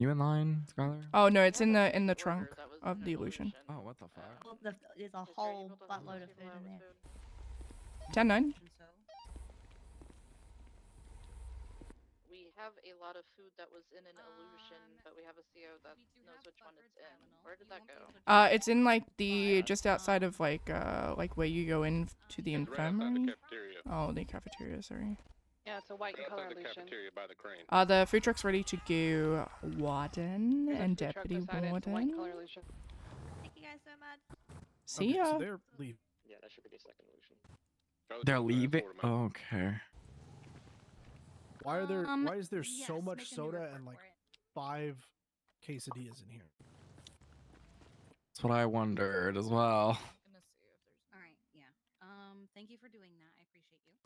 You in line, Skylar? Oh no, it's in the trunk of the illusion. Oh, what the fuck? There's a whole buttload of food in there. 10-9. We have a lot of food that was in an illusion, but we have a CO that knows which one it's in. Where did that go? It's in like the just outside of like where you go in to the infirmary. Oh, the cafeteria. Sorry. Yeah, it's a white color Outside the illusion. cafeteria by the crane. The food truck's ready to go. Warden and Food truck deputy beside it, it's a white warden. color illusion. Thank you guys so much. See Okay, ya. so they're leaving. Yeah, that should be the second illusion. They're leaving. Oh, okay. Why is there yes, so much make a new soda report and like for it. 5 quesadillas in here? That's what I wondered as well. All right, yeah. Thank you for doing that. I appreciate you.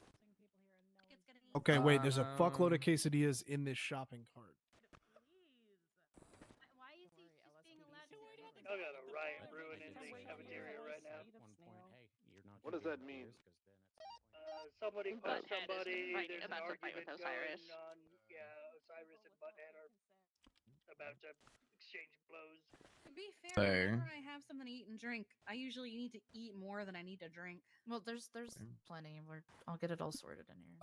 Tickets getting Okay, wait. There's a fuckload of quesadillas in this shopping cart. Why is he just being allowed to I got a riot brewing in the cafeteria right now. What does that mean? Somebody Butthead pushed somebody. is There's an about to fight argument with going Osiris. on. Yeah, Osiris and Butthead are about to exchange blows. To be fair, Fair. whenever I have something to eat and drink, I usually need to eat more than I need to drink. Well, there's plenty. I'll get it all sorted in here.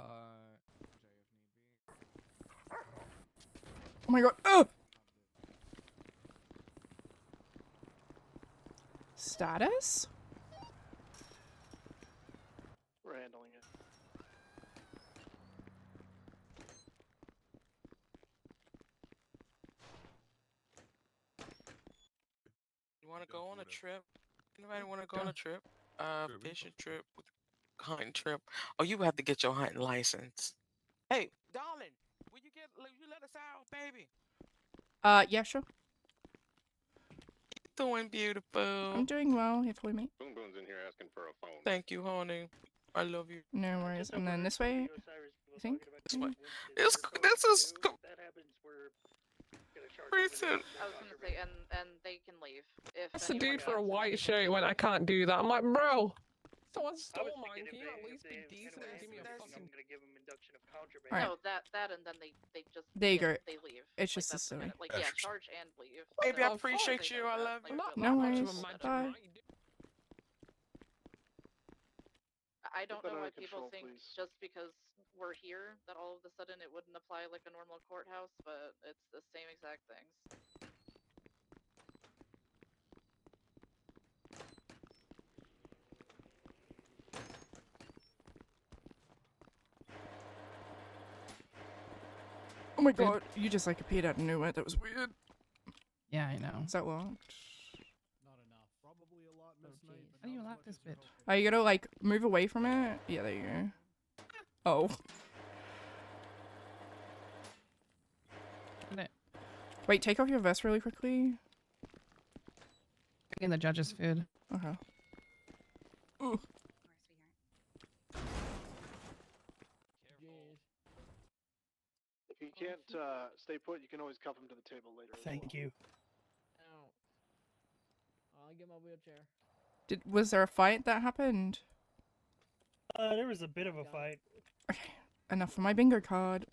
Oh my god. Oh! Status? We're handling it. You want to go on a trip? Anybody want to go on a trip? Fishing trip, hunting trip. Oh, you have to get your hunting license. Hey, darling, will you let us out, baby? Yeah, sure. Doing beautiful. I'm doing well. Here for me. Boom Boom's in here asking for a phone. Thank you, honey. I love you. No worries. And then this way, I think. This way. This is recent. I was gonna say, and they can leave if. That's the dude for a white shirt when I can't do that. I'm like, bro, someone stole mine. Can you at least be decent and give me a fucking... I'm gonna give them induction of contraband. Alright. No, that and then they just. There you go. They leave. It's Like, just that's a silly. Like yeah, charge and leave. Baby, So, I appreciate they you. know I that, love like, you. the No last worries. one. Bye. I don't Keep it know why under people control, think please. just because we're here that all of a sudden it wouldn't apply like a normal courthouse, but it's the same exact things. Oh my god, you just like appeared out of nowhere. That was weird. Yeah, I know. Is that locked? Not enough. Probably a lot, Miss Knight. How do you lock this bitch? Oh, you gotta like move away from it? Yeah, there you go. Oh. Wait, take off your vest really quickly. Bring in the judge's food. Okay. Ooh. If you can't stay put, you can always cuff him to the table later. as Thank well. you. I'll get my wheelchair. Was there a fight that happened? There was a bit of a fight. Enough for my bingo card.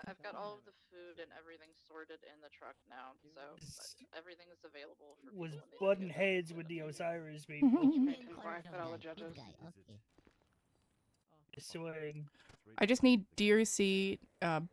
I've got all of the food and everything sorted in the truck now, so everything is available for Was people when they butting need it. heads with the Osiris people. Before I put all the judges. Okay. Swing. I just need DOC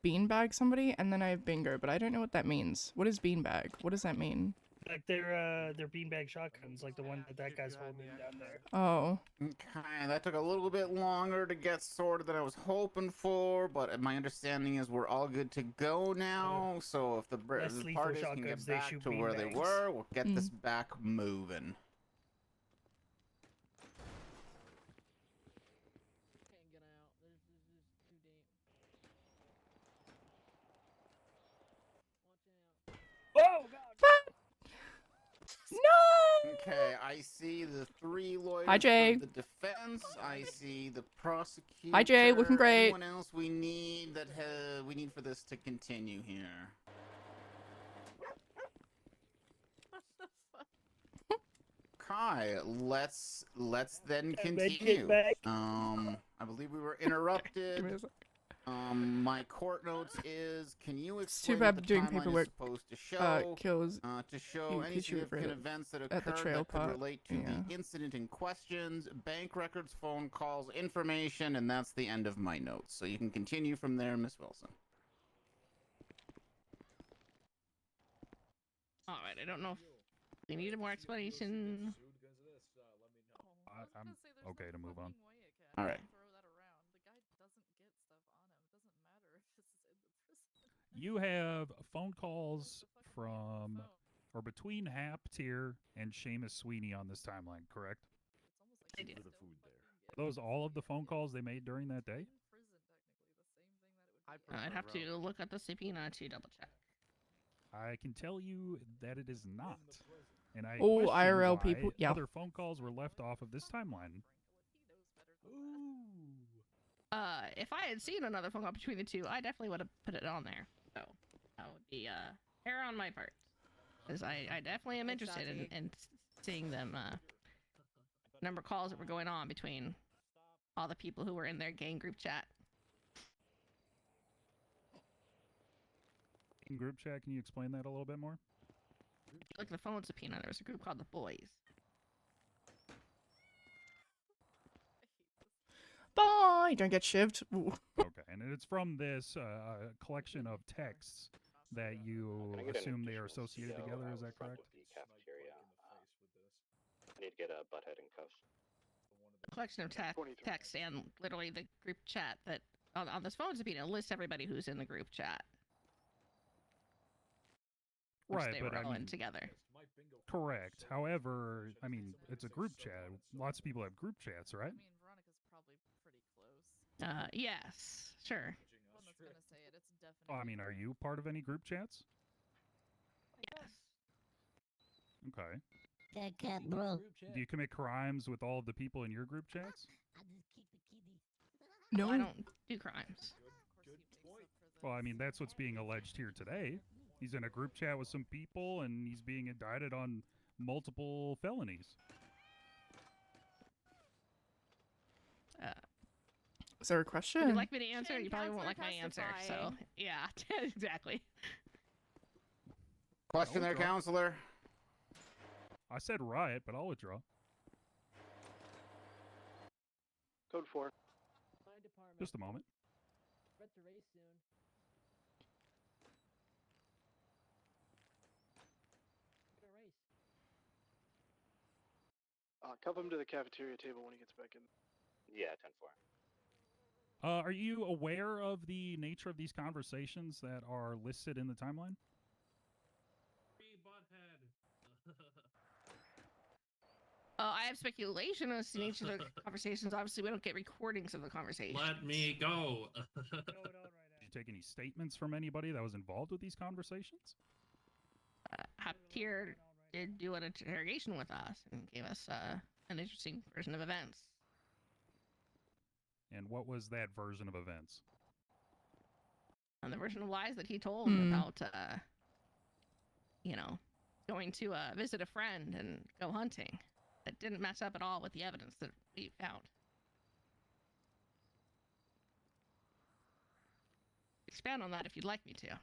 beanbag somebody, and then I have bingo, but I don't know what that means. What is beanbag? What does that mean? Like they're beanbag shotguns, like the one that guy's holding down there. Oh. Okay, that took a little bit longer to get sorted than I was hoping for, but my understanding is we're all good to go now. So if the Less the lethal parties can shotguns, get they back shoot to where they beanbags. were, we'll get this back moving. Can't get out. This is too deep. Watch out. Oh God! No! Okay, I see the three lawyers Hi, Jay. for the defense. I see the prosecutor. Hi, Jay. Looking great. Anyone else we need that we need for this to continue here? Kai, let's then Can I make it continue. back? I believe we were interrupted. Give me a sec. My court notes is, can you too explain bad what the doing timeline paperwork, is supposed to show? kills To show you any 'cause you were significant events that at the occurred trail that could part. relate to Yeah. the incident in questions, bank records, phone calls, information, and that's the end of my notes. So you can continue from there, Miss Wilson. Alright, I don't know if they needed more explanation. I'm okay to move on. All right. You have phone calls from or between Hap, Tier, and Seamus Sweeney on this timeline, correct? I did. Are those all of the phone calls they made during that day? I'd have to look at the subpoena to double check. I can tell you that it is not. And I Oh, question IRL why people, yeah. other phone calls were left off of this timeline. If I had seen another phone call between the two, I definitely would have put it on there. So that would be error on my part, because I definitely am interested in seeing them number of calls that were going on between all the people who were in their gang group chat. In group chat, can you explain that a little bit more? Look at the phone subpoena. There was a group called the Boys. Bye! Don't get shivved. Ooh. Okay, and it's from this collection of texts that you assume they are associated together, is that correct? The cafeteria. I need to get a butthead and cuffs. A collection of text and literally the group chat that on this phone subpoena lists everybody who's in the group chat. Which Right, they but were I all in mean, together. correct. However, I mean, it's a group chat. Lots of people have group chats, right? Veronica's probably pretty close. Yes, sure. One that's gonna say it. It's definitely. Oh, I mean, are you part of any group chats? Yes. Okay. That cat, bro. Do you commit crimes with all of the people in your group chats? No. I don't do crimes. Well, I mean, that's what's being alleged here today. He's in a group chat with some people, and he's being indicted on multiple felonies. Is there a question? Would you like me to answer? You probably won't like my answer. So, yeah, exactly. Question there, counselor. I said riot, but I'll withdraw. Code 4. Just a moment. Threat to race soon. Get a race. Cuff him to the cafeteria table when he gets back in. Yeah, 10-4. Are you aware of the nature of these conversations that are listed in the timeline? I have speculation as to the nature of the conversations. Obviously, we don't get recordings of the conversation. Let me go. Did you take any statements from anybody that was involved with these conversations? Haptier did do an interrogation with us and gave us an interesting version of events. And what was that version of events? And the version of lies that he told about, you know, going to visit a friend and go hunting. That didn't match up at all with the evidence that we found. Expand on that if you'd like me to.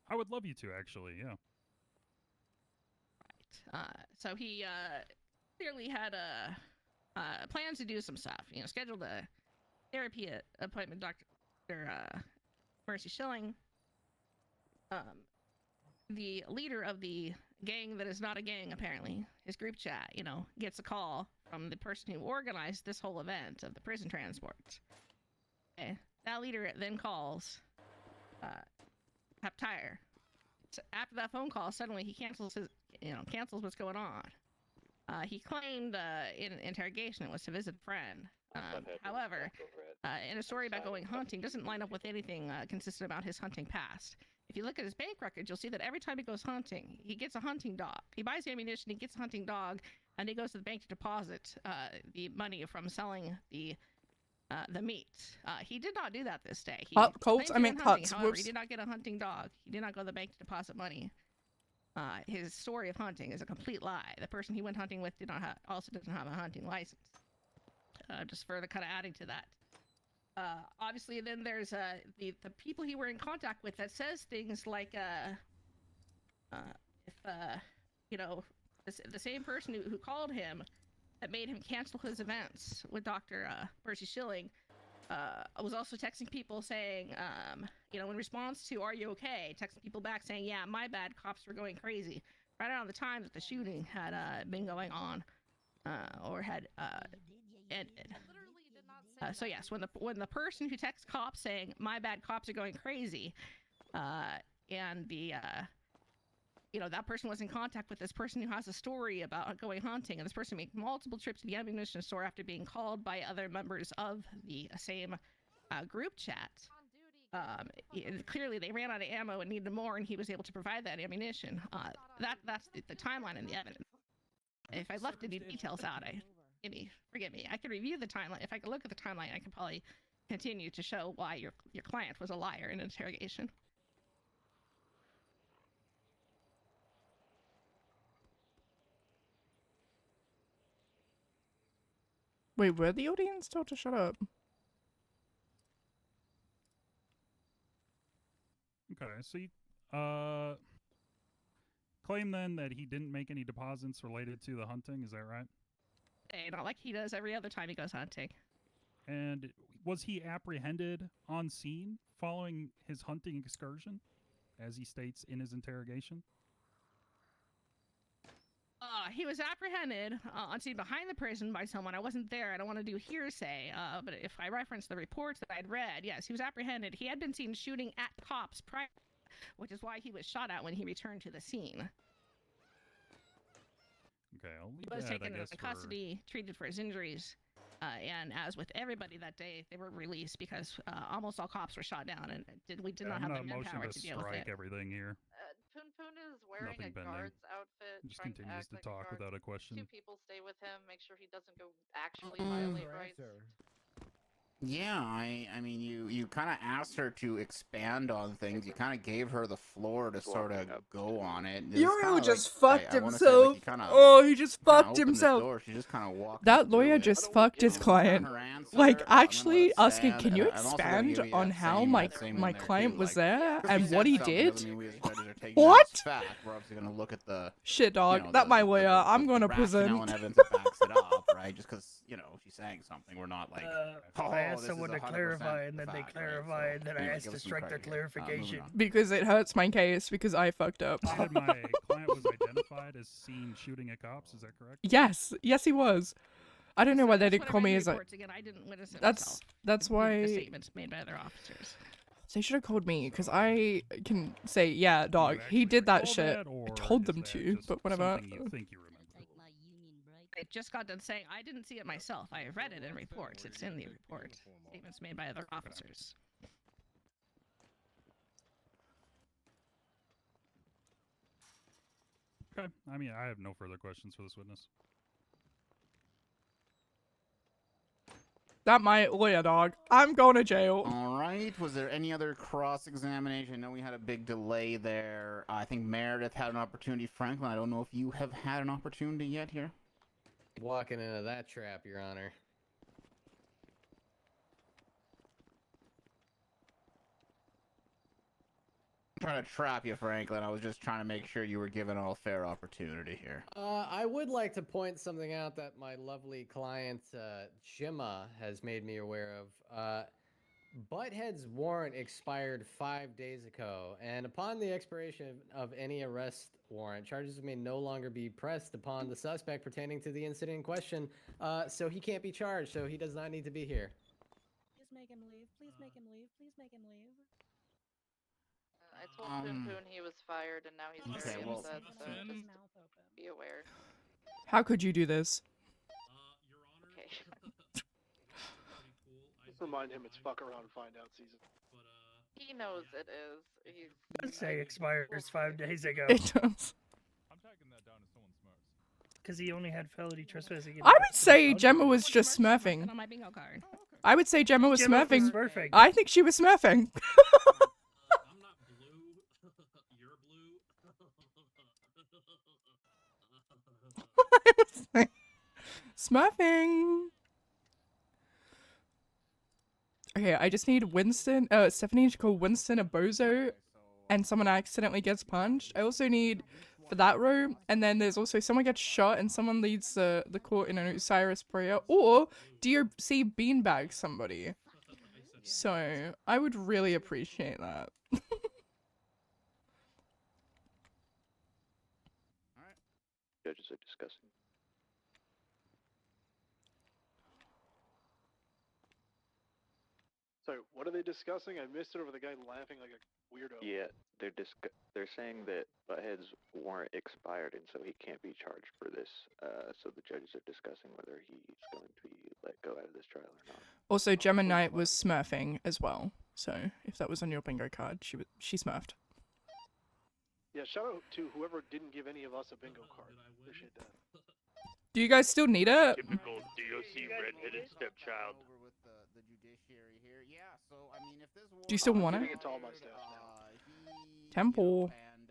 I would love you to, actually, yeah. So he clearly had plans to do some stuff. You know, scheduled a therapy appointment, Dr. Mercy Schilling. The leader of the gang that is not a gang, apparently, his group chat, you know, gets a call from the person who organized this whole event of the prison transport. Okay. That leader then calls Haptire. So after that phone call, suddenly he cancels what's going on. He claimed in interrogation it was to visit a friend. However, in a story about going hunting, doesn't line up with anything consistent about his hunting past. If you look at his bank records, you'll see that every time he goes hunting, he gets a hunting dog. He buys ammunition, he gets a hunting dog, and he goes to the bank to deposit the money from selling the meat. He did not do that this day. He Colts? I mean, hunting. cuts. However, Whoops. he did not get a hunting dog. He did not go to the bank to deposit money. His story of hunting is a complete lie. The person he went hunting with also doesn't have a hunting license. Just further kind of adding to that. Obviously, then there's the people he were in contact with that says things like, you know, the same person who called him that made him cancel his events with Dr. Mercy Schilling was also texting people saying, you know, in response to, "Are you okay?" Texting people back saying, "Yeah, my bad, cops were going crazy." Right around the time that the shooting had been going on or had ended. So yes, when the person who texts cops saying "my bad, cops are going crazy," and the you know, that person was in contact with this person who has a story about going hunting, and this person made multiple trips to the ammunition store after being called by other members of the same group chat. Clearly, they ran out of ammo and needed more, and he was able to provide that ammunition. That's the timeline and the evidence. if I left any details out, forgive me. I could review the timeline. If I could look at the timeline, I could probably continue to show why your client was a liar in an interrogation. Wait, were the audience told to shut up? Okay, so you claim then that he didn't make any deposits related to the hunting, is that right? Hey, not like he does every other time he goes hunting. And was he apprehended on scene following his hunting excursion, as he states in his interrogation? He was apprehended on scene behind the prison by someone. I wasn't there. I don't want to do hearsay, but if I reference the reports that I'd read, yes, he was apprehended. He had been seen shooting at cops prior, which is why he was shot at when he returned to the scene. Okay, I'll leave He was that, taken I guess, into custody, treated for his injuries, and as with everybody that day, they were released because almost all cops were shot down, and we did not have the manpower to deal with it. Everything here. Poon Poon is wearing Nothing a pending. guard's outfit. Just trying continues act to like a talk guard. without a question. 2 people stay with him, make sure he doesn't go actually violate rights. Yeah, I mean, you kind of asked her to expand on things. You kind of gave her the floor to sort of go on it. Uriel just fucked himself. Oh, he just fucked himself. She just kind of walked. That lawyer just fucked his client. Like, actually asking, can you expand on how my client was there and what he did? What? We're obviously gonna look at the shit, dog. That my lawyer. I'm going to prison. and evidence that backs it up, right? Just because she's saying something, we're not like. I asked someone to clarify, and then they clarified, and then I asked to strike their clarification. Because it hurts my case because I fucked up. Said my client was identified as seen shooting at cops, is that correct? Yes, he was. I don't know why they didn't call me as a. Again, I didn't witness it That's myself. why. The statements made by other officers. They should have called me because I can say, yeah, dog, he did that shit. I told them to, but whatever. I just got done saying I didn't see it myself. I read it in reports. It's in the report. Statements made by other officers. Okay, I mean, I have no further questions for this witness. That my lawyer, dog. I'm going to jail. All right. Was there any other cross-examination? I know we had a big delay there. I think Meredith had an opportunity. Franklin, I don't know if you have had an opportunity yet here. Walking into that trap, Your Honor. I'm trying to trap you, Franklin. I was just trying to make sure you were given all fair opportunity here. I would like to point something out that my lovely client, Gemma, has made me aware of. Butthead's warrant expired 5 days ago, and upon the expiration of any arrest warrant, charges may no longer be pressed upon the suspect pertaining to the incident in question, so he can't be charged, so he does not need to be here. Please make him leave. Please make him leave. Please make him leave. I told Poon Poon he was fired, and now he's very upset, so just be aware. How could you do this? Okay. Just remind him it's fuck around and find out season. He knows it is. He's. Let's say expires 5 days ago. It does. I'm taking that down as someone smart. Because he only had felony trespassing. I would say Gemma was just smurfing. On my bingo card. I would say Gemma was Gemma was smurfing. smurfing. I think she was smurfing. I'm not blue. You're blue. Smurfing. Okay, I just need Winston. Stephanie to call Winston a bozo, and someone accidentally gets punched. I also need for that row, and then there's also someone gets shot and someone leads the court in an Osiris prayer, or DOC beanbag somebody. So I would really appreciate that. Judges are discussing. So, what are they discussing? I missed it over the guy laughing like a weirdo. Yeah, they're saying that Butthead's warrant expired, and so he can't be charged for this. So the judges are discussing whether he's going to be let go out of this trial or not. Also, Gemma Knight was smurfing as well. So if that was on your bingo card, she smurfed. Yeah, shout out to whoever didn't give any of us a bingo card. Appreciate that. Do you guys still need it? Typical DOC redheaded stepchild. Over with the judiciary here. Yeah, so I mean, if this Do you still want Giving it? it to all my staff now. Temple. And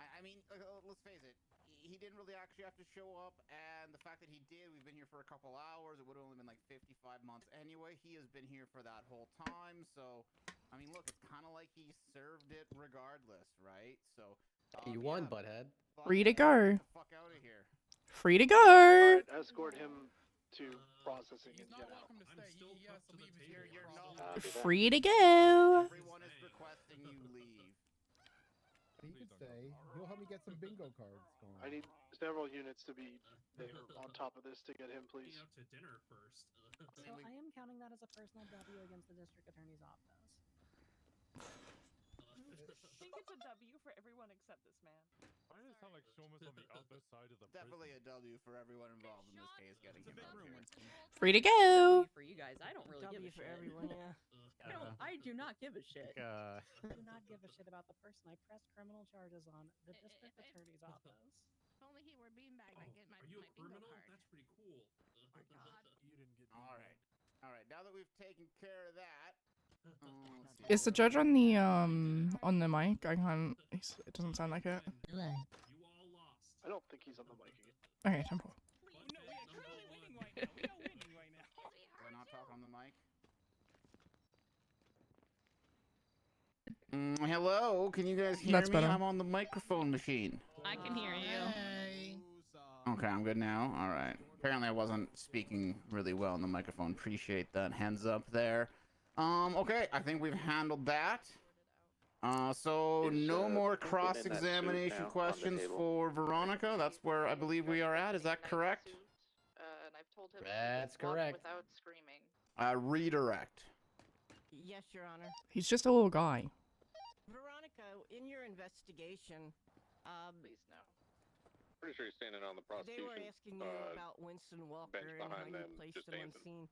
I mean, let's face it, he didn't really actually have to show up, and the fact that he did, we've been here for a couple hours. It would have only been like 55 months anyway. He has been here for that whole time, so I mean, look, it's kind of like he served it regardless, right? So You won, butthead. Free to go. Fuck out of here. Free to go. Alright, escort him to processing and get out. Free to go. Everyone is requesting you leave. You could say, you'll help me get some bingo cards going. I need several units to be there on top of this to get him, please. To dinner first. So I am counting that as a personal W against the district attorney's office. I think it's a W for everyone except this man. Why does it sound like Shoma's on the other side of the Definitely a W for everyone involved in this case getting him out here. Free to go. For you guys, I don't really W give a for shit. everyone, yeah. I do not give a shit. I do not give a shit about the person I pressed criminal charges on, the district attorney's office. If only he were beanbag, I'd get my, Are you a my bingo criminal? card. That's pretty cool. Oh my god. All right. Now that we've taken care of that, Is the judge on the mic? I can't. It doesn't sound like it. I don't think he's on the mic again. Okay, Temple. Why not talk on the mic? Hello, can you guys hear That's me? better. I'm on the microphone machine. I can hear you. Okay, I'm good now. All right. Apparently, I wasn't speaking really well on the microphone. Appreciate that. Hands up there. Okay, I think we've handled that. So no more cross-examination questions for Veronica. That's where I believe we are at. Is that correct? And I've told him That's to walk correct. without screaming. Redirect. Yes, Your Honor. He's just a little guy. Veronica, in your investigation, please no. Pretty sure he's standing on the They were prosecution. asking you about Winston Walker bench and how behind you them, placed just him on dancing. scene.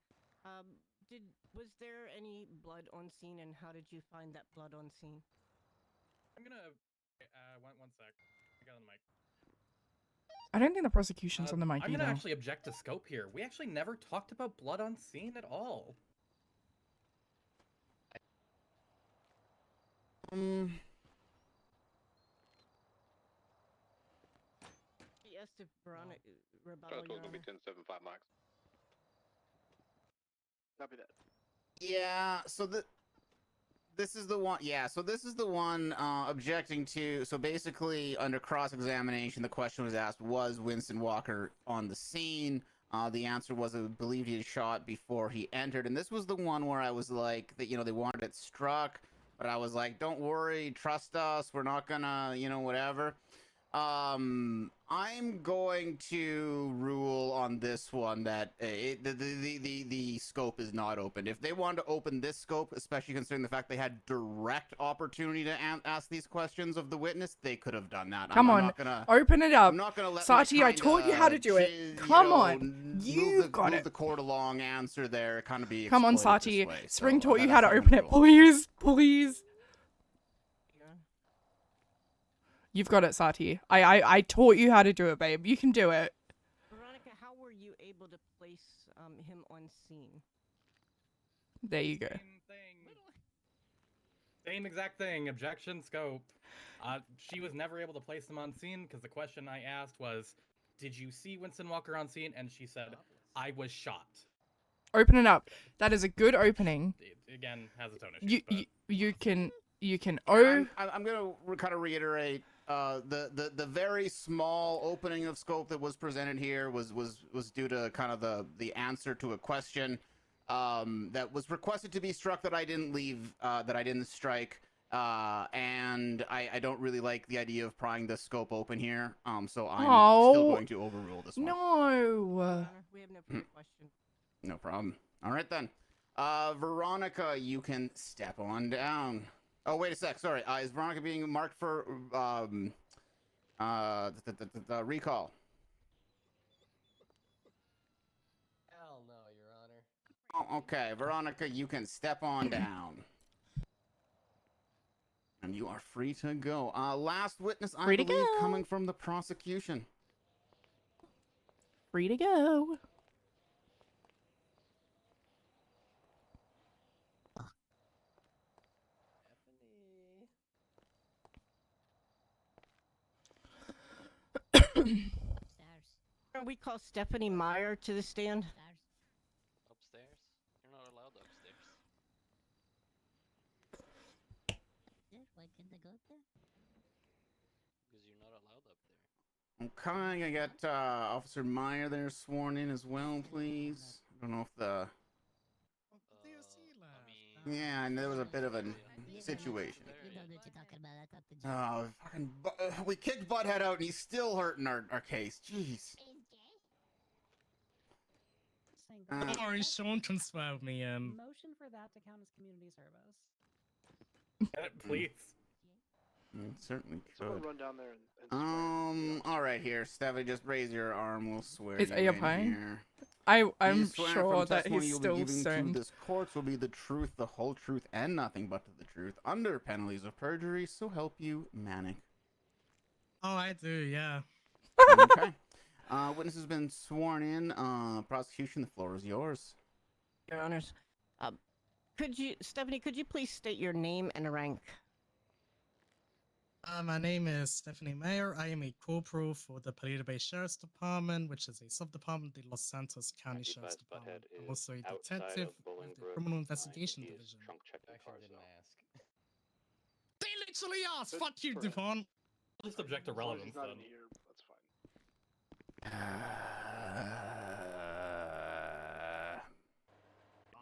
Was there any blood on scene, and how did you find that blood on scene? I'm gonna. One sec. I got on the mic. I don't think the prosecution's on the mic I'm either. gonna actually object to scope here. We actually never talked about blood on scene at all. He asked if Veronica Total gonna be 10-7-5 max. Copy that. Yeah, so this is the one. Yeah, so this is the one objecting to. So basically, under cross-examination, the question was asked: was Winston Walker on the scene? The answer was, I believe he had shot before he entered. And this was the one where I was like, that they wanted it struck, but I was like, don't worry, trust us. We're not gonna, whatever. I'm going to rule on this one that the scope is not open. If they wanted to open this scope, especially considering the fact they had direct opportunity to ask these questions of the witness, they could have done that. Come I'm on, not gonna, open it up. I'm not gonna let Sati, I taught you how to do it. Come on, you've got move it. the court along. Answer there, kind of be. Come on, exploited Sati. this way, Spring so taught you that's how to I'm open gonna it. rule. Please, please. You've got it, Sati. I taught you how to do it, babe. You can do it. Veronica, how were you able to place him on scene? There you go. Same exact thing. Objection, scope. She was never able to place him on scene because the question I asked was, "Did you see Winston Walker on scene?" And she said, "I was shot." Open it up. That is a good opening. It, again, has its own issues. You can. I'm gonna kind of reiterate. The very small opening of scope that was presented here was due to kind of the answer to a question that was requested to be struck that I didn't leave, that I didn't strike, and I don't really like the idea of prying the scope open here. So I'm still going to overrule this one. No. We have no further question. No problem. All right then. Veronica, you can step on down. Oh, wait a sec. Sorry. Is Veronica being marked for the recall? Hell no, Your Honor. Oh, okay. Veronica, you can step on down. And you are free to go. Last witness, I believe, coming from the prosecution. free to go. We call Stephanie Meyer to the stand. Upstairs? You're not allowed upstairs. Why can't I go up there? Because you're not allowed up there. Okay, I got Officer Meyer there sworn in as well, please. I don't know if the... Yeah, and there was a bit of a situation. You know what you're talking about. I talked to Oh, fucking we kicked Butthead out and he's still hurting our case. Jeez. Sorry, Sean can swear with me. Motion for that to count as community service. Please. Certainly Someone could. run down there and All right, here, Stephanie, just raise your arm. We'll swear Is you A in fine? here. I'm You swear sure from that testimony he's you'll be still giving stoned. to this court will be the truth, the whole truth, and nothing but the truth, under penalties of perjury. So help you, Manic. Oh, I do, yeah. Okay. Witness has been sworn in. Prosecution, the floor is yours. Your Honors. Stephanie, could you please state your name and rank? My name is Stephanie Mayer. I am a corporal for the Paleto Bay Sheriff's Department, which is a sub-department of the Los Santos County Sheriff's Department. I'm also a detective of the Criminal Investigation Division. They literally asked! Fuck you, Devon! Just object to relevance, then. That's fine.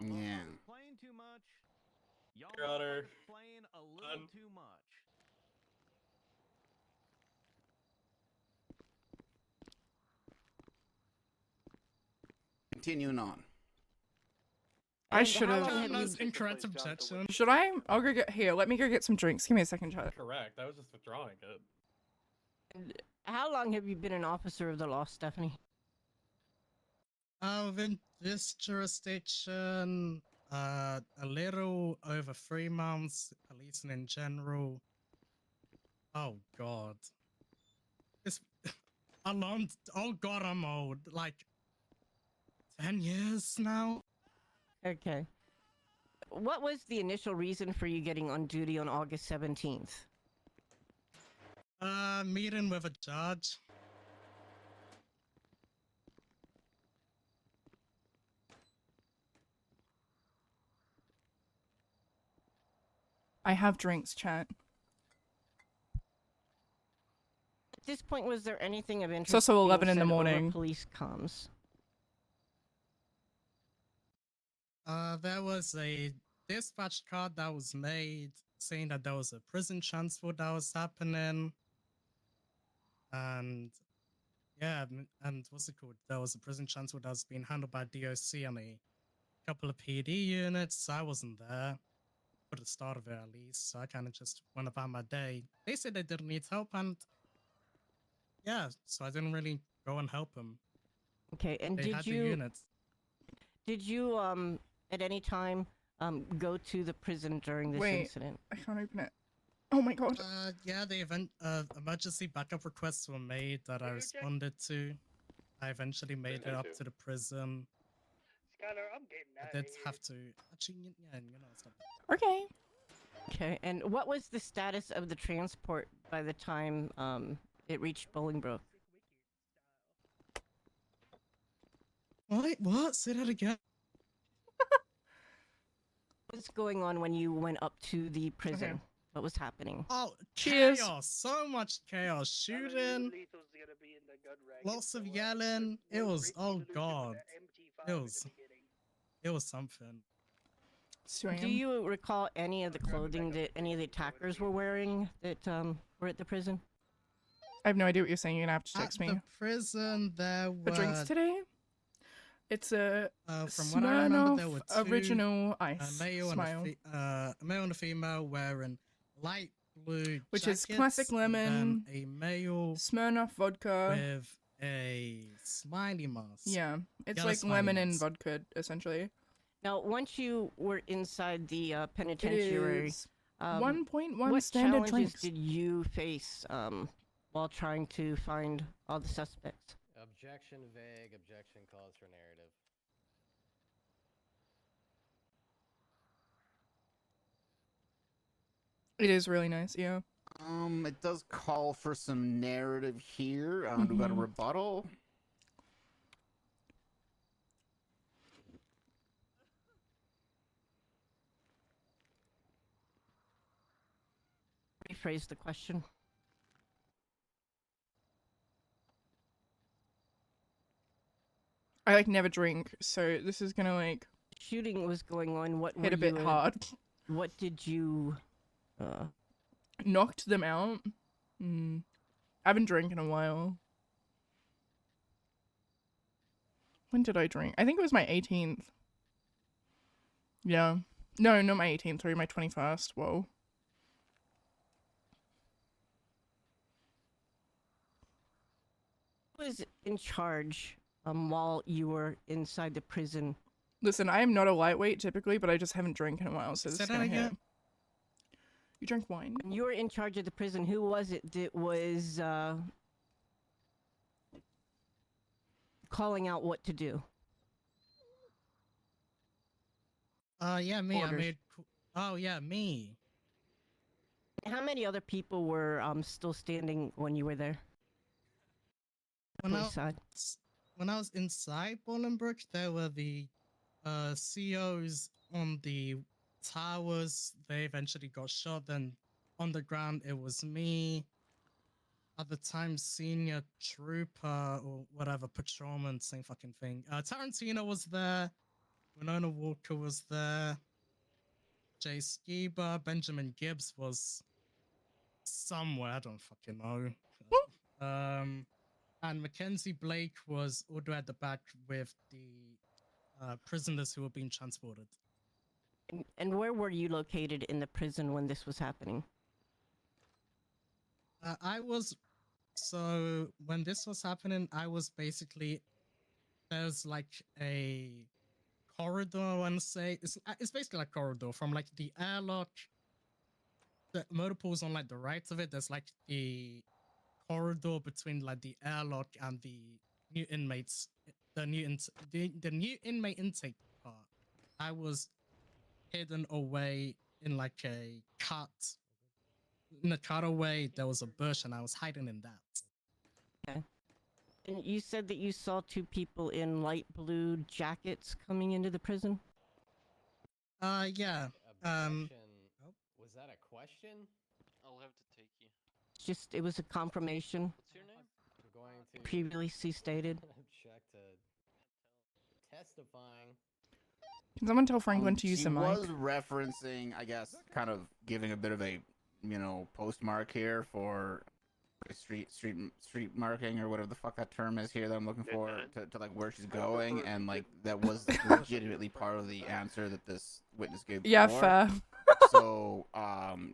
Yeah. Playing too much. Y'all Your Honor. playing a little too much. Continuing on. I should have. Incorrect objection. Should I? I'll go get here. Let me go get some drinks. Give me a second, Chad. Correct. I was just withdrawing it. How long have you been an officer of the law, Stephanie? Within this jurisdiction, a little over 3 months, policing in general. Oh god. It's a long, oh god, I'm old. Like 10 years now? Okay. What was the initial reason for you getting on duty on August 17th? Meeting with a judge. I have drinks, chat. At this point, was there anything of interest? It's also being 11 in the said over morning. Police comms. There was a dispatch card that was made saying that there was a prison transfer that was happening. And yeah, and what's it called? There was a prison transfer that was being handled by DOC and a couple of PD units. I wasn't there for the start of it at least, so I kind of just went about my day. They said they didn't need help, and yeah, so I didn't really go and help them. Okay, and They did had the you units. did you at any time go to the prison during this Wait, incident? I can't open it. Oh my god. Yeah, the emergency backup requests were made that I responded to. I eventually made it up to the prison. Skylar, I'm getting I out did of here. have to actually, yeah, you know, stuff. Okay. Okay, and what was the status of the transport by the time it reached Bolingbroke? Wait, what? Say that again. What's going on when you went up to the prison? Okay. What was happening? Oh, Cheers. chaos! So much chaos. Shooting, lots of yelling. It was, oh god. It was something. Do you recall any of the clothing that any of the attackers were wearing that were at the prison? I have no idea what you're saying. You're gonna have to At text me. the prison, there were... The drinks today? It's a from what I remember, there Smirnoff were two, original a ice. male Smile. a male and a female wearing light blue Which is jackets, classic and then lemon, a male Smirnoff vodka. with a smiley mask. Yeah, it's Yellow like smiley lemon and mask. vodka, essentially. Now, once you were inside the It penitentiary, is 1.1 what standard challenges drinks. did you face while trying to find all the suspects? Objection vague. Objection calls for narrative. It is really nice, yeah. It does call for some narrative here. Do we got a rebuttal? Rephrase the question. I like never drink, so this is gonna like Shooting was going on. What hit were a bit you, hard. What did you? Knocked them out. I haven't drank in a while. When did I drink? I think it was my 18th. Yeah. No, not my 18th. Sorry, my 21st. Whoa. Who was in charge while you were inside the prison? Listen, I am not a lightweight typically, but I just haven't drank in a while, so this Say is that gonna again? hit. You drink wine? When you were in charge of the prison, who was it that was calling out what to do? Yeah, me. Orders. I made. Oh yeah, me. How many other people were still standing when you were there? When I, Police side. when I was inside Bolingbrook, there were the COs on the towers. They eventually got shot. Then on the ground, it was me. At the time, senior trooper or whatever, patrolman, same fucking thing. Tarantino was there. Winona Walker was there. Jay Skiba, Benjamin Gibbs was somewhere. I don't fucking know. And Mackenzie Blake was all the way at the back with the prisoners who were being transported. And where were you located in the prison when this was happening? So when this was happening, I was basically, there's like a corridor, I want to say. It's basically like a corridor from like the airlock. The motor pool's on like the right of it. There's like the corridor between like the airlock and the new inmates, the new inmate intake part. I was hidden away in like a cut. In a cutaway, there was a bush, and I was hiding in that. Okay. And you said that you saw two people in light blue jackets coming into the prison? Yeah. Objection. Was that a question? I'll have to take you. Just, it was a confirmation. What's your name? I'm going to Previously stated. object to testifying. Can someone tell Franklin to use She the mic? was referencing, I guess, kind of giving a bit of a, postmark here for street marking or whatever the fuck that term is here that I'm looking for to like where she's going, and like that was legitimately part of the answer that this witness gave. Yeah, before. fair. So,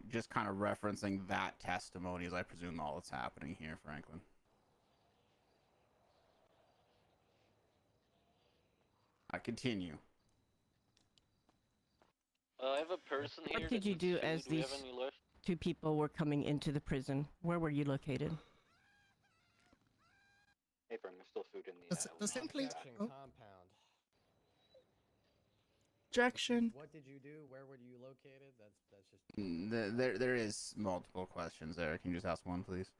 just kind of referencing that testimony is, I presume, all that's happening here, Franklin. I continue. I have a person here. What did you do as these two people were coming into the prison? Where were you located? Apron, there's still food in the The simply. Compound. Objection. What did you do? Where were you located? That's just. There is multiple questions there. Can you just ask one, please?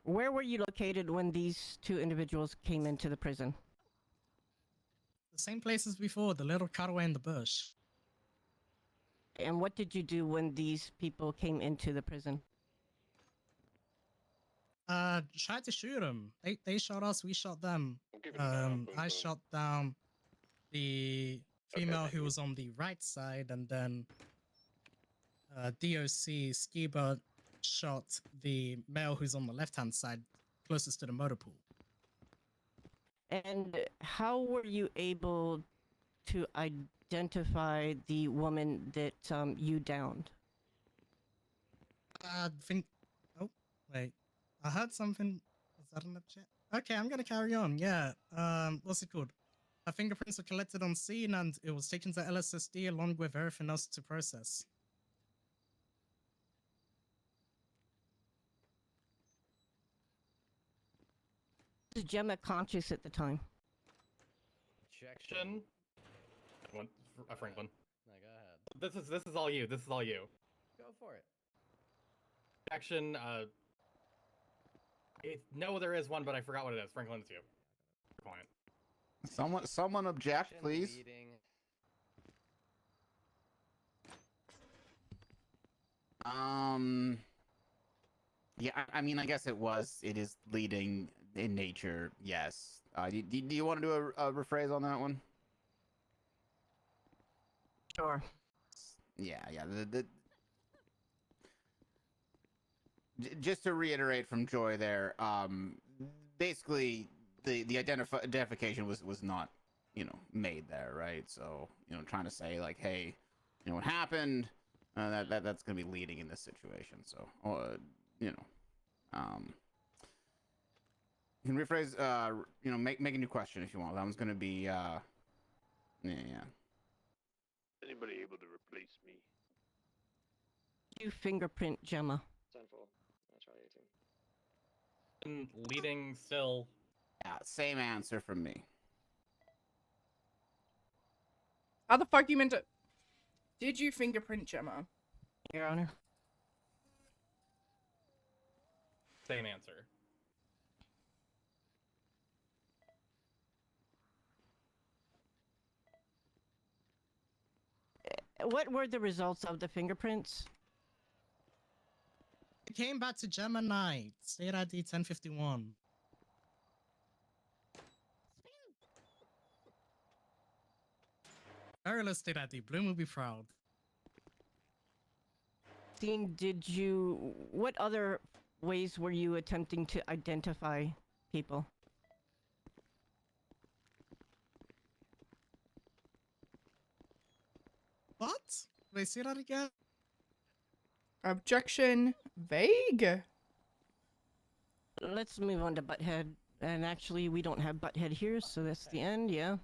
Where were you located when these two individuals came into the prison? The same place as before, the little cutaway in the bush. And what did you do when these people came into the prison? Tried to shoot them. They shot us, we shot them. I shot down the female who was on the right side, and then DOC Skiba shot the male who's on the left-hand side, closest to the motor pool. And how were you able to identify the woman that you downed? I think. Oh, wait. I heard something. Was that in the chat? Okay, I'm gonna carry on. Yeah. What's it called? Her fingerprints were collected on scene, and it was taken to LSSD along with everything else to process. Was Gemma conscious at the time? Objection. Franklin. No, go ahead. This is all you. This is all you. Go for it. Objection. No, there is one, but I forgot what it is. Franklin, it's you. Point. Someone object, please. Leading. Yeah, I mean, I guess it is leading in nature, yes. Do you want to do a rephrase on that one? Sure. Yeah. Just to reiterate from Joy there, basically the identification was not, made there, right? So, trying to say like, hey, what happened? That's gonna be leading in this situation. So, you can rephrase, make a new question if you want. That one's gonna be, yeah. Anybody able to replace me? You fingerprint Gemma. 10-4. I'll try 18. Leading still. Yeah, same answer from me. How the fuck you meant to? Did you fingerprint Gemma? Your Honor. Same answer. What were the results of the fingerprints? It came back to Gemma Knight. State ID 1051. Very low state ID. Bloom will be proud. Dean, what other ways were you attempting to identify people? What? Wait, say that again? Objection. Vague. Let's move on to Butthead. And actually, we don't have Butthead here, so that's the end, yeah?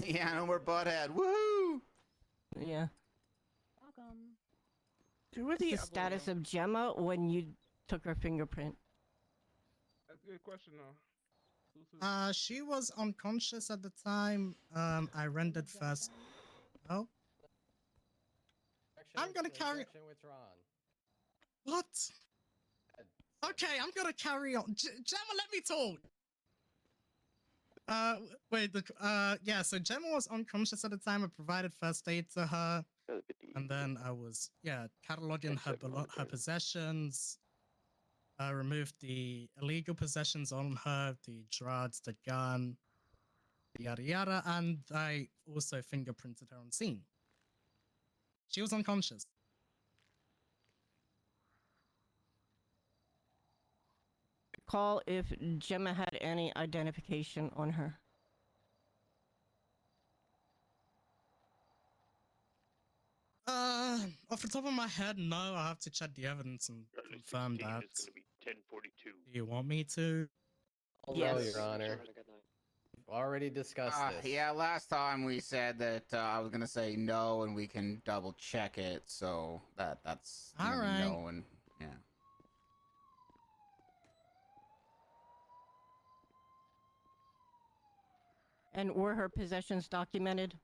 Yeah, no more Butthead. Woohoo! Yeah. Welcome. What's the status of Gemma when you took her fingerprint? That's a good question, though. She was unconscious at the time. I rendered first. Oh. I'm gonna carry. Objection withdrawn. What? Okay, I'm gonna carry on. Gemma, let me talk. Wait. Yeah. So Gemma was unconscious at the time. I provided first aid to her, and then I was cataloging her possessions. I removed the illegal possessions on her, the drugs, the gun, yada yada, and I also fingerprinted her on scene. She was unconscious. Recall if Gemma had any identification on her. Off the top of my head, no. I have to check the evidence and confirm that. It's gonna be 1042. Do you want me to? Oh, Yes. no, Your Honor. We've already discussed this. Yeah, last time we said that I was gonna say no, and we can double check it. So that's all right. No, and yeah. And were her possessions documented?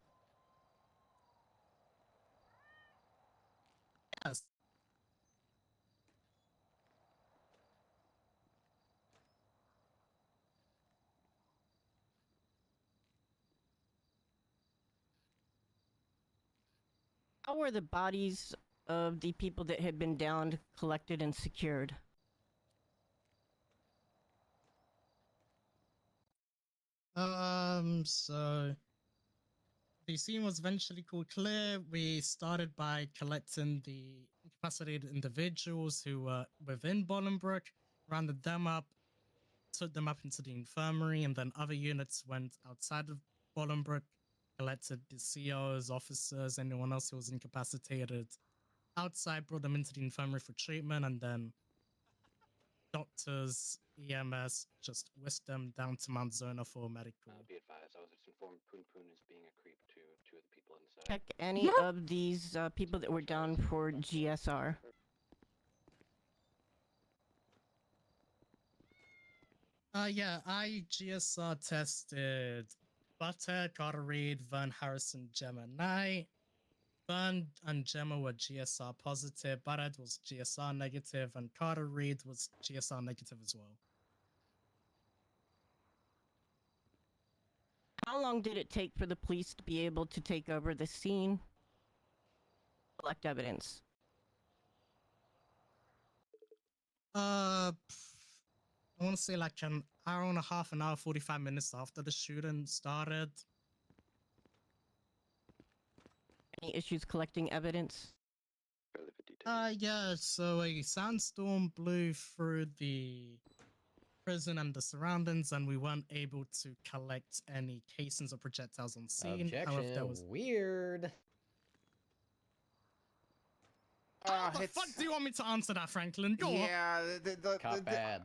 Yes. How were the bodies of the people that had been downed collected and secured? So the scene was eventually called clear. We started by collecting the incapacitated individuals who were within Bolingbroke, rounded them up, took them up into the infirmary, and then other units went outside of Bolingbroke, collected the COs, officers, anyone else who was incapacitated outside, brought them into the infirmary for treatment, and then doctors, EMS just whisked them down to Mount Zona for medical. Be advised, I was just informed Poon Poon is being a creep to two of the people inside. Check any of these people that were down for GSR. Yeah, I GSR tested Butthead, Carter Reed, Vern Harrison, Gemma Knight. Vern and Gemma were GSR positive, Butthead was GSR negative, and Carter Reed was GSR negative as well. How long did it take for the police to be able to take over the scene, collect evidence? I want to say like an hour and a half, an hour, 45 minutes after the shooting started. Any issues collecting evidence? Yeah, so a sandstorm blew through the prison and the surroundings, and we weren't able to collect any casings or projectiles on scene. Objection. However, there was Weird. How the fuck do you want me to answer that, Franklin? Go on. Yeah, bad.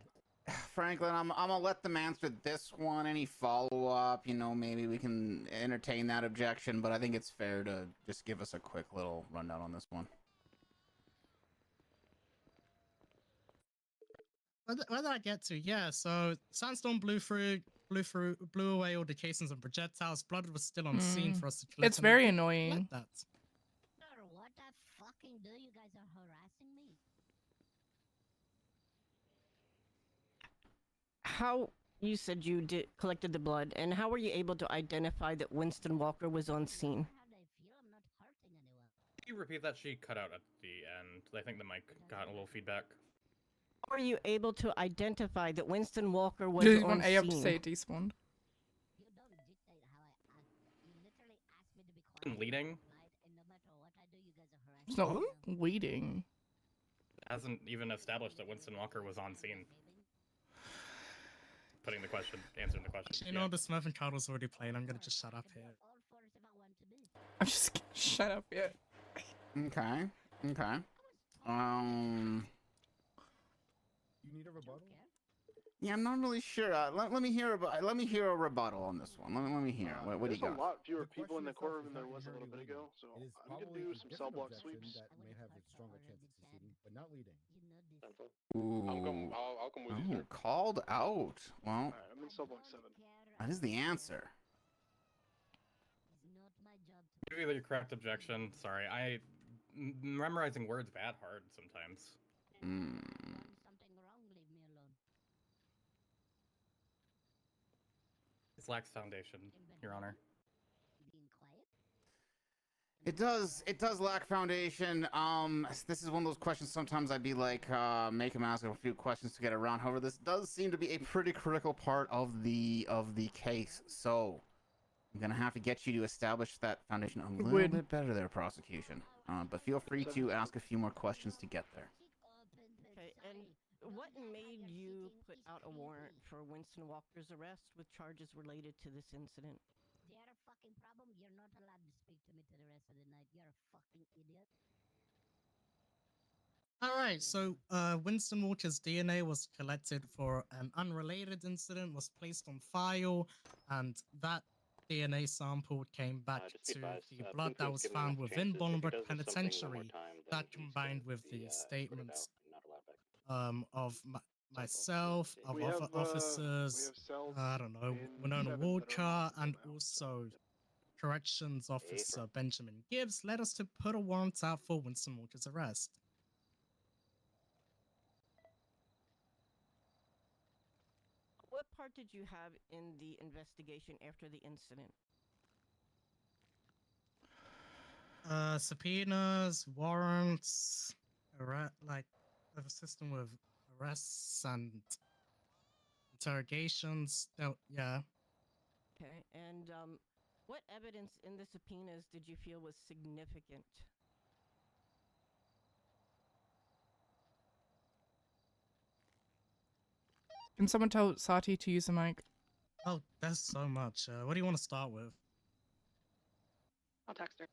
Franklin, I'm gonna let them answer this one. Any follow up, you know, maybe we can entertain that objection, but I think it's fair to just give us a quick little rundown on this one. Where did I get to? Yeah, so sandstorm blew away all the casings and projectiles. Blood was still on scene for us to collect. It's very annoying. That. Sir, what the fucking do? You guys are harassing me. How you said you did collected the blood, and how were you able to identify that Winston Walker was on scene? Can you repeat that? She cut out at the end. I think the mic got a little feedback. How were you able to identify that Winston Walker was Do you on want A up to scene? say despawned? Leading? It's not leading. Hasn't even established that Winston Walker was on scene. Putting the question, answering the question. You know, the Smurf and Cuddle's already playing. I'm gonna just shut up here. I'm just shut up here. Okay. Okay. You need a rebuttal? Yeah, I'm not really sure. Let me hear a rebuttal on this one. Let me hear. What do you There's got? a lot fewer people in the courtroom than there was a little bit ago, so I'm gonna do some cell block sweeps. That may have a stronger chance of succeeding, but not leading. Ooh. I'll come with you, sir. Called out. Well, Alright, I'm in cell block 7. that is the answer. Give you the correct objection. Sorry, memorizing words bad hard sometimes. This lacks foundation, Your Honor. It does lack foundation. This is one of those questions sometimes I'd be like, make him ask a few questions to get around. However, this does seem to be a pretty critical part of the case. So I'm gonna have to get you to establish that foundation a little bit better there, prosecution. But feel free to ask a few more questions to get there. Okay, and what made you put out a warrant for Winston Walker's arrest with charges related to this incident? Is there a fucking problem? You're not allowed to speak to me to the rest of the night. You're a fucking idiot. Alright, so Winston Walker's DNA was collected for an unrelated incident, was placed on file, and that DNA sample came back to the blood that was found within Bolingbroke Penitentiary. That combined with the statements of myself, of other officers, I don't know, Winona Walker, and also Corrections Officer Benjamin Gibbs, led us to put a warrant out for Winston Walker's arrest. What part did you have in the investigation after the incident? Subpoenas, warrants, like a system with arrests and interrogations. Oh, yeah. Okay, and what evidence in the subpoenas did you feel was significant? Can someone tell Sati to use the mic? Oh, there's so much. What do you want to start with? I'll text her.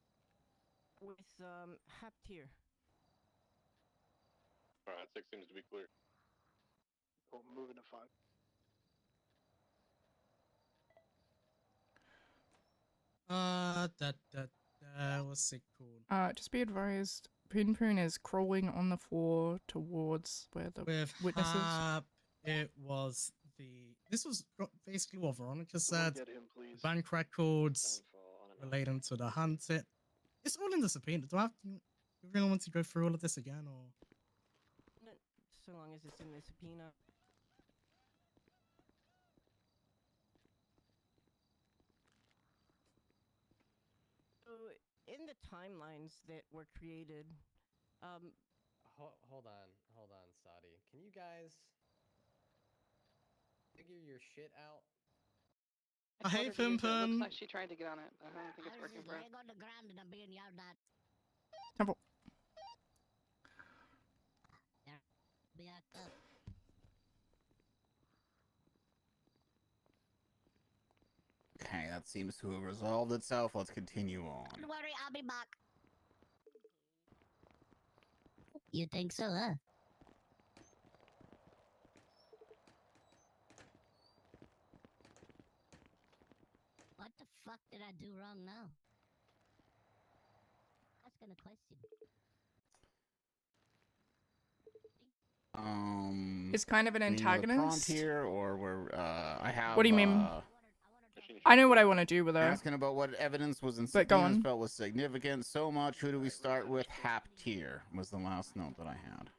With Sept here. Alright, 6 seems to be clear. Well, moving to 5. What's it called? Just be advised, Poon Poon is crawling on the floor towards where the With witnesses. It was This was basically what Veronica Someone said. get him, please. Bank records relating to the hunt. It's all in the subpoena. Do I have to, you really want to go through all of this again, or? So long as it's in the subpoena. So, in the timelines that were created, Hold on, Sadi. Can you guys figure your shit out? I Hey, told her to use it. It looks Pimpin'. like she tried to get on it, but I don't think it's I was working just for her. laying on the ground and I'm being yelled at. Temple. There. Back up. Okay, that seems to have resolved itself. Let's continue on. Don't worry, I'll be back. You think so, huh? What the fuck did I do wrong now? Asking a question. Is kind of an we need another prompt antagonist. here, or we're I have. What do you mean? I know what I want to do with her. Asking about what evidence was in But go subpoenas on. felt was significant. So much. Who do we start with? Haptier was the last note that I had.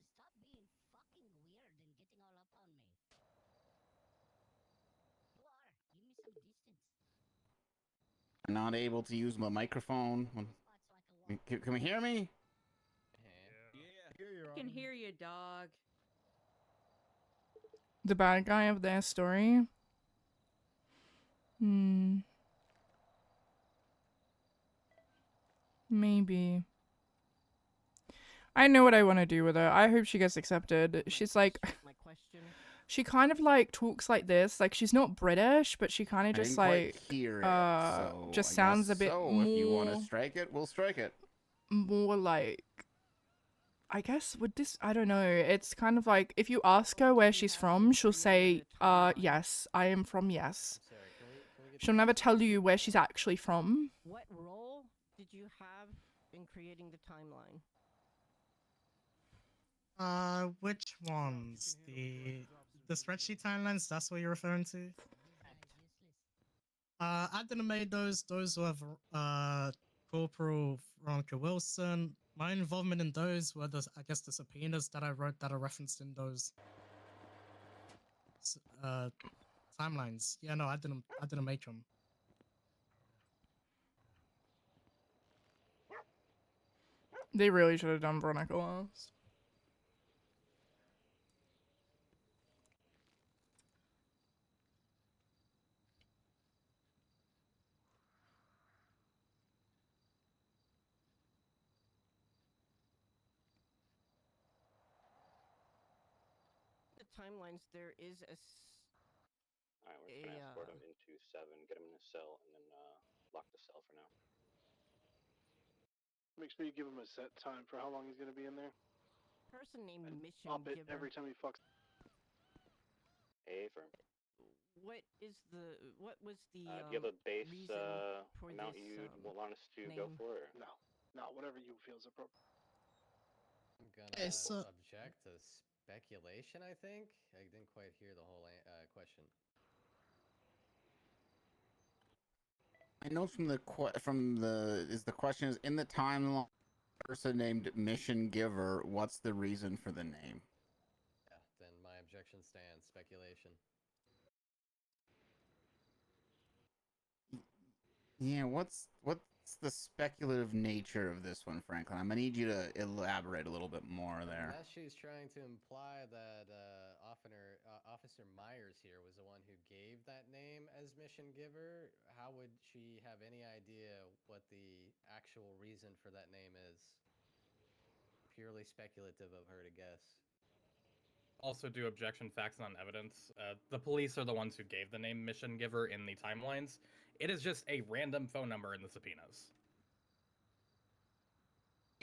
Stop being fucking weird and getting all up on me. You are. Give me some distance. I'm not able to use my microphone. Can we hear me? I can hear you, dog. The bad guy of their story. Maybe. I know what I want to do with her. I hope she gets accepted. She's like, she kind of like talks like this. Like she's not British, but she kind of just like hear it, so just I sounds guess a bit so. more. If you want to strike it, we'll strike it. More like, I guess with this, I don't know. It's kind of like if you ask her where she's from, she'll say, yes, I am from yes. She'll never tell you where she's actually from. What role did you have in creating the timeline? Which ones? The spreadsheet timelines? That's what you're referring to? I didn't make those. Those were Corporal Veronica Wilson. My involvement in those were I guess the subpoenas that I wrote that are referenced in those timelines. Yeah, no, I didn't make them. They really should have done Veronica last. The timelines, there is a. Alright, we're just gonna escort him into 7, get him in a cell, and then lock the cell for now. Make sure you give him a set time for how long he's gonna be in there. Person named Mission Up it Giver. every time he fucks. A firm. What was the? Do you have a base reason for amount this, you'd want us to go name? for? Or? No, whatever you feel is appropriate. I'm gonna object to speculation, I think. I didn't quite hear the whole question. I know from the question is in the timeline. Person named Mission Giver. What's the reason for the name? Yeah, then my objection stands. Speculation. Yeah, what's the speculative nature of this one, Franklin? I'm gonna need you to elaborate a little bit more there. Unless she's trying to imply that Officer Myers here was the one who gave that name as Mission Giver, how would she have any idea what the actual reason for that name is? Purely speculative of her to guess. Also do objection facts non evidence. The police are the ones who gave the name Mission Giver in the timelines. It is just a random phone number in the subpoenas.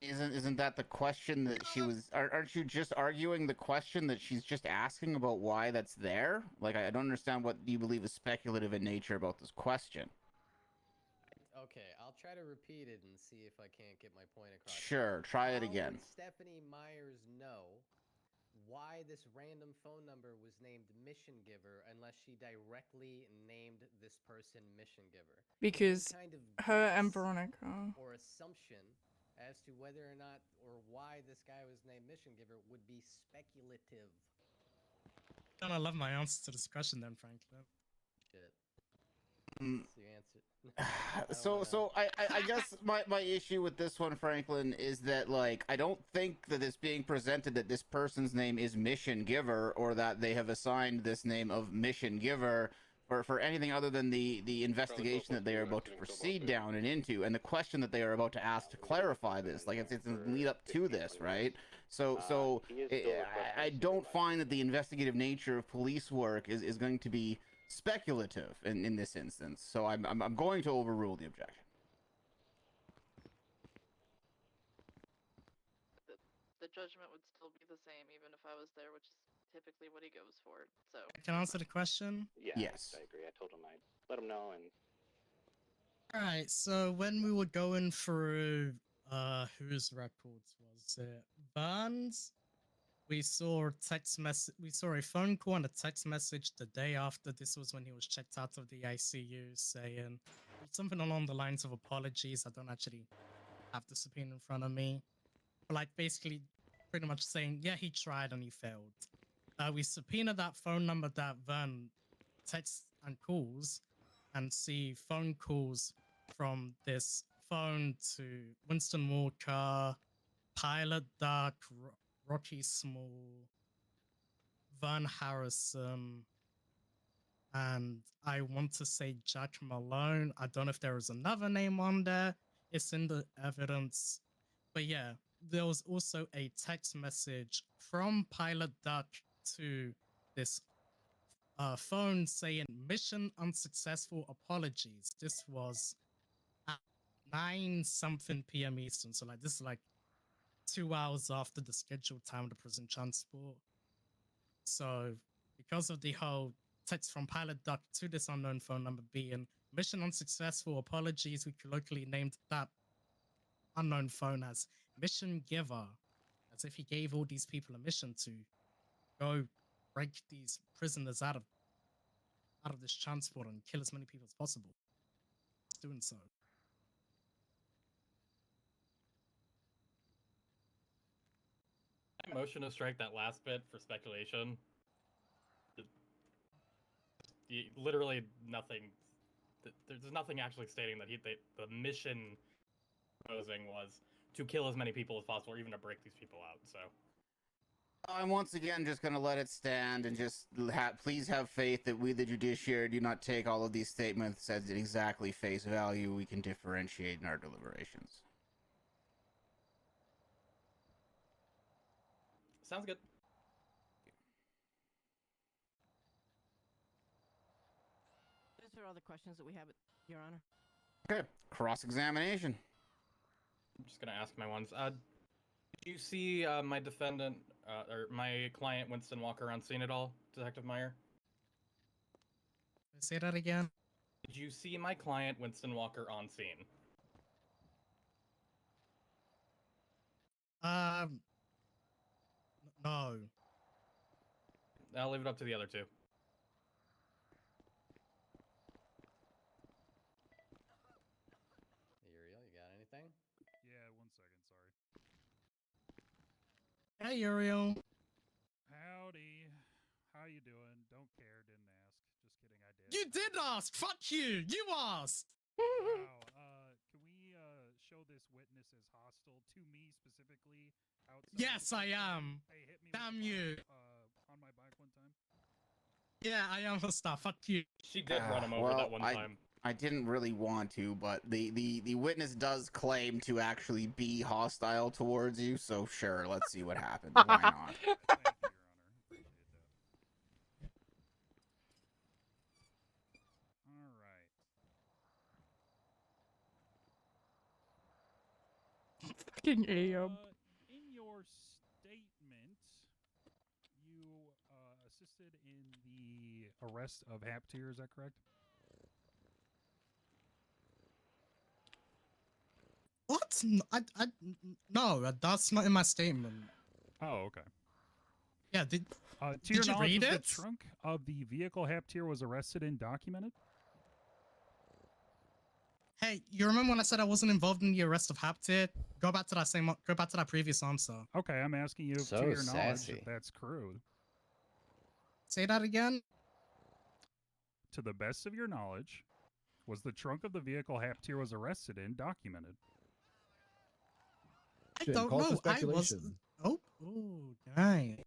Isn't that the question that she was? Aren't you just arguing the question that she's just asking about why that's there? Like I don't understand what you believe is speculative in nature about this question. Okay, I'll try to repeat it and see if I can't get my point across. Sure, try it How again. would Stephanie Myers know why this random phone number was named Mission Giver unless she directly named this person Mission Giver. Because Any kind of her and guess Veronica. or assumption as to whether or not or why this guy was named Mission Giver would be speculative. Don't I love my answer to this question then, Franklin? Shit. Mm. That's the answer. So I guess my issue with this one, Franklin, is that like I don't think that it's being presented that this person's name is Mission Giver or that they have assigned this name of Mission Giver for anything other than the investigation that they are about to proceed down and into, and the question that they are about to ask to clarify this. Like it's a lead up to this, right? So I don't find that the investigative nature of police work is going to be speculative in this instance. So I'm going to overrule the objection. The judgment would still be the same even if I was there, which is typically what he goes for. So I can answer the question? Yeah, yes. I agree. I told him I'd let him know, and Alright, so when we were going through whose records was it? Vern's? We saw a phone call and a text message the day after. This was when he was checked out of the ICU saying something along the lines of apologies. I don't actually have the subpoena in front of me. But like basically pretty much saying, yeah, he tried and he failed. We subpoena that phone number that Vern texts and calls and see phone calls from this phone to Winston Walker, Pilot Duck, Rocky Small, Vern Harrison, and I want to say Jack Malone. I don't know if there is another name on there. It's in the evidence. But yeah, there was also a text message from Pilot Duck to this phone saying mission unsuccessful, apologies. This was at 9-something p.m. Eastern. So like this is like 2 hours after the scheduled time of the prison transport. So because of the whole text from Pilot Duck to this unknown phone number being mission unsuccessful, apologies, we colloquially named that unknown phone as Mission Giver, as if he gave all these people a mission to go break these prisoners out of this transport and kill as many people as possible. Doing so. I motion to strike that last bit for speculation. Literally nothing. There's nothing actually stating that the mission proposing was to kill as many people as possible, or even to break these people out. So I'm once again just going to let it stand and just please have faith that we, the judiciary, do not take all of these statements as exactly face value. We can differentiate in our deliberations. sounds good. Those are all the questions that we have, Your Honor. Okay, cross-examination. I'm just gonna ask my ones. Did you see my defendant or my client Winston Walker on scene at all, Detective Meyer? Say that again. Did you see my client Winston Walker on scene? No. I'll leave it up to the other two. Uriel, you got anything? Yeah, 1 second, sorry. Hey, Uriel. Howdy. How you doing? Don't care, didn't ask. Just kidding, I did. You did ask! Fuck you! You asked! Wow, can we show this witness as hostile to me specifically outside? Yes, I am. Hey, hit me Damn with the you. bike, on my bike one time. Yeah, I am hostile. Fuck you. She did run him over that one time. I didn't really want to, but the witness does claim to actually be hostile towards you, so sure, let's see what happens. Why not? All right. Fucking Abe. In your statement, you assisted in the arrest of Haptier, is that correct? What? No, that's not in my statement. Oh, okay. Yeah, to your did you knowledge, read was it? the trunk of the vehicle Haptir was arrested and documented? Hey, you remember when I said I wasn't involved in the arrest of Haptir? Go back to that previous answer. Okay, I'm asking you So to your knowledge sassy. if that's true. Say that again. To the best of your knowledge, was the trunk of the vehicle Haptir was arrested in documented? I don't know. I was. Oh, dang.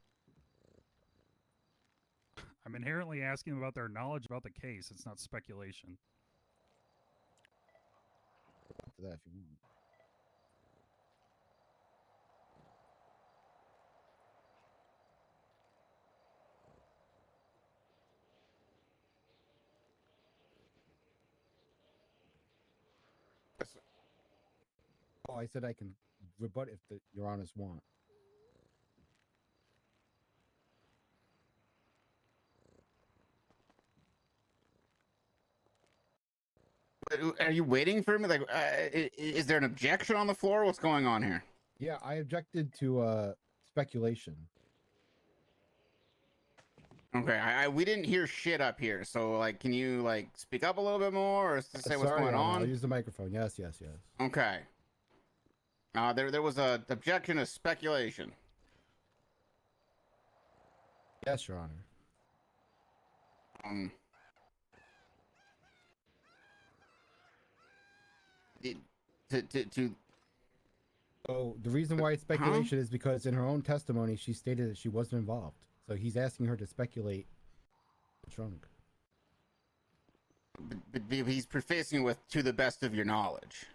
I'm inherently asking about their knowledge about the case. It's not speculation. To that if you want. Oh, I said I can rebut if Your Honors want. Are you waiting for me? Like, is there an objection on the floor? What's going on here? Yeah, I objected to speculation. Okay, we didn't hear shit up here, so like, can you like speak up a little bit more, or just say what's Sorry, going Your Honor, on? I'll use the microphone. Yes, yes, yes. Okay. There was a objection to speculation. Yes, Your Honor. So the reason why it's speculation is because in her own testimony she stated that she wasn't involved. So he's asking her to speculate the trunk. But he's prefacing with "to the best of your knowledge."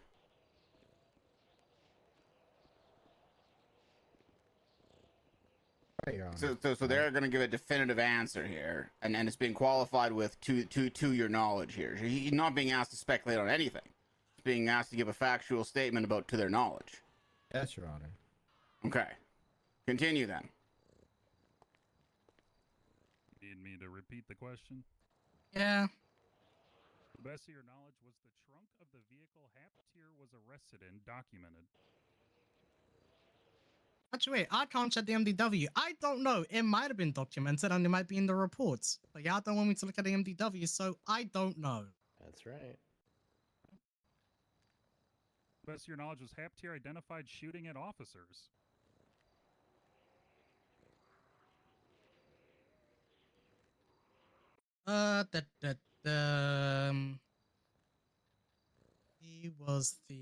Right, Your Honor. So they're going to give a definitive answer here, and it's being qualified with to your knowledge here. He's not being asked to speculate on anything. He's being asked to give a factual statement about to their knowledge. Yes, Your Honor. Okay. Continue then. Need me to repeat the question? Yeah. To the best of your knowledge, was the trunk of the vehicle Haptir was arrested in documented? Actually, wait, I can't check the MDW. I don't know. It might have been documented and it might be in the reports. But yeah, I don't want me to look at the MDW, so I don't know. That's right. To the best of your knowledge, was Haptir identified shooting at officers? He was the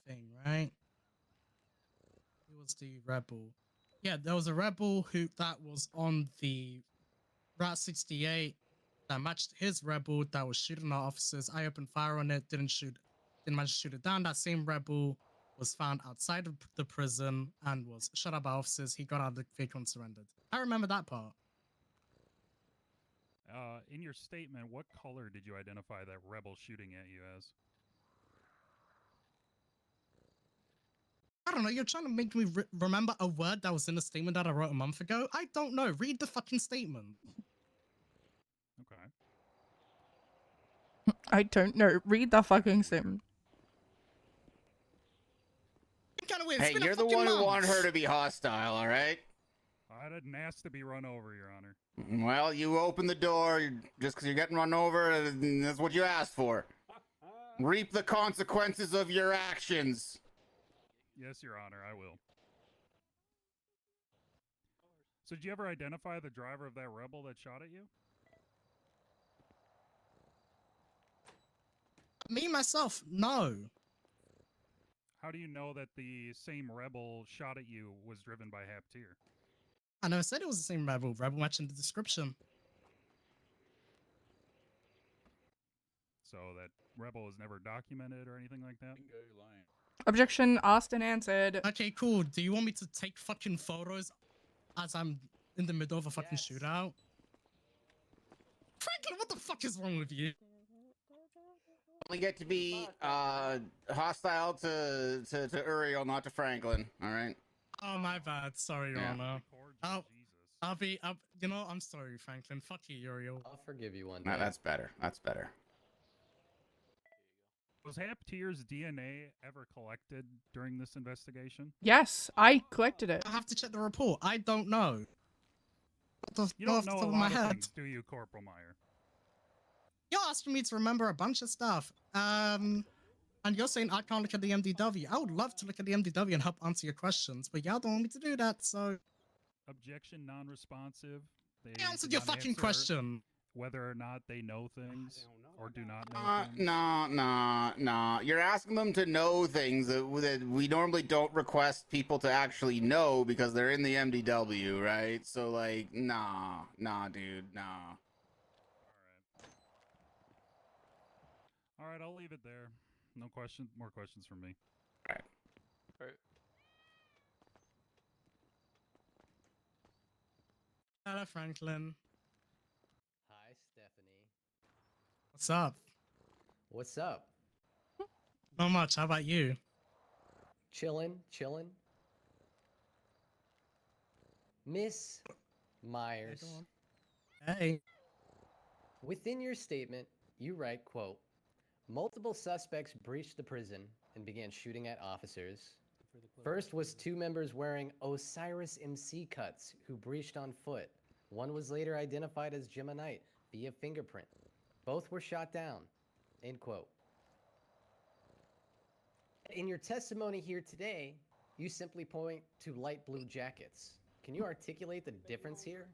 thing, right? He was the rebel. Yeah, there was a rebel that was on the Route 68 that matched his rebel that was shooting at officers. I opened fire on it, didn't manage to shoot it down. That same rebel was found outside of the prison and was shot at by officers. He got out of the vehicle and surrendered. I remember that part. In your statement, what color did you identify that rebel shooting at you as? I don't know. You're trying to make me remember a word that was in the statement that I wrote a month ago. I don't know. Read the fucking statement. Okay. I don't know. Read the fucking statement. Hey, you're the one who wanted her to be hostile, all right? I didn't ask to be run over, Your Honor. Well, you opened the door just because you're getting run over, and that's what you asked for. Reap the consequences of your actions. Yes, Your Honor, I will. So did you ever identify the driver of that rebel that shot at you? Me, myself, no. How do you know that the same rebel shot at you was driven by Haptir? I never said it was the same rebel. Rebel matched in the description. So that rebel was never documented or anything like that? Objection asked and answered. Okay, cool. Do you want me to take fucking photos as I'm in the middle of a fucking shootout? Franklin, what the fuck is wrong with you? Only get to be hostile to Uriel, not to Franklin. All right. Oh, my bad. Sorry, Your Honor. I'm sorry, Franklin. Fuck you, Uriel. I'll forgive you one day. No, that's better. That's better. Was Haptir's DNA ever collected during this investigation? Yes, I collected it. I have to check the report. I don't know. You don't off the know a top of my lot of head. things, do you, Corporal Meyer? You're asking me to remember a bunch of stuff. And you're saying I can't look at the MDW. I would love to look at the MDW and help answer your questions, but y'all don't want me to do that, so... Objection non-responsive. They I answered did your not fucking answer question. whether or not they know things or do not know things. Nah. You're asking them to know things that we normally don't request people to actually know because they're in the MDW, right? So like, nah, dude, nah. All right, I'll leave it there. No questions. More questions from me. All right. Hello, Franklin. Hi, Stephanie. What's up? What's up? Not much. How about you? Chillin'. Miss Myers. Hey. Within your statement, you write, quote, multiple suspects breached the prison and began shooting at officers. First was 2 members wearing Osiris MC cuts who breached on foot. One was later identified as Gemma Knight via fingerprint. Both were shot down, end quote. In your testimony here today, you simply point to light blue jackets. Can you articulate the difference here?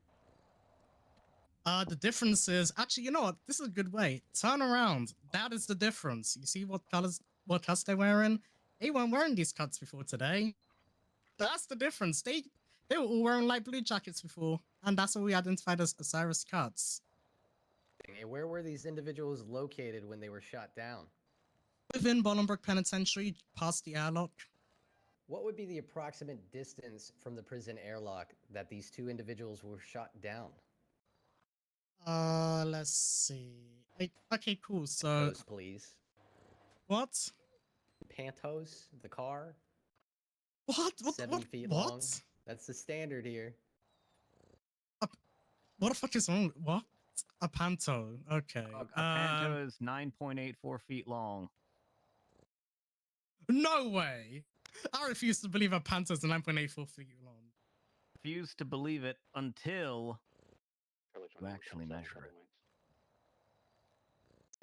The difference is... Actually, you know what? This is a good way. Turn around. That is the difference. You see what cuts they're wearing? They weren't wearing these cuts before today. That's the difference. They were all wearing light blue jackets before, and that's what we identified as Osiris cuts. And where were these individuals located when they were shot down? Within Bolingbroke Penitentiary, past the airlock. What would be the approximate distance from the prison airlock that these 2 individuals were shot down? Let's see. Okay, cool. So... Pantos, please. What? Pantos, the car. What? 7 feet what? long. That's the standard here. What the fuck is wrong? What? A panto. Okay. A panto is 9.84 feet long. No way! I refuse to believe a panto is 9.84 feet long. Refuse to believe it until you actually measure it.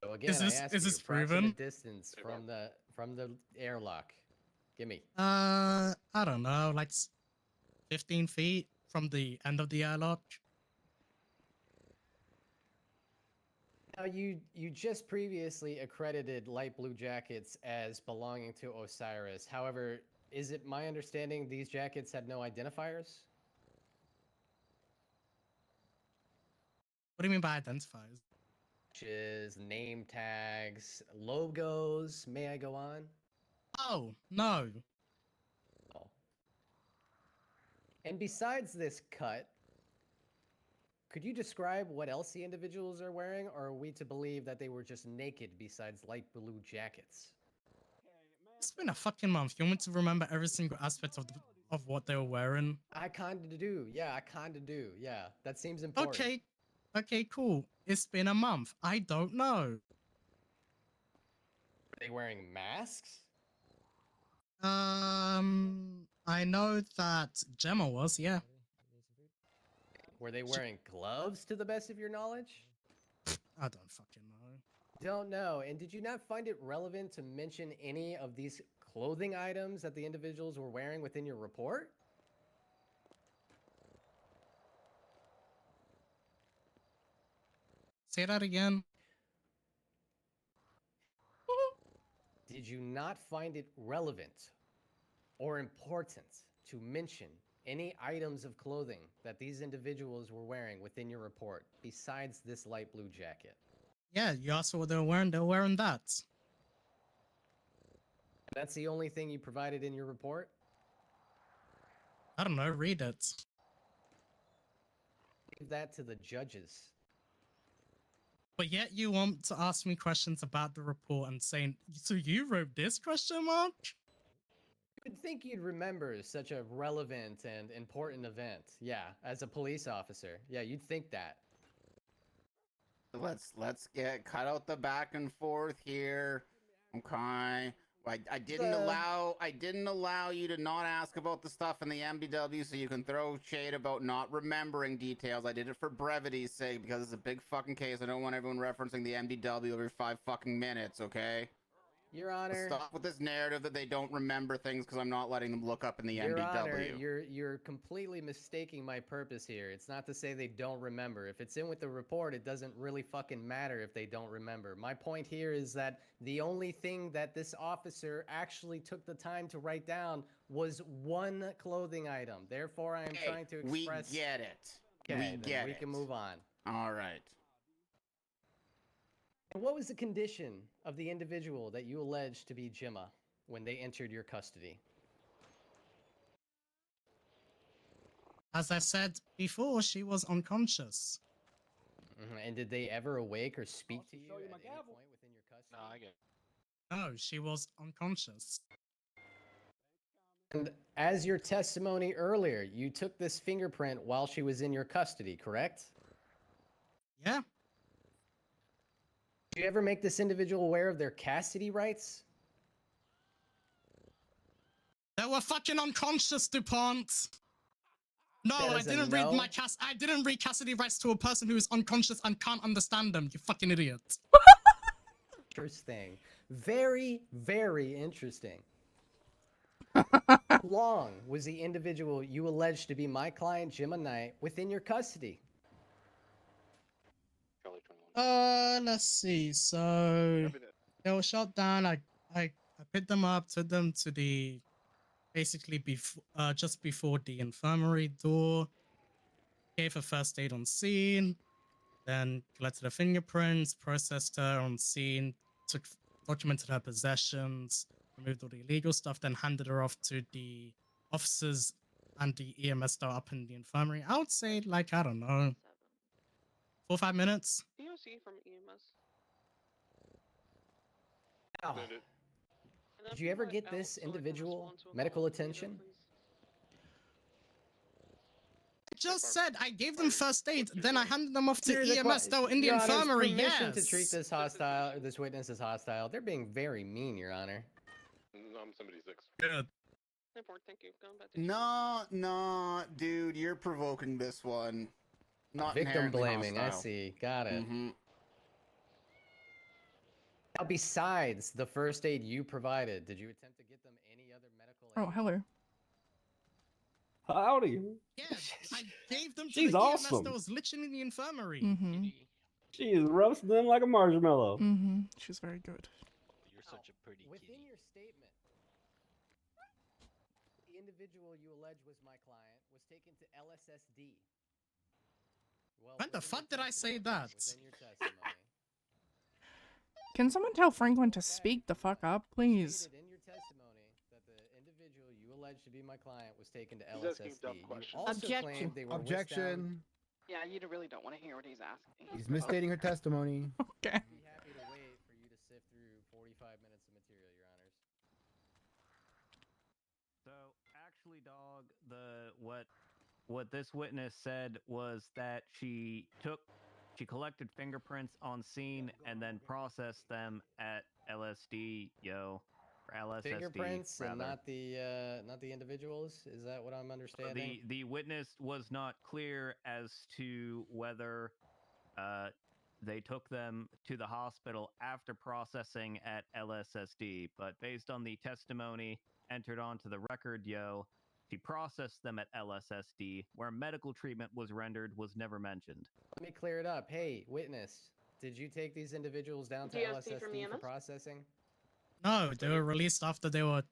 So again, Is this- I asked is you this approximate proven? distance from the airlock. Gimme. I don't know, like 15 feet from the end of the airlock. Now, you just previously accredited light blue jackets as belonging to Osiris. However, is it my understanding these jackets had no identifiers? What do you mean by identifiers? Which is name tags, logos. May I go on? Oh, no. Oh. And besides this cut, could you describe what else the individuals are wearing, or are we to believe that they were just naked besides light blue jackets? It's been a fucking month. You want me to remember every single aspect of what they were wearing? I kinda do. Yeah, I kinda do. Yeah, that seems important. Okay, cool. It's been a month. I don't know. Were they wearing masks? I know that Gemma was, yeah. Were they wearing gloves, to the best of your knowledge? I don't fucking know. Don't know. And did you not find it relevant to mention any of these clothing items that the individuals were wearing within your report? Say that again. Did you not find it relevant or important to mention any items of clothing that these individuals were wearing within your report besides this light blue jacket? Yeah, you asked what they were wearing. They were wearing that. That's the only thing you provided in your report? I don't know. Read it. Leave that to the judges. But yet you want to ask me questions about the report and saying, so you wrote this question mark? You'd think you'd remember such a relevant and important event. Yeah, as a police officer. Yeah, you'd think that. Let's get cut out the back and forth here. Okay. I didn't allow you to not ask about the stuff in the MDW so you can throw shade about not remembering details. I did it for brevity's sake because it's a big fucking case. I don't want everyone referencing the MDW every 5 fucking minutes, okay? Your Honor. Stop with this narrative that they don't remember things because I'm not letting them look up in the Your MDW. Honor, you're completely mistaking my purpose here. It's not to say they don't remember. If it's in with the report, it doesn't really fucking matter if they don't remember. My point here is that the only thing that this officer actually took the time to write down was one clothing item. Therefore, I am trying to express... We get it. Okay, then we can move on. All right. And what was the condition of the individual that you alleged to be Jimma when they entered your custody? As I said before, she was unconscious. And did they ever awake or speak to you at any point within your custody? No, I get it. No, she was unconscious. And as your testimony earlier, you took this fingerprint while she was in your custody, correct? Yeah. Did you ever make this individual aware of their custody rights? They were fucking unconscious, DuPont. No, That I is a didn't no? read I didn't read custody rights to a person who is unconscious and can't understand them. You fucking idiot. Interesting. Very, very interesting. How long was the individual you alleged to be my client, Jimma Knight, within your custody? Let's see. So they were shot down. I picked them up, took them to the basically just before the infirmary door. Gave her first aid on scene. Then collected her fingerprints, processed her on scene, documented her possessions, removed all the illegal stuff, then handed her off to the officers and the EMS that are up in the infirmary. I would say, like, I don't know, 4 or 5 minutes. DOC from EMS. Oh. Did you ever get this individual medical attention? I just said I gave them first aid, then I handed them off to Here's the EMS though in the Your Honor's infirmary. permission Yes. to treat this this witness as hostile. They're being very mean, Your Honor. I'm 76. Good. Thank you. Going back to No, dude, you're provoking this one. Not Victim inherently blaming. I hostile. see. Got it. Mm-hmm. Now, besides the first aid you provided, did you attempt to get them any other medical aid? Oh, hello. Howdy. Yeah, I gave them to She's the awesome. EMS that was literally in the infirmary. Mm-hmm. She is roasting them like a marshmallow. Mm-hmm. She's very good. You're such a pretty Within kitty. your statement, the individual you allege was my client was taken to LSSD. Well, When the within fuck your did I say testimony- that? Within your testimony. Can someone tell Franklin to speak the fuck up, please? Stated in your testimony that the individual you alleged to be my client was taken to He's asking LSSD. dumb You questions. also Objection. claimed they were whisked Objection. Yeah, you really don't want to hear what he's asking. He's misstating her testimony. Okay. I'd be happy to wait for you to sift through 45 minutes of material, Your Honors. So actually, dog, what this witness said was that she collected fingerprints on scene and then processed them at LSD, or LSSD. Fingerprints and rather. not the individuals. Is that what I'm understanding? The witness was not clear as to whether they took them to the hospital after processing at LSSD, but based on the testimony entered onto the record, she processed them at LSSD, where medical treatment was rendered was never mentioned. Let me clear it up. Hey, witness, did you take these individuals down to DSP from LSSD for EMS? processing? No, they were released after they were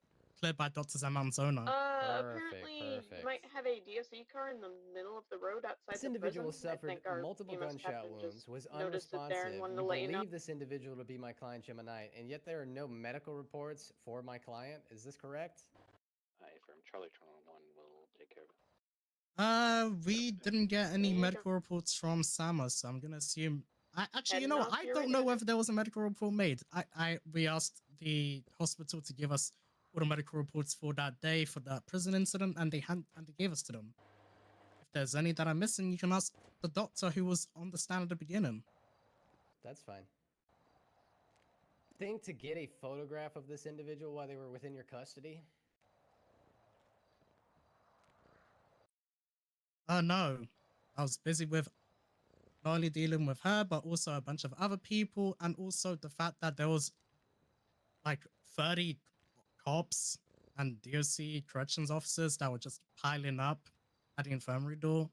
cleared by Doctors at Mount Zona. Apparently you might have a DSC car in the middle of the road outside This the individual prison. I suffered think our multiple EMS gunshot captain wounds, just was noticed it there and unresponsive. wanted You to let you know. believe this individual to be my client, Jimma Knight, and yet there are no medical reports for my client. Is this correct? From Charlie 1 will take care of it. We didn't get any medical reports from Sama, so I'm gonna assume. Actually, you know what? I don't know whether there was a medical report made. We asked the hospital to give us all the medical reports for that day for that prison incident, and they gave us to them. If there's any that I'm missing, you can ask the doctor who was on the stand at the beginning. That's fine. anything to get a photograph of this individual while they were within your custody? No. I was busy with not only dealing with her, but also a bunch of other people, and also the fact that there was like 30 cops and DOC corrections officers that were just piling up at the infirmary door.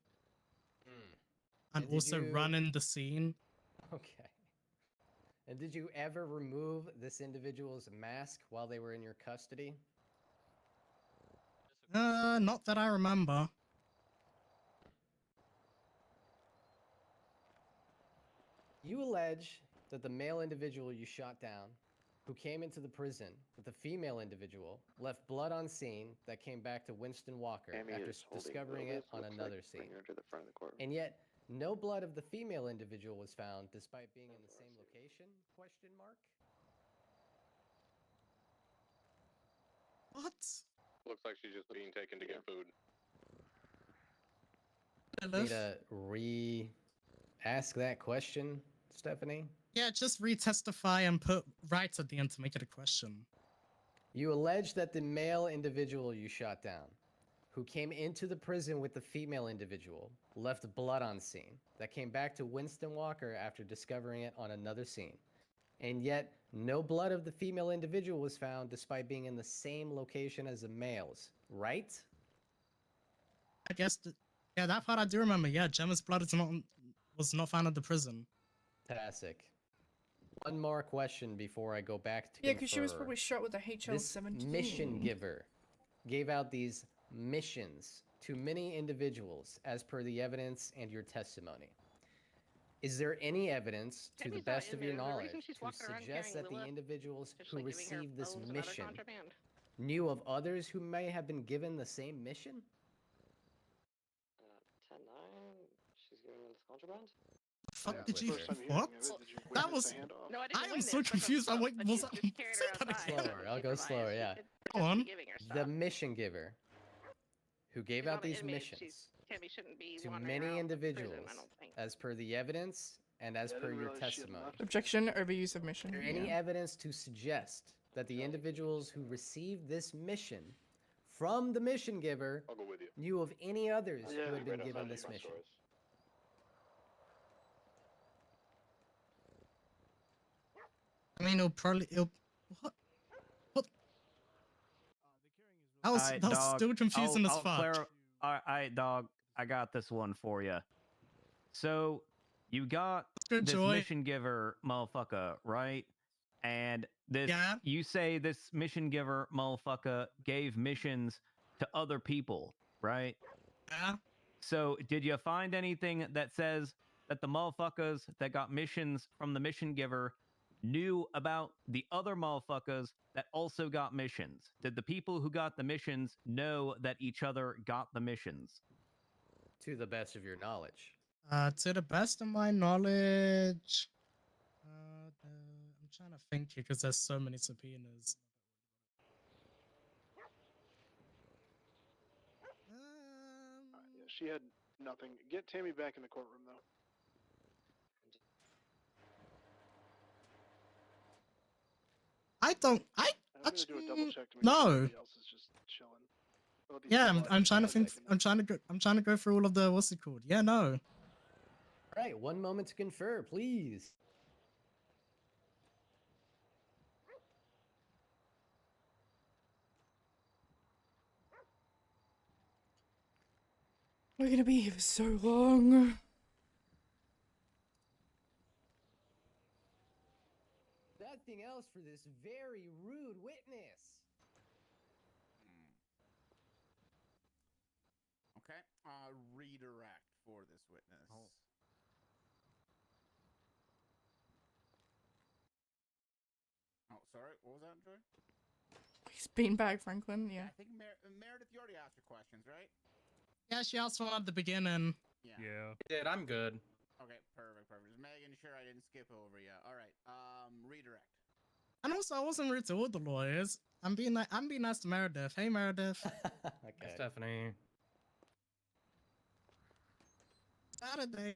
And did also you- running the scene. Okay. And did you ever remove this individual's mask while they were in your custody? Not that I remember. You allege that the male individual you shot down, who came into the prison with the female individual, left blood on scene that came back to Winston Walker Tammy after is holding discovering it Lotus, on looks another like, scene. bring her to the front of the courtroom. And yet, no blood of the female individual was found despite being in the same location? Question mark. What? Looks like she's just being taken to get food. Need to re-ask that question, Stephanie? Yeah, just retestify and put right at the end to make it a question. You allege that the male individual you shot down, who came into the prison with the female individual, left blood on scene that came back to Winston Walker after discovering it on another scene. And yet, no blood of the female individual was found despite being in the same location as the males, right? I guess, yeah, that part I do remember. Yeah, Gemma's blood was not found at the prison. Fantastic. One more question before I go back to Yeah, because she was confer. probably shot with a This HL-17. mission giver gave out these missions to many individuals as per the evidence and your testimony. Is there any evidence, to the Tammy's not best of in your there. The reason knowledge, she's to walking around suggest carrying that the Lilith, individuals who officially giving her received this phones and other mission contraband. knew of others who may have been given the same mission? 10-9, she's giving this contraband? Fuck did you? First time hearing What? of it, did you That witness was. the handoff? No, I I didn't am witness, so but the confused. I'm book, like, but was she's that? just carried her Say that outside, again. Slower, I'll go supervised. slower, She yeah. could Go just on. be giving her The stuff. mission giver who gave She's out not an these inmate. missions Tammy shouldn't be to wandering many around the prison, individuals I don't think. as per the evidence and as Yeah, I per didn't your realize she had testimony. left. Objection, overuse of mission. Is there any Yeah. evidence to suggest that the individuals who received this mission from the mission giver I'll go with you. knew of any others Yeah. who had been Right given outside this the mission? stores. I mean, it'll probably. What? What? That was Alright, that was dog, still confusing as I'll fuck. Alright, dog, I got this one for you. So, you got Good this joy. mission giver motherfucker, right? And this, Yeah. you say this mission giver motherfucker gave missions to other people, right? Yeah. So, did you find anything that says that the motherfuckers that got missions from the mission giver knew about the other motherfuckers that also got missions? Did the people who got the missions know that each other got the missions? To the best of your knowledge. To the best of my knowledge, I'm trying to think here because there's so many subpoenas. Yeah, she had nothing. Get Tammy back in the courtroom, though. I don't. I'm gonna do a double check to make sure No. everybody else is just chilling. Oh, these Yeah, people I'm actually trying to have think. taken I'm trying to go. I'm trying to go through all of the what's it called? Yeah, no. All right, one moment to confer, please. We're gonna be here for so long. Nothing else for this very rude witness. Okay. Redirect for this witness. Oh, sorry. What was that, Joy? He's beanbag Franklin. Yeah. I think Meredith, you already asked your questions, right? Yeah, she asked one at the beginning. Yeah. Did I'm good. Okay, perfect. Just making sure I didn't skip over you. All right. Redirect. And also, I wasn't rude to all the lawyers. I'm being nice to Meredith. Hey, Meredith. Okay. Stephanie. Saturday.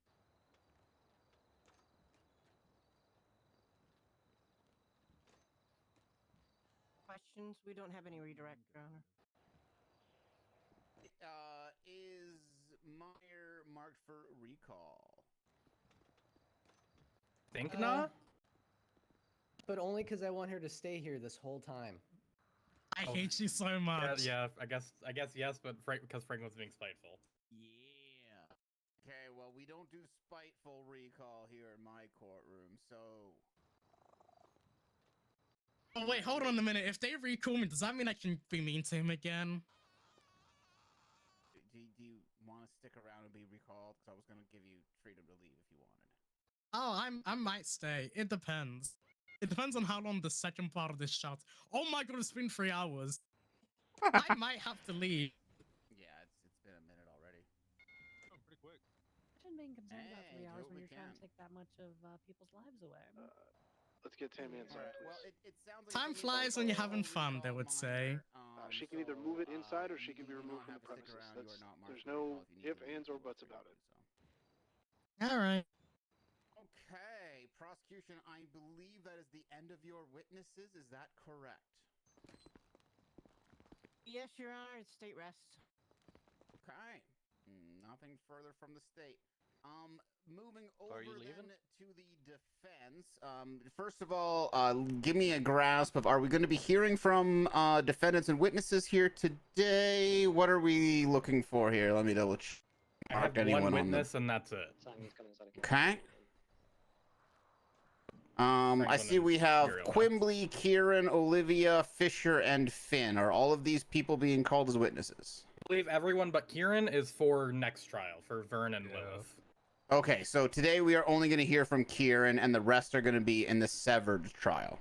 questions? We don't have any redirect, Your Honor. Is Meyer marked for recall? Think not? But only because I want her to stay here this whole time. I hate you so much. Yeah, I guess yes, but because Frank was being spiteful. Yeah. Okay, well, we don't do spiteful recall here in my courtroom, so... Oh, wait, hold on a minute. If they recall me, does that mean I can be mean to him again? Do you want to stick around and be recalled? Because I was going to give you freedom to leave if you wanted. Oh, I might stay. It depends. It depends on how long the second part of this shot. Oh my god, it's been 3 hours. I might have to leave. Yeah, it's been a minute already. Oh, pretty quick. Imagine being concerned about 3 hours when you're trying to take that much of people's lives away. Let's get Tammy inside, please. Well, it sounds like Time flies when you're having fun, they would say. She can either move it inside or she can be removed from the premises. There's no if, ands, or buts about it. Alright. Okay, prosecution, I believe that is the end of your witnesses. Is that correct? Yes, Your Honor, it's state rests. Okay. Nothing further from the state. Moving over then to the defense. First of all, give me a grasp of, are we going to be hearing from defendants and witnesses here today? What are we looking for here? Let me double check. I have one witness, and that's it. Okay. I see we have Quimbley, Kieran, Olivia, Fisher, and Finn. Are all of these people being called as witnesses? I believe everyone but Kieran is for next trial, for Vern and Lilith. Okay, so today we are only going to hear from Kieran, and the rest are going to be in the severed trial.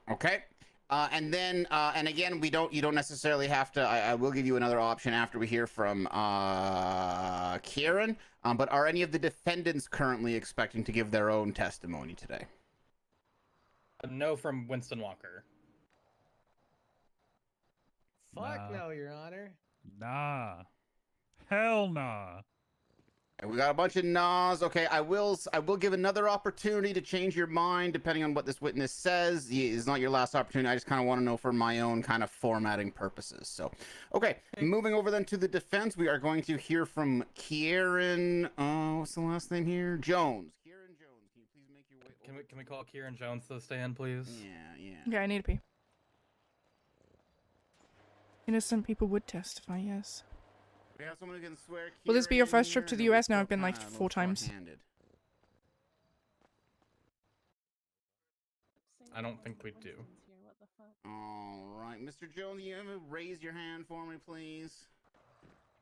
Okay. And then, and again, you don't necessarily have to, I will give you another option after we hear from Kieran, but are any of the defendants currently expecting to give their own testimony today? No from Winston Walker. Fuck no, Your Honor. Nah. Hell nah. We got a bunch of nods. Okay, I will give another opportunity to change your mind depending on what this witness says. It's not your last opportunity. I just kind of want to know for my own kind of formatting purposes. So, okay, moving over then to the defense, we are going to hear from Kieran. What's the last name here? Jones. Kieran Jones. Can you please make your way? Can we call Kieran Jones to the stand, please? Yeah. Yeah, I need to pee. Innocent people would testify, yes. We have someone who can swear. Will this be your first trip to the US? Now I've I've been like 4 times. I don't think we do. All right, Mr. Jones, you raise your hand for me, please.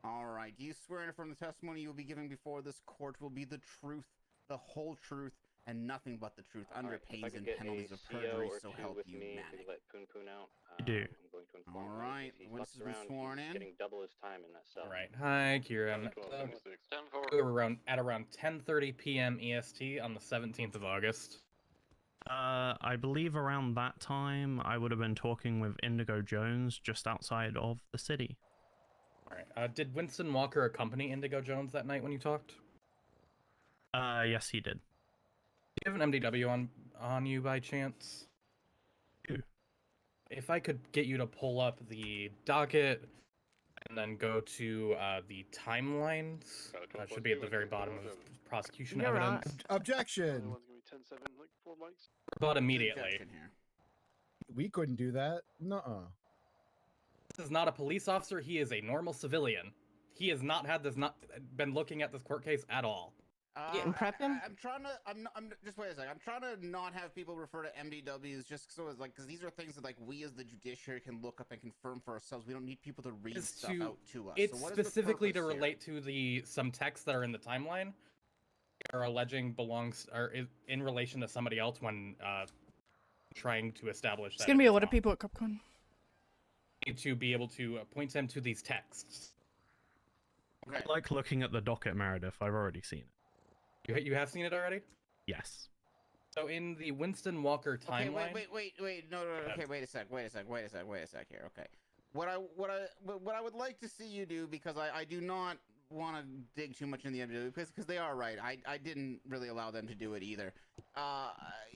All right. Do you swear from the testimony you will be giving before this court will be the truth, the whole truth, and nothing but the truth, under pains and penalties of perjury, so help you manic? Let Poon Poon out. You do. I'm going to inform All him right, if he witness fucks has been around, sworn he's in. getting double his time in that cell. All right. Hi, Kieran. We were at around 10:30 p.m. EST on the 17th of August. I believe around that time I would have been talking with Indigo Jones just outside of the city. All right. Did Winston Walker accompany Indigo Jones that night when you talked? Yes, he did. Do you have an MDW on you by chance? Ew. If I could get you to pull up the docket and then go to the timelines, should be at the very bottom of prosecution evidence. Objection. About immediately. We couldn't do that. Nuh-uh. This is not a police officer. He is a normal civilian. He has not been looking at this court case at all. I'm trying to. I'm just wait a second. I'm trying to not have people refer to MDWs just so it's like because these are things that like we as the judiciary can look up and confirm for ourselves. We don't need people to read stuff out to us. It's so what is the specifically to purpose here? relate to some texts that are in the timeline are alleging in relation to somebody else when trying to establish that. There's gonna be a lot of people at CupCon. Need to be able to point them to these texts. I like looking at the docket, Meredith. I've already seen it. You have seen it already? Yes. So in the Winston Walker timeline. Okay, wait. No. Okay, wait a sec here. Okay. What I would like to see you do, because I do not want to dig too much in the MW because they are right. I didn't really allow them to do it either.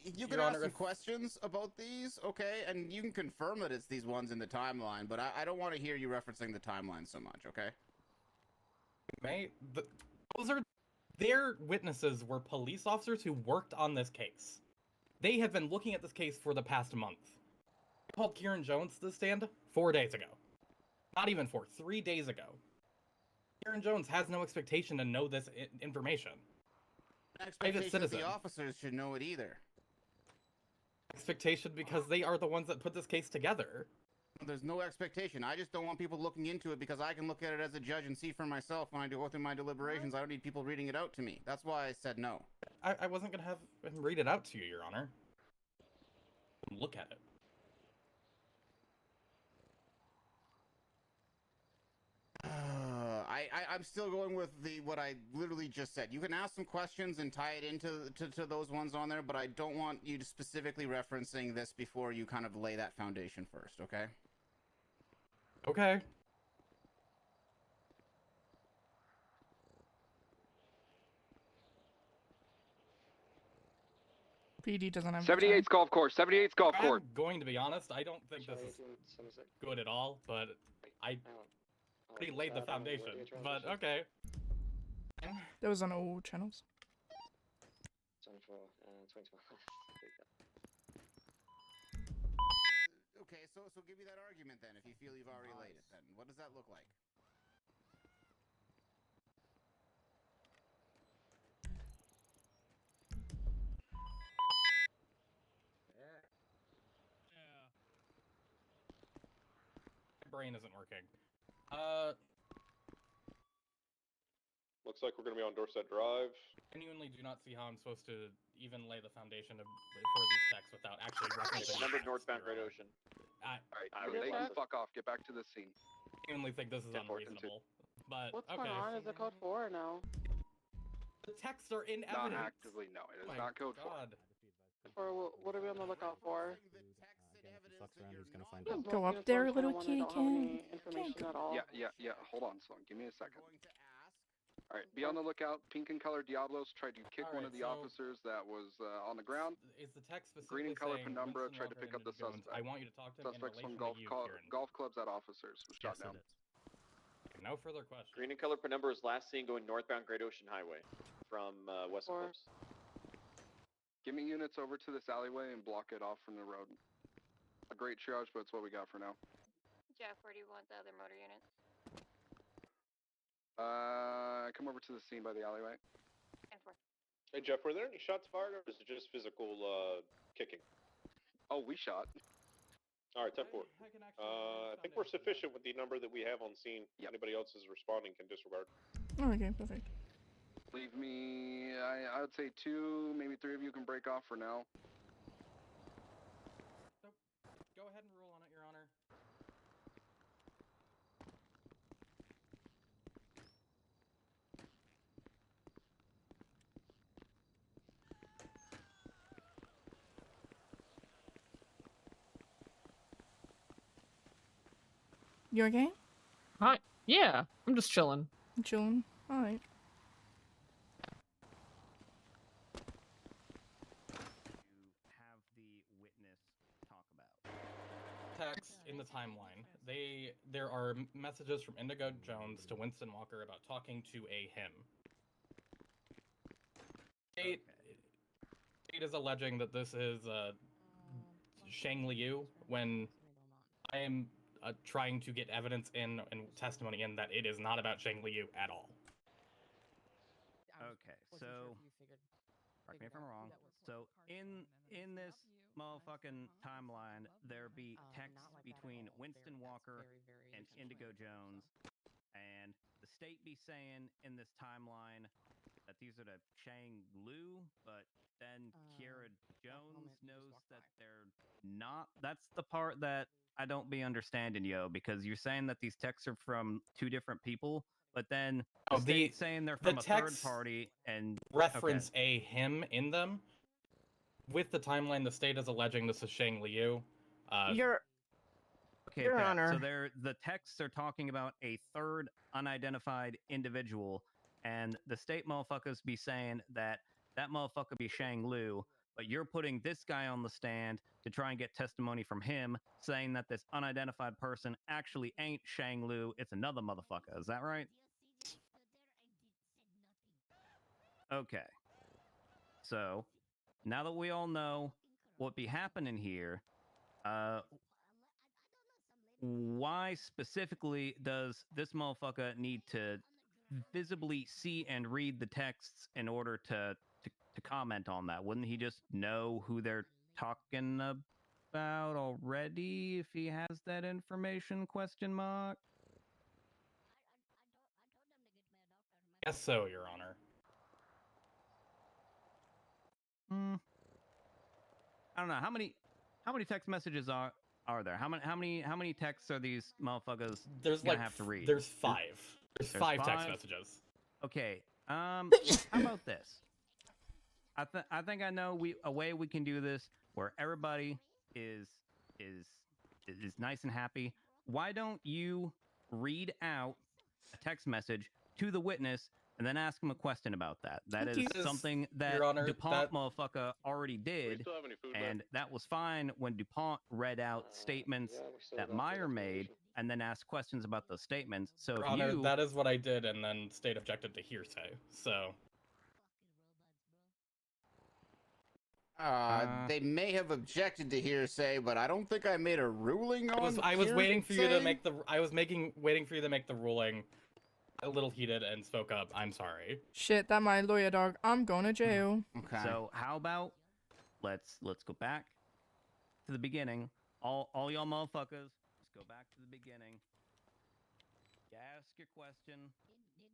You can Your ask Honor, some if- questions about these, okay? And you can confirm that it's these ones in the timeline, but I don't want to hear you referencing the timeline so much, okay? Those are their witnesses were police officers who worked on this case. They have been looking at this case for the past month. I called Kieran Jones to the stand 4 days ago. Not even 4, 3 days ago. Kieran Jones has no expectation to know this information. Expectation that the officers should know it either. Expectation because they are the ones that put this case together. There's no expectation. I just don't want people looking into it because I can look at it as a judge and see for myself when I go through my deliberations. I don't need people reading it out to me. That's why I said no. I wasn't going to have him read it out to you, Your Honor. Look at it. I'm still going with what I literally just said. You can ask some questions and tie it into to those ones on there, but I don't want you to specifically referencing this before you kind of lay that foundation first, okay? Okay. PD doesn't have 78's golf course. 78's golf course. I'm going to be honest, I don't think this is good at all, but I already laid the foundation. But okay. That was on all channels. Okay, so give me that argument then, if you feel you've already laid it then. What does that look like? My brain isn't working. Looks like we're gonna be on Dorset Drive. Genuinely do not see how I'm supposed to even lay the foundation for these texts without actually referencing Number the text, northbound Your Honor. Great Ocean. I Alright, they can fuck off. Get back to the scene. genuinely think this is unreasonable. But What's okay. going on? Is it code 4 or no? The texts are in Not evidence. actively, no. It is My not code 4. God. For what are we on the lookout for? Go up there, little kitty cat. Yeah. Hold on, son. Give me a second. Alright, be on the lookout. Pink and color Diablos tried to kick one of the officers that was on the ground. Is the text Green specifically and color saying Penumbra Winston tried to Walker pick up and the Jones, suspect. I want you to talk to him in Suspects relation from to you, Kieran. golf clubs at officers was shot down. No further questions. Green and color Penumbra is last seen going northbound Great Ocean Highway from West Cliffs. Give me units over to this alleyway and block it off from the road. A great triage, but it's what we got for now. Jeff, where do you want the other motor unit? Come over to the scene by the alleyway. Hey Jeff, were there any shots fired, or is it just physical kicking? Oh, we shot. All right, 10-4. I think we're sufficient with the number that we have on scene. Anybody else is responding can disregard. Oh, okay, perfect. Leave me, I would say 2, maybe 3 of you can break off for now. Go ahead and rule on it, Your Honor. You okay? Hi. Yeah, I'm just chilling. I'm chilling. Alright. Have the witness talk about. Text in the timeline. There are messages from Indigo Jones to Winston Walker about talking to a him. State is alleging that this is Shang Liu when I am trying to get evidence in and testimony in that it is not about Shang Liu at all. Okay, so correct me if I'm wrong. So in this motherfucking timeline, there be text between Winston Walker and Indigo Jones, and the state be saying in this timeline that these are the Shang Liu, but then Kiera Jones knows that they're not. That's the part that I don't be understanding, yo, because you're saying that these texts are from 2 different people, but then the state's saying they're from a third texts party and reference a him in them. With the timeline, the state is alleging this is Shang Liu. Okay, Your bet. Honor. So the texts are talking about a third unidentified individual, and the state motherfuckers be saying that motherfucker be Shang Lu, but you're putting this guy on the stand to try and get testimony from him, saying that this unidentified person actually ain't Shang Lu, it's another motherfucker. Is that right? Okay. So, now that we all know what be happening here, why specifically does this motherfucker need to visibly see and read the texts in order to comment on that? Wouldn't he just know who they're talking about already if he has that information? Question mark. Guess so, Your Honor. I don't know how many text messages are there? How many texts are these motherfuckers gonna have to read? There's 5. There's 5 text messages. Okay. How about this? I think I know a way we can do this where everybody is nice and happy. Why don't you read out a text message to the witness and then ask him a question about that? That is something that Your Honor, DuPont motherfucker already did, still have any food and that was fine when DuPont read out statements that Meyer made and then asked questions about those statements. So Your if Honor, you that is what I did, and then state objected to hearsay. So. They may have objected to hearsay, but I don't think I made a ruling on. I was waiting for you to make the. waiting for you to make the ruling. A little heated and spoke up. I'm sorry. Shit, that my lawyer dog. I'm going to jail. Okay. So how about let's go back to the beginning. All y'all motherfuckers, just go back to the beginning. You ask your question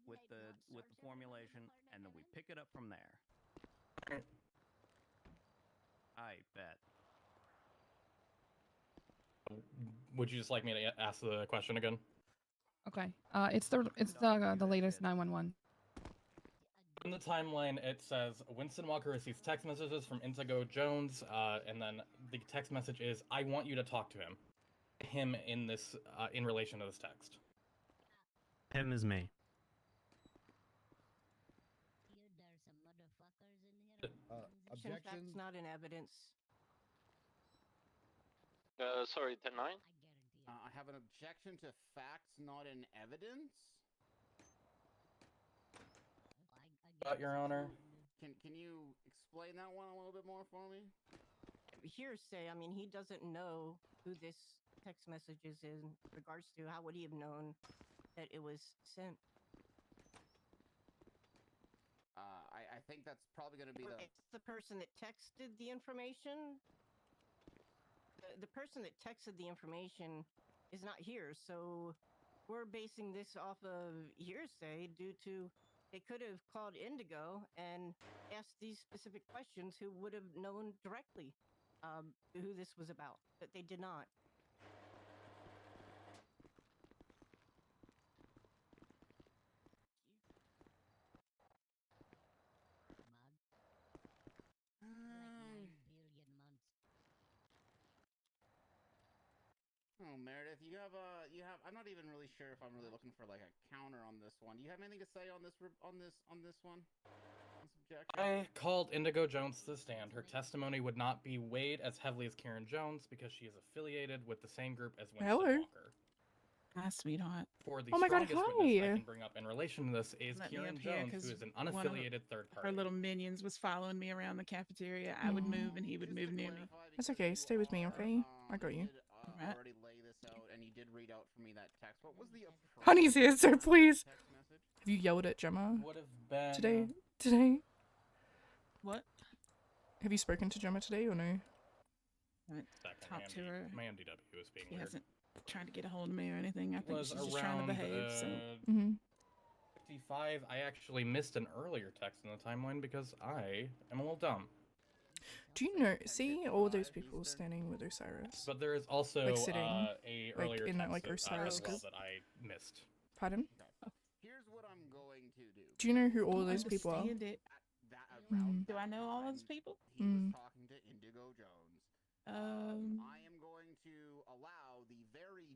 with the formulation, and then we pick it up from there. I bet. Would you just like me to ask the question again? Okay. It's the latest 911. In the timeline, it says Winston Walker receives text messages from Indigo Jones, and then the text message is, "I want you to talk to him." Him in this, in relation to this text. Him is me. Objections? That's not in evidence. Sorry, 10-9? I have an objection to facts not in evidence. Your Honor. Can you explain that one a little bit more for me? Hearsay. I mean, he doesn't know who this text message is in regards to. How would he have known that it was sent? I think that's probably going to be It's the person that texted the information. The person that texted the information is not here, so we're basing this off of hearsay due to they could have called Indigo and asked these specific questions who would have known directly who this was about, but they did not. Oh, Meredith, you have. I'm not even really sure if I'm really looking for like a counter on this one. Do you have anything to say on this one? This objection? I called Indigo Jones to the stand. Her testimony would not be weighed as heavily as Karen Jones because she is affiliated with the same group as Winston Hello. Walker. Hi, sweetheart. For the Oh my God, strongest witness I hi. can bring up in relation to this is Let me Karen up here, Jones, 'cause who is an one of unaffiliated third party. Her little minions was following me around the cafeteria. I would move and he would move near me. That's okay. Stay with me, okay? I got you. Alright. Already lay this out, and you did read out for me that text. What was the Honey's here, so please. text message? Have you yelled at Gemma Would have been today? What? Have you spoken to Gemma today or no? I haven't talked to her. My MDW is being She weird. hasn't tried to get a hold of me or anything. I think Was she's just trying to around, behave. So. 55. I actually missed an earlier text in the timeline because I am a little dumb. Do you know? See all those people standing with Osiris? But there is also like sitting, a like earlier in that text like Osiris. as well that I missed. Pardon? Here's what I'm going to do. Do you know who all those people are? Understand it. Do I know all those people? He was talking to Indigo Jones. Um. I am going to allow the very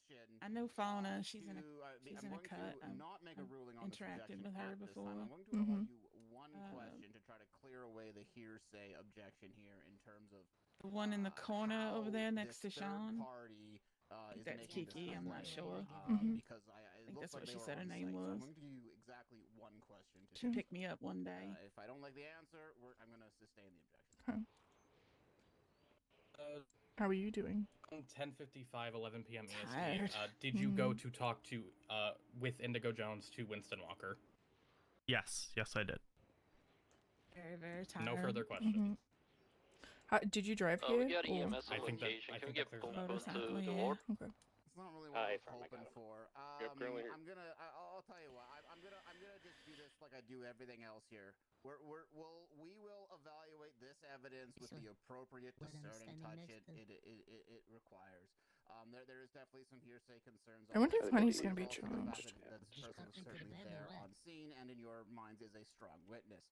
question. I know Fauna. She's in a I'm in a going cut. to not make a ruling on this interacted objection with her at this before. time. I'm going to allow Mhm. you one question to try to clear away the hearsay objection here in terms of The one in the corner over there next to this third Sean. party I think is that's making Kiki. this I'm not claim, sure. because I it think looks that's like what they she were said her on name site. So I'm was. going to give you exactly one question to She picked me up one day. if I don't like the answer, I'm going to sustain the objection. Okay. How are you doing? 10:55, 11 p.m. Tired. EST. Did you go to talk to with Indigo Jones to Winston Walker? Yes, I did. Very, very tired. No further questions. Did you drive Oh, here? we got or- EMS I think that- location. I Can we think get that boom clears boom it up. to Motorcycle, ward? Okay. It's not really what I was affirm, I got hoping him. for. Yep, currently here. I'll tell you what. I'm gonna just do this like I do everything else here. We will evaluate this evidence with the appropriate discerning touch it requires. There is definitely some hearsay concerns. I wonder if on Honey's this, gonna be also the fact charged. that this person was certainly there on scene and in your minds is a strong witness.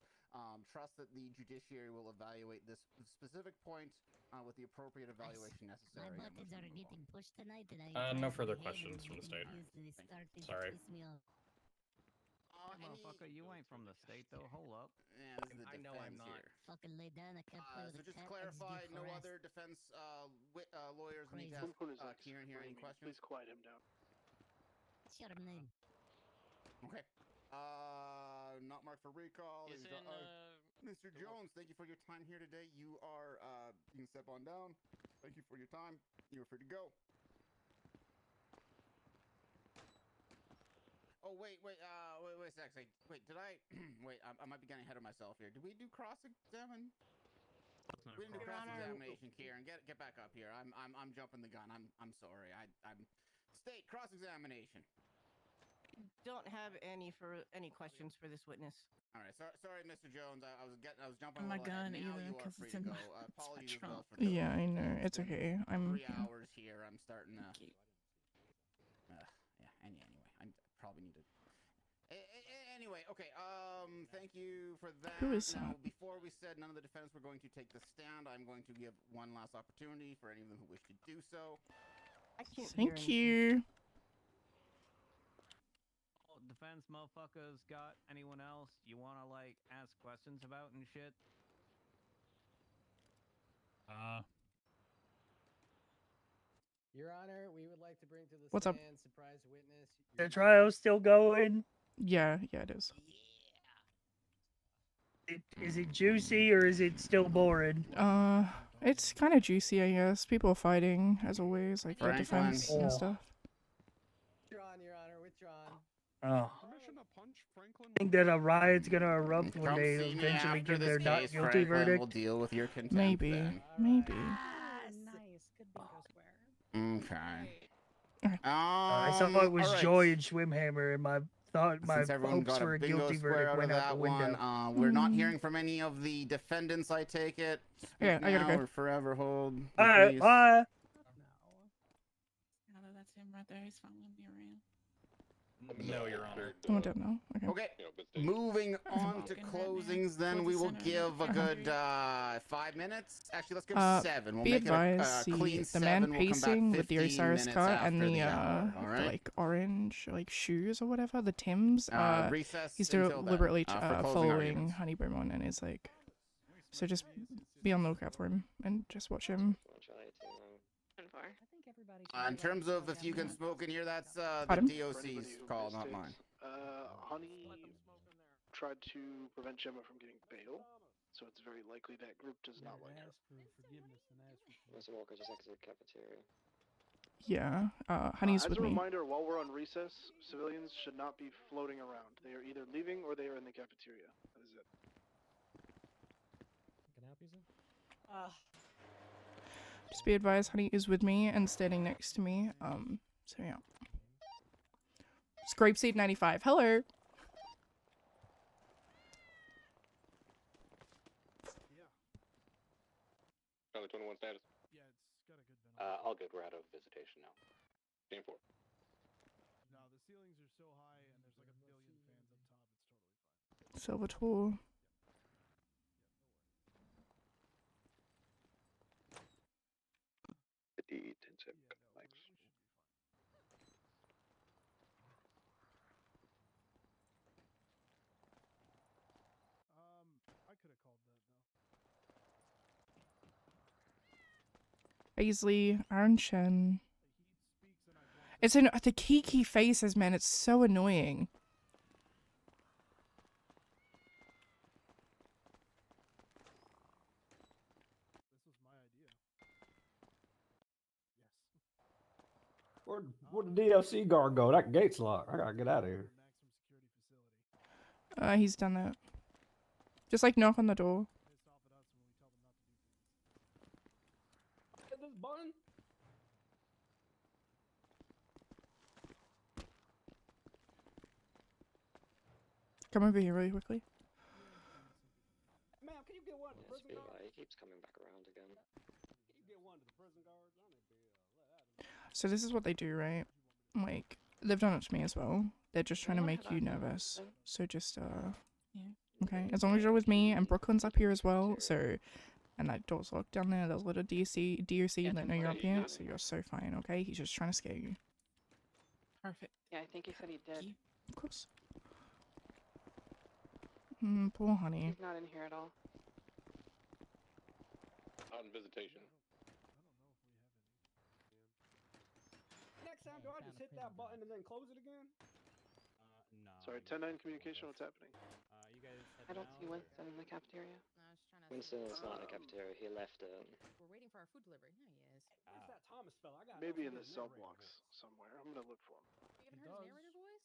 Trust that the judiciary will evaluate this specific point with the appropriate evaluation necessary. My buttons are getting pushed tonight, and No further questions from the state. Sorry. Motherfucker, you ain't from the state though. Hold up. Yeah, this is the I know I'm not. here. Fucking lay down. I can't play with So a just to cat. clarify, I just no get other harassed. defense lawyers need to Crazy. ask Kieran here. Any questions? Please quiet him down. What's your name? Okay. Not marked for recall. Is in, Mr. Jones, thank you for your time here today. You are, you can step on down. Thank you for your time. You are free to go. Oh, wait a sec. Wait, did I, wait, I might be getting ahead of myself here. Did we do cross-examine? We didn't do cross-examination, Kieran. Get back up here. I'm jumping the gun. I'm sorry. I'm state cross-examination. Don't have any questions for this witness. All right, sorry, Mr. Jones. I was jumping. My a little gun ahead. Now either, you are 'cause free it's to in go. my- it's my Apologies as well trunk. for Yeah, I know. It's okay. I'm. 3 hours here. I'm starting to. Yeah. Anyway, I probably need to. Anyway, okay. Thank you for that. Who is now, that? before we said none of the defendants were going to take the stand, I'm going to give one last opportunity for any of them who wish to do so. I can't Thank you. Defense motherfuckers got anyone else you wanna like ask questions about and shit? Your Honor, we would like to bring to the What's up? stand surprise witness. The trial's still going. Yeah, it is. Is it juicy or is it still boring? It's kind of juicy, I guess. People are fighting, as always, like for defense Oh. and stuff. Withdrawn, Your Honor, withdrawn. Oh. Permission to punch Franklin? I think that a riot's gonna erupt when Come they see me eventually after give their this not case, guilty Franklin. verdict. We'll deal with your contempt Maybe. then. Maybe. Nice. Good bingo square. Okay. I saw it was all right. Joy and Schwimhammer, and my Since everyone hopes got for a a bingo guilty square verdict out of went out that the window. one, we're not hearing from any of the defendants, I take it. Yeah, Speak I gotta now go. or forever hold. Alright, please. bye. Oh, that's him right there. He's following me around. No, Your Honor. Oh, I don't know. Okay. Okay, moving on to closings, then we will give a good 5 minutes. Actually, let's give 7. We'll Be make advised, it a clean the 7. man We'll come back pacing with the 15 Osiris minutes cut and after the hour, all right? like orange like shoes or whatever, the Tims. Recess He's until then, deliberately for closing following arguments. Honeyburn and is like. So just be on the lookout for him and just watch him. In terms of if you can smoke in here, that's the Pardon? DOC's call, not mine. Honey tried to prevent Gemma from getting bail, so it's very likely that group does not like her. Mr. Walker, just exit the cafeteria. Yeah. Honey's As with a me. reminder, while we're on recess, civilians should not be floating around. They are either leaving or they are in the cafeteria. That is it. Can I help you, sir? Just be advised, Honey is with me and standing next to me. So yeah. Scrape Seed 95. Hello. Charlie 21 status. Yeah, it's got a good ventilation. All good. We're out of visitation now. Game 4. No, the ceilings are so high and there's like a billion fans up top. It's totally fine. Salvatore. The D10 thanks. Paisley, Aaron Chen. It's the Kiki faces, man. It's so annoying. Where'd the DLC guard go? That gate's locked. I gotta get out of here. He's done that. Just like knock on the door. Hit this button. Come over here really quickly. Ma'am, can you get one of the prison Yes, guards? he keeps coming back around again. Can you get one of the prison guards? So this is what they do, right? Like, they've done it to me as well. They're just trying to make you nervous. So just, okay. As long as you're with me, and Brooklyn's up here as well, so... And that door's locked down there. There's a little DOC that know you're up here, so you're so fine, okay? He's just trying to scare you. Perfect. Yeah, I think he said he did. Of course. Poor honey. He's not in here at all. On visitation. Next time, do I just hit that button and then close it again? No. Sorry, 10-9 communication. What's happening? You guys. I don't see Winston in the cafeteria. Winston is not in the cafeteria. He left. We're waiting for our food delivery. There he is. Where's that Thomas fella? I got. Maybe in the cell blocks somewhere. I'm gonna look for him. You haven't heard his narrator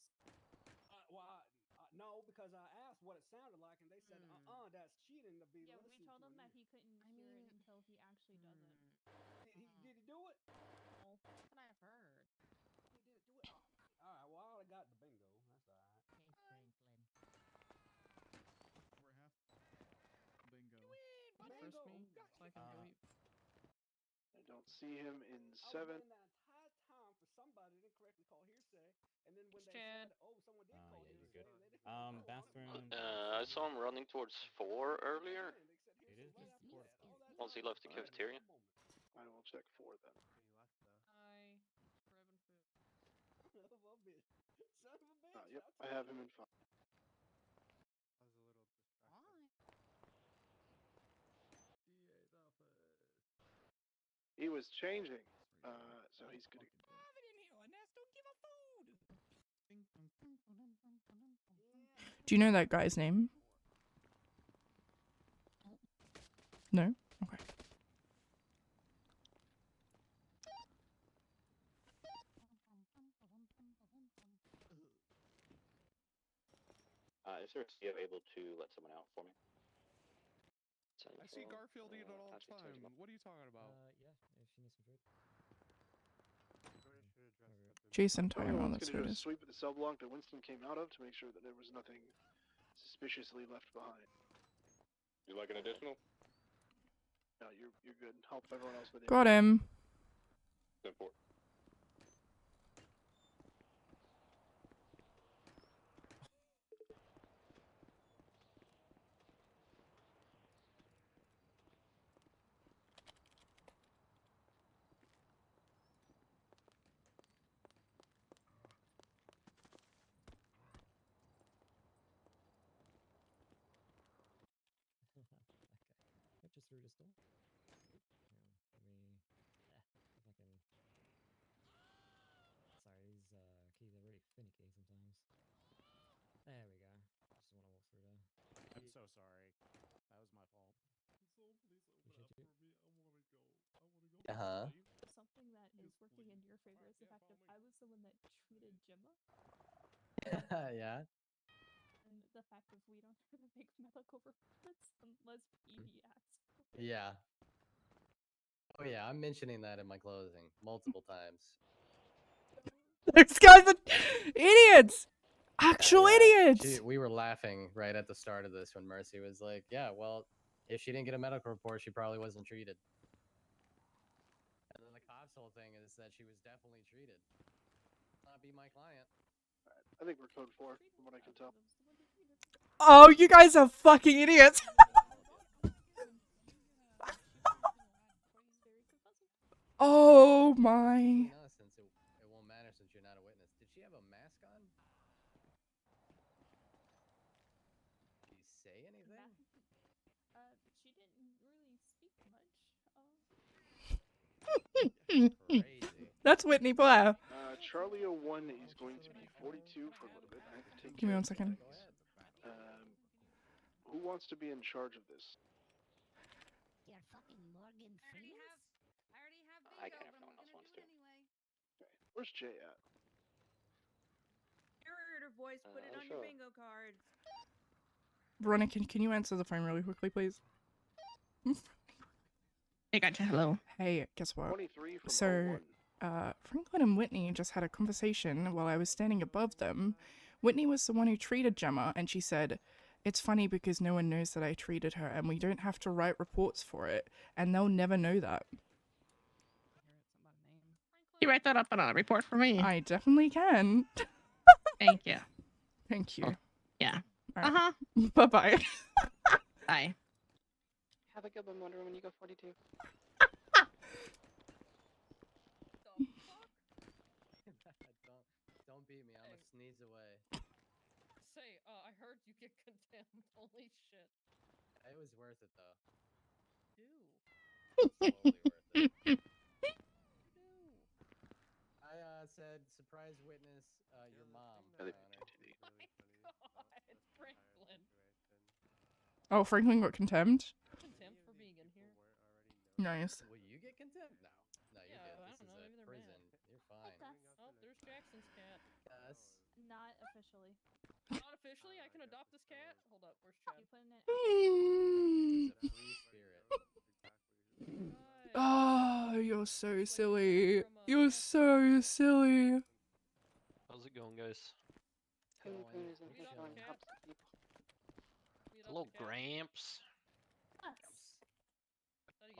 voice? No, because I asked what it sounded like, and they said, that's cheating to be. Yeah, we told him that he couldn't hear it until he actually does it. Did he do it? Oh, that's what I've heard. He didn't do it. All right, well, I already got the bingo. That's all right. Hey, Franklin. We're half bingo. Bingo. So I can delete. I don't see him in I 7. was waiting that entire time for somebody to correctly call hearsay, and then when they Chad. said, "Oh, someone did call Yeah, you're hearsay," good. they didn't. Bathroom. I saw him running towards 4 earlier. It is just report. Once he left the cafeteria. I will check 4 then. Hi, grabbing food. Son of a bitch. Son of a bitch. Yep, I have him in 5. He was changing, so he's good. Do you know that guy's name? No? Okay. Is there a CO able to let someone out for me? I see Garfield eat it all the time. What are you talking about? Yeah, if she needs some food. Jason Everyone's Tyrone, that's who gonna do it a is. sweep of the cell block that Winston came out of to make sure that there was nothing suspiciously left behind. You like an additional? No, you're good. Help everyone else with it. Got him. 10-4. Yep, just through this door. If I can. Sorry, these keys are really finicky sometimes. There we go. Just want to walk through there. I'm so sorry. That was my fault. So please open up for me. I want to go. Something that is working in your favor is the fact that I was the one that treated Gemma. Yeah. And the fact of we don't have to make medical reports unless PD asks. Yeah. Oh yeah, I'm mentioning that in my closing multiple times. Those guys are idiots! Actual idiots! We were laughing right at the start of this when Mercy was like, yeah, well, if she didn't get a medical report, she probably wasn't treated. And then the cops' whole thing is that she was definitely treated. Not be my client. I think we're code 4, from what I can tell. Oh, you guys are fucking idiots! Oh my. Since it won't matter since you're not a witness. Did she have a mask on? Did she say anything? She didn't really speak much. That's Whitney Blair. Charlie 01 is going to be 42 for a little bit. I have to take Give me care one of second. things. Who wants to be in charge of this? You're fucking Morgan Freeman. I can if no one else wants to. Okay. Where's Jay at? Narrator voice, put it on your bingo cards. Veronica, can you answer the phone really quickly, please? Hey, gotcha. Hello. Hey, guess what? 23 from So, 01. Franklin and Whitney just had a conversation while I was standing above them. Whitney was the one who treated Gemma, and she said, "It's funny because no one knows that I treated her, and we don't have to write reports for it, and they'll never know that." You write that up on a report for me. I definitely can. Thank you. Thank you. Yeah. All right. Uh-huh. Bye-bye. Bye. Have a good one, Wonder Woman. You go 42. Don't beat me. I'm gonna sneeze away. Say, I heard you get contempt. Holy shit. It was worth it though. Dude. I said surprise witness your mom. Oh my god, Franklin. Oh, Franklin got contempt? Contempt for being in here. Nice. Will you get contempt? No. No, you're good. I This don't is know, a maybe they're prison. mad. You're fine. Oh, there's Jackson's cat. Yes. Not officially. Not officially? I can adopt this cat? Hold up, where's Chad? You put in it. It's a free spirit. Oh, you're so silly. You're so silly. How's it going, guys? Poon Poon isn't here showing helps people. Hello, Gramps. Oh, hey.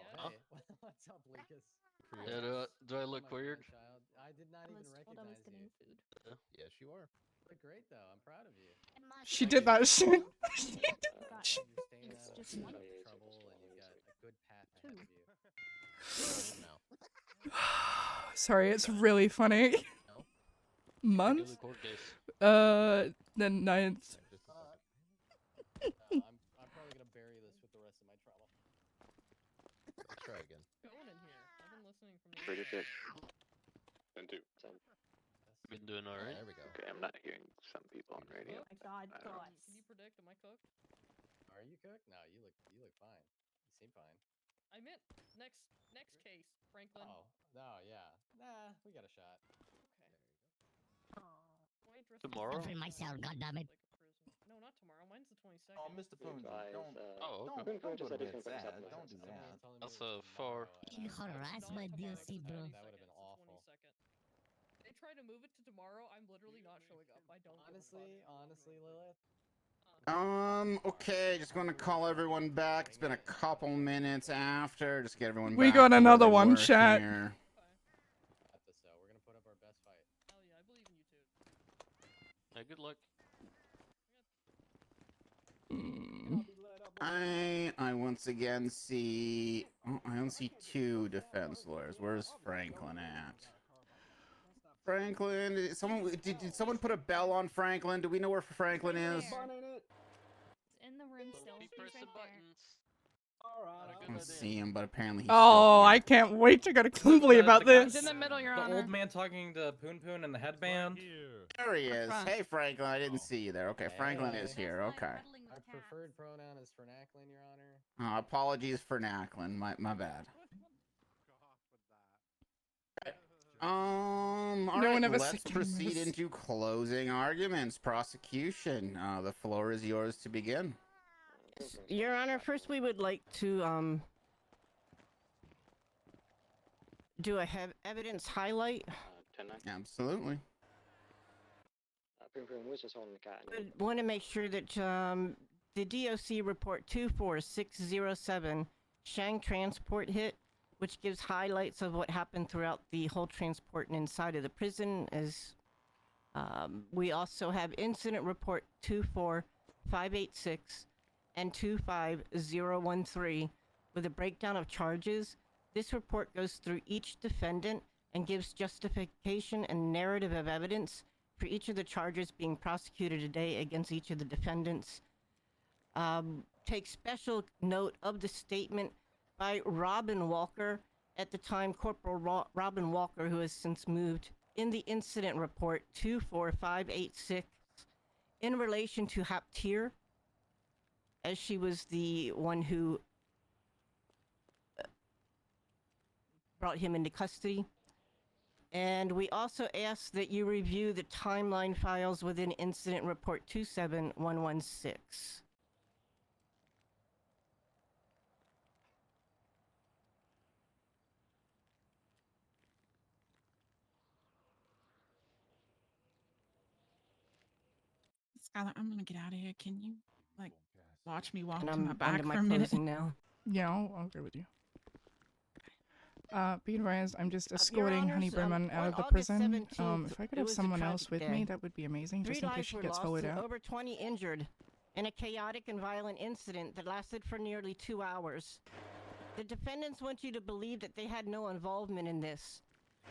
What's up, Lucas? Yeah, do I look weird? Child. I did not even recognize you. Yes, you are. You look great though. I'm proud of you. She did that shit. You're staying out of just one. trouble and you've got a good path ahead of you. Sorry, it's really funny. Month? The 9th. I'm probably gonna bury this with the rest of my trauma. Let's try again. Going in here. I've been listening from 36. And 2. Been doing alright? There we go. Okay, I'm not hearing some people on radio. Oh my god, God. Can you predict? Am I cooked? Are you cooked? No, you look fine. You seem fine. I meant next case, Franklin. Oh, no, yeah. Nah, we got a shot. Tomorrow? Free myself, goddammit. No, not tomorrow. Mine's the 22nd. Oh, Mr. Foon, Advise, don't. Oh, okay. Don't go just to said he's bed gonna put this sad. up Don't do that. That's a far. You harass my DLC, bro. That would have been awful. They try to move it to tomorrow. I'm literally not showing up. I don't. Honestly, Lilith. Okay, just going to call everyone back. It's been a couple minutes after. Just get everyone We back got to where another they one, were chat. here. Got this though. We're gonna put up our best fight. Hell yeah, I believe in you too. Hey, good luck. I once again see. Oh, I only see 2 defense lawyers. Where's Franklin at? Franklin, did someone put a bell on Franklin? Do we know where Franklin is? It's in the room still. He's right there. I don't see him, but apparently he's Oh, I can't wait to go to Cleveland about this. He's in the middle, Your The Honor. old man talking to Poon Poon and the headband. There he is. front. Hey, Franklin, I didn't see you there. Okay, Franklin is here. Okay. Our preferred pronoun is Fernacklin, Your Honor. Apologies for Nacklin. My bad. All No right, one ever let's said proceed this. into closing arguments. Prosecution. The floor is yours to begin. Your Honor, first we would like to do a evidence highlight. 10-9. Absolutely. Poon Poon, where's this holding the cat? I want to make sure that the DOC report 24607 Shang transport hit, which gives highlights of what happened throughout the whole transport and inside of the prison. As we also have incident report 24586 and 25013 with a breakdown of charges. This report goes through each defendant and gives justification and narrative of evidence for each of the charges being prosecuted today against each of the defendants. Take special note of the statement by Robin Walker at the time Corporal Robin Walker, who has since moved, in the incident report 24586 in relation to Haptir, as she was the one who brought him into custody. And we also ask that you review the timeline files within incident report 27116. Skylar, I'm gonna get out of here. Can you, like, watch me walk And to my I'm back onto my for a minute? closing now. Yeah, I'll go with you. Being advised, I'm just Your escorting Honors, Honey Berman out on of the August prison. 17th, If I could it have was a someone else tragic with day. me, that would be amazing, 3 just in case lives she were gets lost followed and out. over 20 injured in a chaotic and violent incident that lasted for nearly 2 hours. The defendants want you to believe that they had no involvement in this.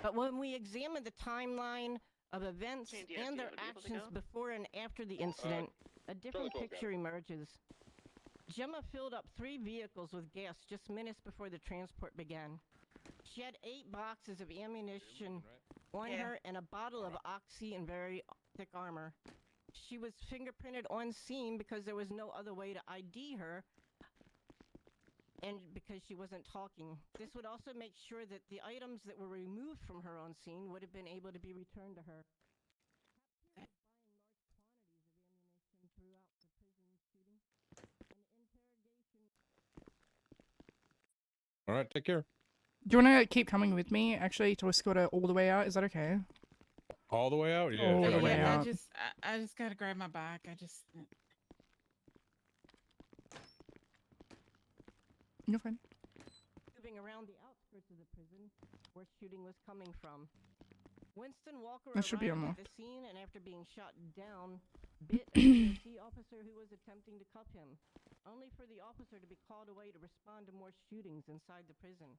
But when we examine the timeline of events and their actions before and after the incident, a different picture emerges. Gemma filled up 3 vehicles with gas just minutes before the transport began. She had 8 boxes of ammunition on her and a bottle of oxy and very thick armor. She was fingerprinted on scene because there was no other way to ID her, and because she wasn't talking. This would also make sure that the items that were removed from her on scene would have been able to be returned to her. All right, take care. Do you want to keep coming with me, actually, to escort her all the way out? Is that okay? All the way out? Yeah. All the sure. way out. I just gotta grab my bike. You're fine. Moving around the outskirts of the prison where shooting was coming from. Winston Walker That should be arrived at unlocked. the scene and after being shot down, bit a DOC officer who was attempting to cuff him, only for the officer to be called away to respond to more shootings inside the prison.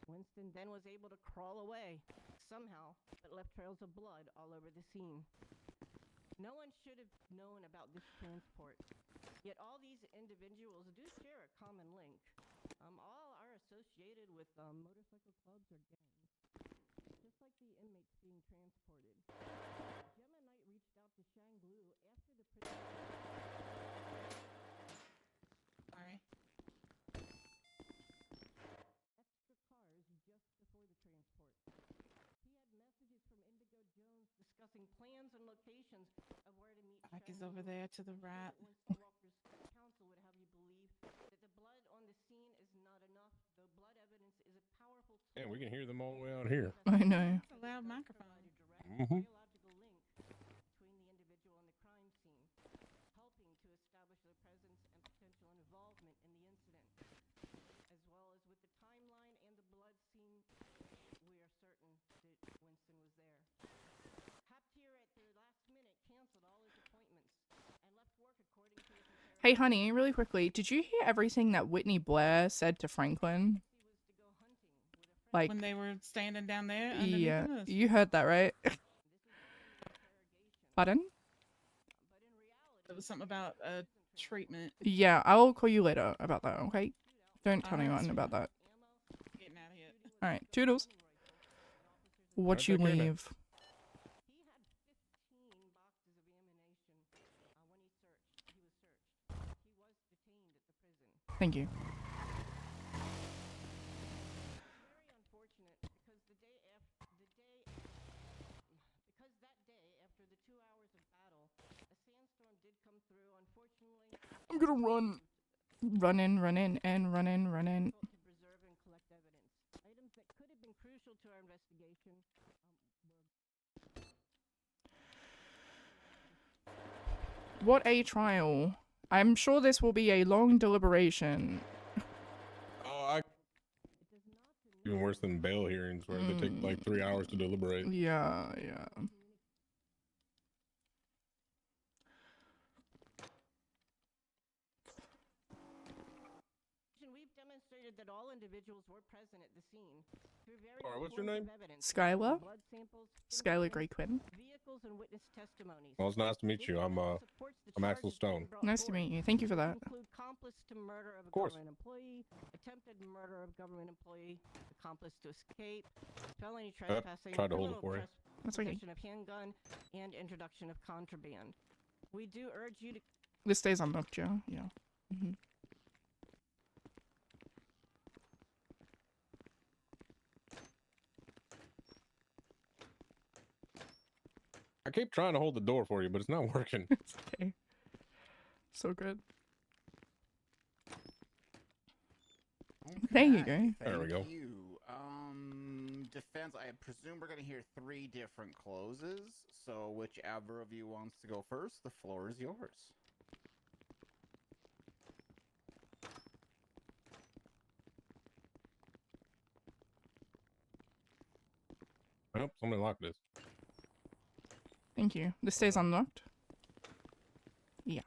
Winston then was able to crawl away, somehow, but left trails of blood all over the scene. No one should have known about this transport, yet all these individuals do share a common link. All are associated with motorcycle clubs or gangs, just like the inmates being transported. Gemma Knight reached out to Shanglu after the prison. Sorry. Extra cars just before the transport. He had messages from Indigo Jones discussing plans and locations of where to meet. Bike is over there to the right. Winston Walker's counsel would have you believe that the blood on the scene is not enough, though blood evidence is a powerful tool. Yeah, we can hear them all the way out here. I know. It's a loud microphone. Mm-hmm. Biological link between the individual and the crime scene, helping to establish their presence and potential involvement in the incident. As well as with the timeline and the blood scene, we are certain that Winston was there. Haptir at the last minute canceled all his appointments and left work according to his Hey, honey, really quickly, did you hear everything that Whitney Blair said to Franklin? Like, When they were standing down there. yeah, underneath us. you heard that, right? Pardon? It was something about treatment. Yeah, I'll call you later about that, okay? Don't tell Alright, anyone sweet. about that. Getting out of here. Alright, toodles. Watch you take care, man. leave. He had 15 boxes of ammunition when he was searched. He was detained at the prison. Thank you. Very unfortunate because that day after the 2 hours of battle, a sandstorm did come through. Unfortunately, I'm gonna run. Run in, and run in. to preserve and collect evidence. Items that could have been crucial to our investigation What a trial. I'm sure this will be a long deliberation. Oh, even worse than bail hearings where they take like 3 hours to deliberate. Yeah. We've demonstrated that all individuals were present at the scene. Through various Alright, what's your forms name? of evidence, Skylar? including blood samples, Skylar fingerprints, Gray-Quinn. vehicles, and witness testimonies. Well, it's nice to meet This you. I'm evidence supports the Axel charges being Stone. brought Nice to forward. meet you. Thank you for These that. include accomplice to murder of a course. government employee, attempted murder of government employee, accomplice to escape, felony Yep, trespassing, tried to hold it criminal for you. That's okay. possession of handgun, and introduction of contraband. We do urge you to. This stays unlocked, yeah? Yeah. Mm-hmm. I keep trying to hold the door for you, but it's not working. It's okay. So good. There you go. There we go. Thank you. Defense, I presume we're going to hear 3 different closes, so whichever of you wants to go first, the floor is yours. Well, somebody locked this. Thank you. This stays unlocked? Yeah.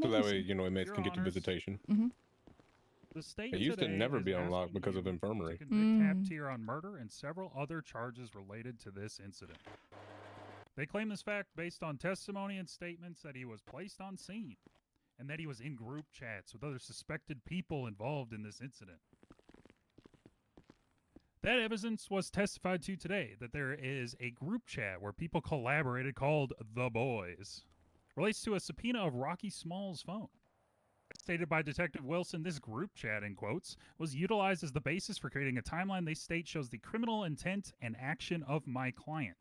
So that way, Amazing. you know, inmates Your can get to Honors. visitation. Mm-hmm. The state It used to today never is be unlocked asking because of you infirmary. to convict Haptier on murder and several other charges related to this incident. They claim this fact based on testimony and statements that he was placed on scene and that he was in group chats with other suspected people involved in this incident. That evidence was testified to today, that there is a group chat where people collaborated called The Boys. Relates to a subpoena of Rocky Small's phone. Stated by Detective Wilson, this group chat, in quotes, was utilized as the basis for creating a timeline they state shows the criminal intent and action of my client.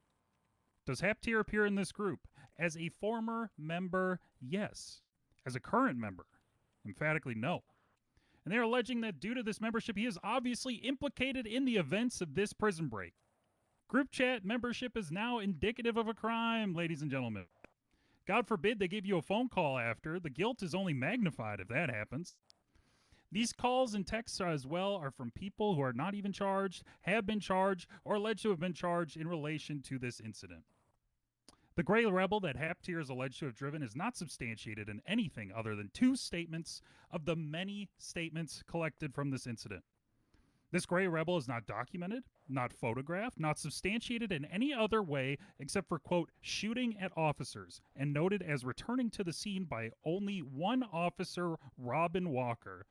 Does Haptier appear in this group? As a former member, yes. As a current member, emphatically no. And they're alleging that due to this membership, he is obviously implicated in the events of this prison break. Group chat membership is now indicative of a crime, ladies and gentlemen. God forbid they give you a phone call after. The guilt is only magnified if that happens. These calls and texts as well are from people who are not even charged, have been charged, or alleged to have been charged in relation to this incident. The gray rebel that Haptier is alleged to have driven is not substantiated in anything other than 2 statements of the many statements collected from this incident. This gray rebel is not documented, not photographed, not substantiated in any other way except for, quote, shooting at officers, and noted as returning to the scene by only one officer, Robin Walker.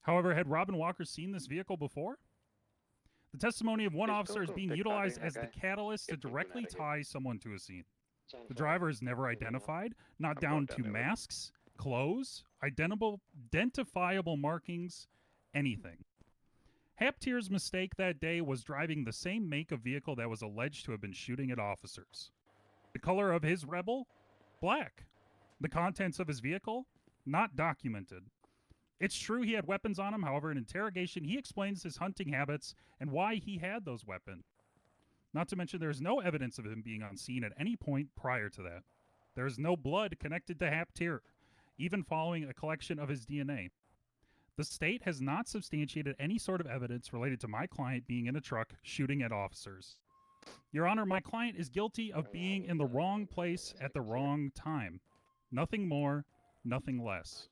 However, had Robin Walker seen this vehicle before? The testimony of one officer is being utilized as the catalyst to directly tie someone to a scene. The driver is never identified, not down to masks, clothes, identifiable markings, anything. Haptier's mistake that day was driving the same make of vehicle that was alleged to have been shooting at officers. The color of his Rebel? Black. The contents of his vehicle? Not documented. It's true he had weapons on him, however, in interrogation he explains his hunting habits and why he had those weapons. Not to mention there is no evidence of him being on scene at any point prior to that. There is no blood connected to Haptier, even following a collection of his DNA. The state has not substantiated any sort of evidence related to my client being in a truck shooting at officers. Your Honor, my client is guilty of being in the wrong place at the wrong time. Nothing more, nothing less.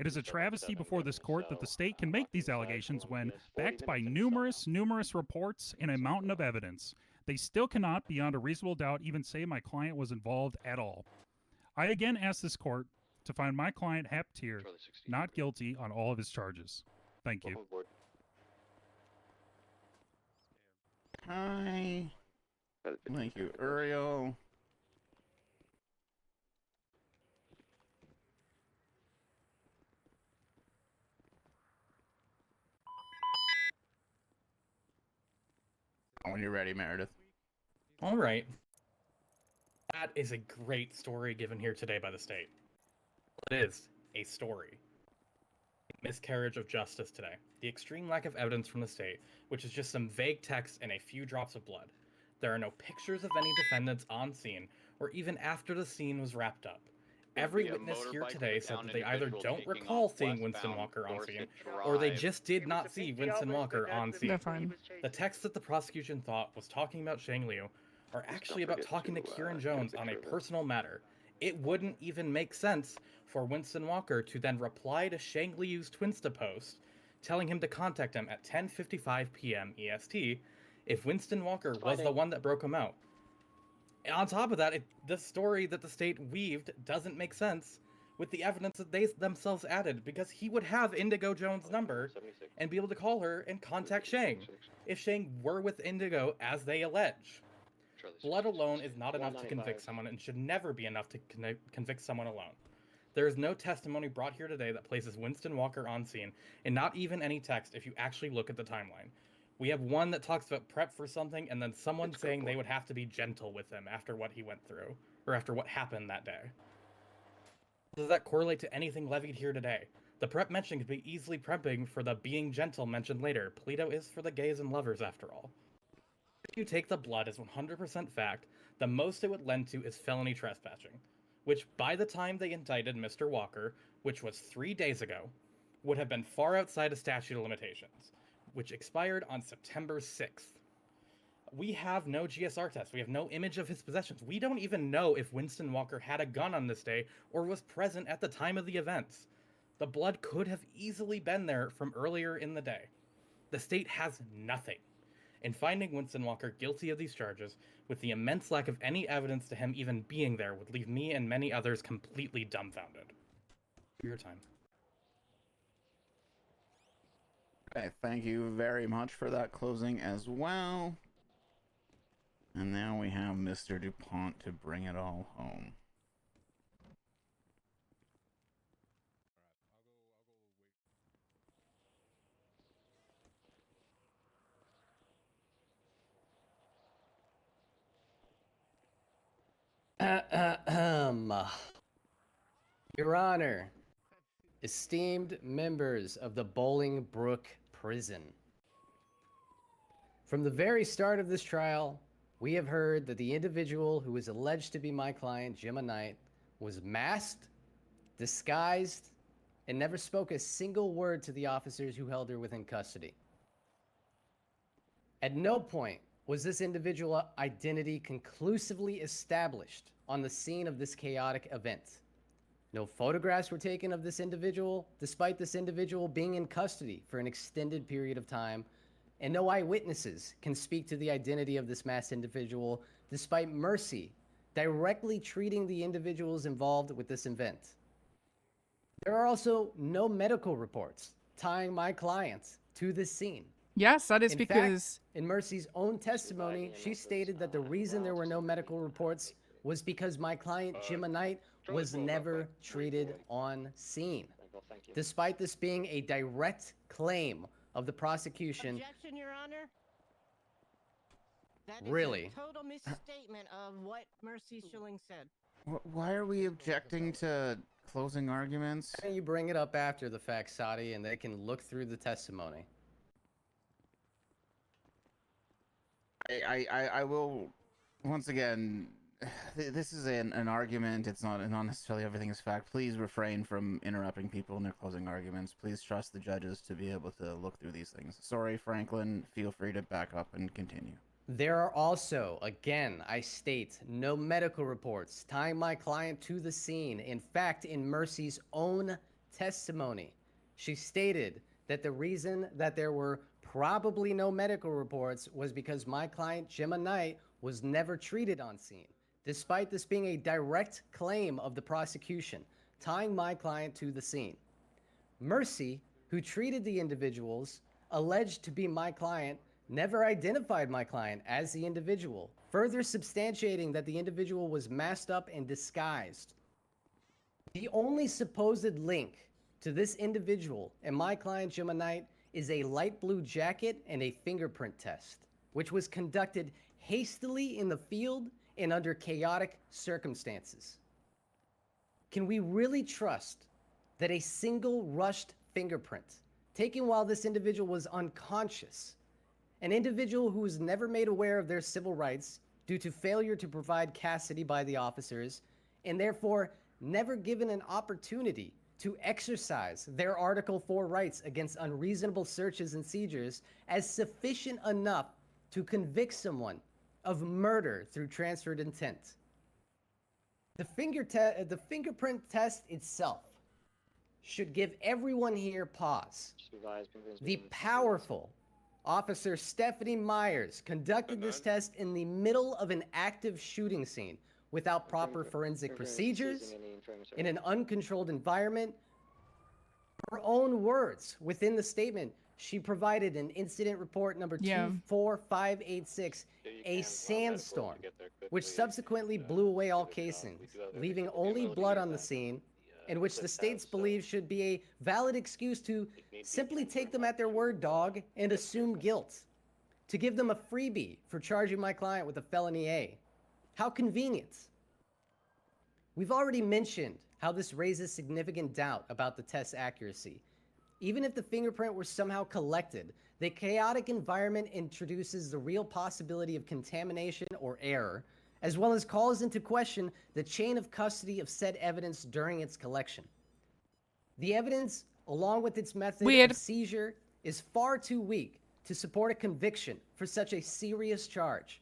It is a travesty before this court that the state can make these allegations when, backed by numerous reports and a mountain of evidence, they still cannot, beyond a reasonable doubt, even say my client was involved at all. I again ask this court to find my client Haptier not guilty on all of his charges. Thank you. Hi. Thank you, Uriel. When you're ready, Meredith. All right. That is a great story given here today by the state. It is a story. Miscarriage of justice today. The extreme lack of evidence from the state, which is just some vague text and a few drops of blood. There are no pictures of any defendants on scene, or even after the scene was wrapped up. Every witness here today said that they either don't recall seeing Winston Walker on scene, or they just did not see Winston Walker on scene. They're fine. The text that the prosecution thought was talking about Shang Liu are actually about talking to Kieran Jones on a personal matter. It wouldn't even make sense for Winston Walker to then reply to Shang Liu's Twinsta post, telling him to contact him at 10:55 p.m. EST if Winston Walker was the one that broke him out. On top of that, the story that the state weaved doesn't make sense with the evidence that they themselves added, because he would have Indigo Jones' number and be able to call her and contact Shang if Shang were with Indigo as they allege. Blood alone is not enough to convict someone and should never be enough to convict someone alone. There is no testimony brought here today that places Winston Walker on scene, and not even any text if you actually look at the timeline. We have one that talks about prep for something, and then someone saying they would have to be gentle with him after what he went through, or after what happened that day. Does that correlate to anything levied here today? The prep mention could be easily prepping for the being gentle mentioned later. Polito is for the gays and lovers after all. If you take the blood as 100% fact, the most it would lend to is felony trespassing, which by the time they indicted Mr. Walker, which was 3 days ago, would have been far outside of statute of limitations, which expired on September 6th. We have no GSR test. We have no image of his possessions. We don't even know if Winston Walker had a gun on this day or was present at the time of the events. The blood could have easily been there from earlier in the day. The state has nothing. And finding Winston Walker guilty of these charges, with the immense lack of any evidence to him even being there, would leave me and many others completely dumbfounded. For your time. Okay, thank you very much for that closing as well. And now we have Mr. DuPont to bring it all home. Your Honor, esteemed members of the Bolingbrook Prison. From the very start of this trial, we have heard that the individual who is alleged to be my client, Gemma Knight, was masked, disguised, and never spoke a single word to the officers who held her within custody. At no point was this individual identity conclusively established on the scene of this chaotic event. No photographs were taken of this individual, despite this individual being in custody for an extended period of time, and no eyewitnesses can speak to the identity of this masked individual, despite Mercy directly treating the individuals involved with this event. There are also no medical reports tying my client to this scene. Yes, that is In because... fact, in Mercy's own testimony, she stated that the reason there were no medical reports was because my client, Gemma Knight, was never treated on scene. Despite this being a direct claim of the prosecution. Objection, Your Honor. That is Really? a total misstatement of what Mercy Schilling said. Why are we objecting to closing arguments? Why don't you bring it up after the fact, Sadi, and they can look through the testimony. I will, once again, this is an argument. It's not necessarily everything is fact. Please refrain from interrupting people in their closing arguments. Please trust the judges to be able to look through these things. Sorry, Franklin, feel free to back up and continue. There are also, again, I state, no medical reports tying my client to the scene. In fact, in Mercy's own testimony, she stated that the reason that there were probably no medical reports was because my client, Gemma Knight, was never treated on scene, despite this being a direct claim of the prosecution, tying my client to the scene. Mercy, who treated the individuals alleged to be my client, never identified my client as the individual, further substantiating that the individual was masked up and disguised. The only supposed link to this individual and my client, Gemma Knight, is a light blue jacket and a fingerprint test, which was conducted hastily in the field and under chaotic circumstances. Can we really trust that a single rushed fingerprint, taken while this individual was unconscious, an individual who was never made aware of their civil rights due to failure to provide custody by the officers, and therefore never given an opportunity to exercise their Article 4 rights against unreasonable searches and seizures as sufficient enough to convict someone of murder through transferred intent? The fingerprint test itself should give everyone here pause. The powerful Officer Stephanie Myers conducted this test in the middle of an active shooting scene without proper forensic procedures, in an uncontrolled environment. Her own words within the statement, she provided an incident report number Yeah. 24586, a sandstorm, which subsequently blew away all casings, leaving only blood on the scene, in which the states believe should be a valid excuse to simply take them at their word, dog, and assume guilt. To give them a freebie for charging my client with a felony A. How convenient. We've already mentioned how this raises significant doubt about the test's accuracy. Even if the fingerprint were somehow collected, the chaotic environment introduces the real possibility of contamination or error, as well as calls into question the chain of custody of said evidence during its collection. The evidence, along with its method of seizure, is far too weak to support a conviction for such a serious charge.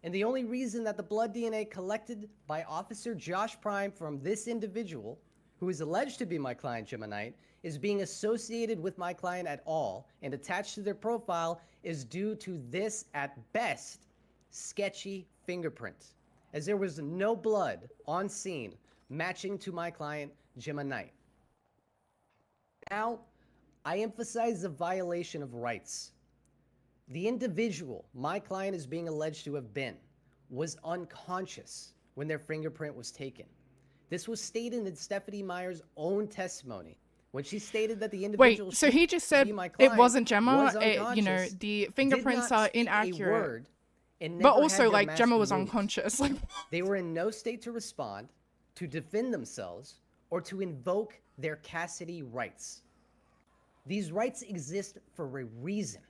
And the only reason that the blood DNA collected by Officer Josh Prime from this individual, who is alleged to be my client Gemini, is being associated with my client at all and attached to their profile is due to this, at best, sketchy fingerprint, as there was no blood on scene matching to my client Gemini. Now, I emphasize the violation of rights. The individual my client is being alleged to have been was unconscious when their fingerprint was taken. This was stated in Stephanie Meyer's own testimony when she stated that the individual. Wait, so he just said it wasn't Gemma. You know, the fingerprints are inaccurate. But also, like, Gemma was unconscious. Like, they were in no state to respond, to defend themselves, or to invoke their Cassidy rights. These rights exist for a reason.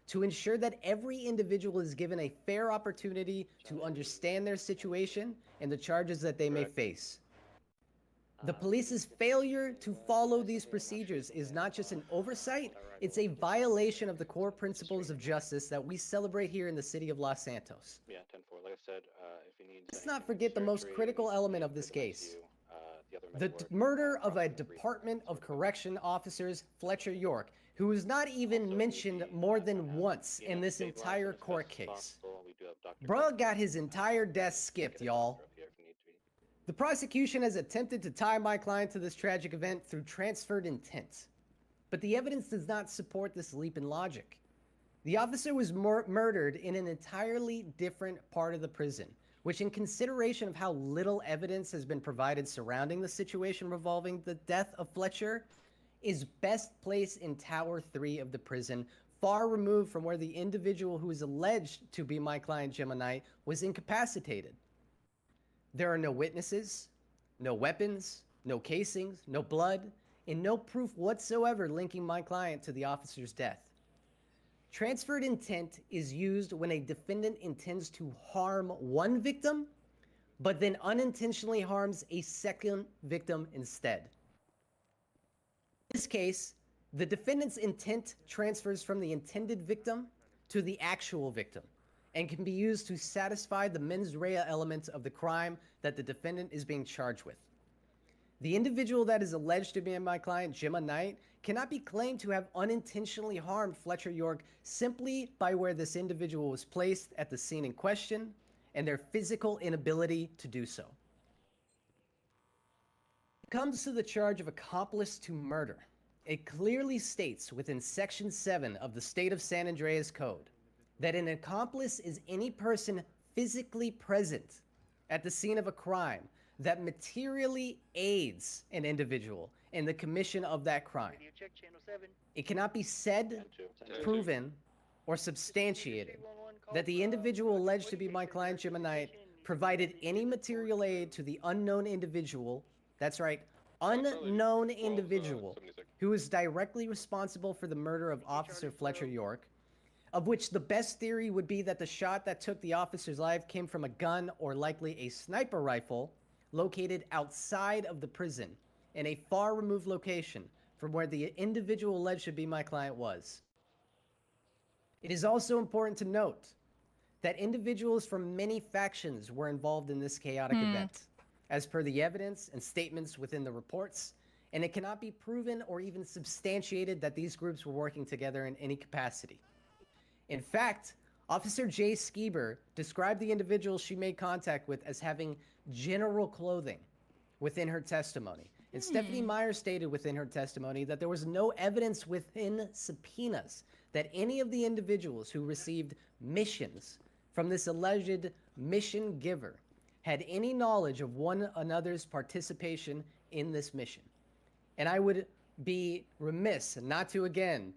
To ensure that every individual is given a fair opportunity to understand their situation and the charges that they may face. The police's failure to follow these procedures is not just an oversight, it's a violation of the core principles of justice that we celebrate here in the city of Los Santos. Yeah, 10-4. Like I said, if he needs. Let's not forget the most critical element of this case. The murder of a Department of Correction officer's Fletcher York, who is not even mentioned more than once in this entire court case. Bruh got his entire death skipped, y'all. The prosecution has attempted to tie my client to this tragic event through transferred intent, but the evidence does not support this leap in logic. The officer was murdered in an entirely different part of the prison, which, in consideration of how little evidence has been provided surrounding the situation revolving the death of Fletcher, is best placed in Tower 3 of the prison, far removed from where the individual who is alleged to be my client Gemini was incapacitated. There are no witnesses, no weapons, no casings, no blood, and no proof whatsoever linking my client to the officer's death. Transferred intent is used when a defendant intends to harm one victim, but then unintentionally harms a second victim instead. In this case, the defendant's intent transfers from the intended victim to the actual victim and can be used to satisfy the mens rea elements of the crime that the defendant is being charged with. The individual that is alleged to be my client, Gemma Knight, cannot be claimed to have unintentionally harmed Fletcher York simply by where this individual was placed at the scene in question and their physical inability to do so. When it comes to the charge of accomplice to murder, it clearly states within Section 7 of the State of San Andreas Code that an accomplice is any person physically present at the scene of a crime that materially aids an individual in the commission of that crime. It cannot be said, proven, or substantiated that the individual alleged to be my client Gemini provided any material aid to the unknown individual, that's right, unknown individual, who is directly responsible for the murder of Officer Fletcher York, of which the best theory would be that the shot that took the officer's life came from a gun or likely a sniper rifle located outside of the prison in a far removed location from where the individual alleged to be my client was. It is also important to note that individuals from many factions were involved in this chaotic event, as per the evidence and statements within the reports, and it cannot be proven or even substantiated that these groups were working together in any capacity. In fact, Officer Jay Skeeber described the individuals she made contact with as having general clothing, within her testimony. And Stephanie Meyer stated within her testimony that there was no evidence within subpoenas that any of the individuals who received missions from this alleged mission giver had any knowledge of one another's participation in this mission. And I would be remiss not to again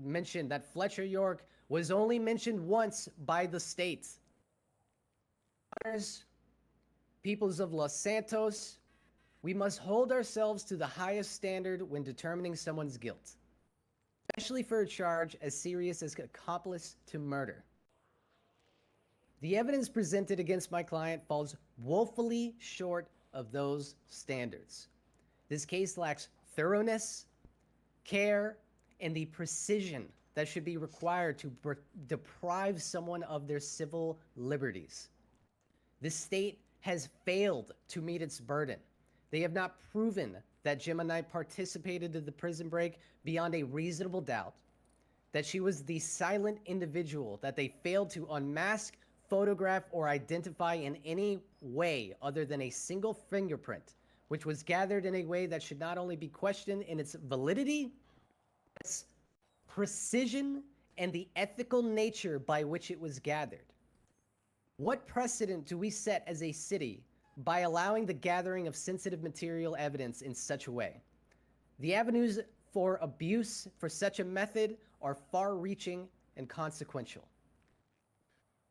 mention that Fletcher York was only mentioned once by the state. Honors, peoples of Los Santos, we must hold ourselves to the highest standard when determining someone's guilt, especially for a charge as serious as accomplice to murder. The evidence presented against my client falls woefully short of those standards. This case lacks thoroughness, care, and the precision that should be required to deprive someone of their civil liberties. The state has failed to meet its burden. They have not proven that Gemini participated in the prison break beyond a reasonable doubt, that she was the silent individual that they failed to unmask, photograph, or identify in any way other than a single fingerprint, which was gathered in a way that should not only be questioned in its validity, its precision, and the ethical nature by which it was gathered. What precedent do we set as a city by allowing the gathering of sensitive material evidence in such a way? The avenues for abuse for such a method are far-reaching and consequential.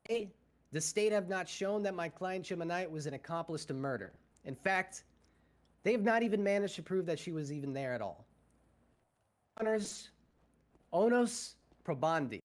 A, the state have not shown that my client Gemini was an accomplice to murder. In fact, they have not even managed to prove that she was even there at all. Honors, onus probandi.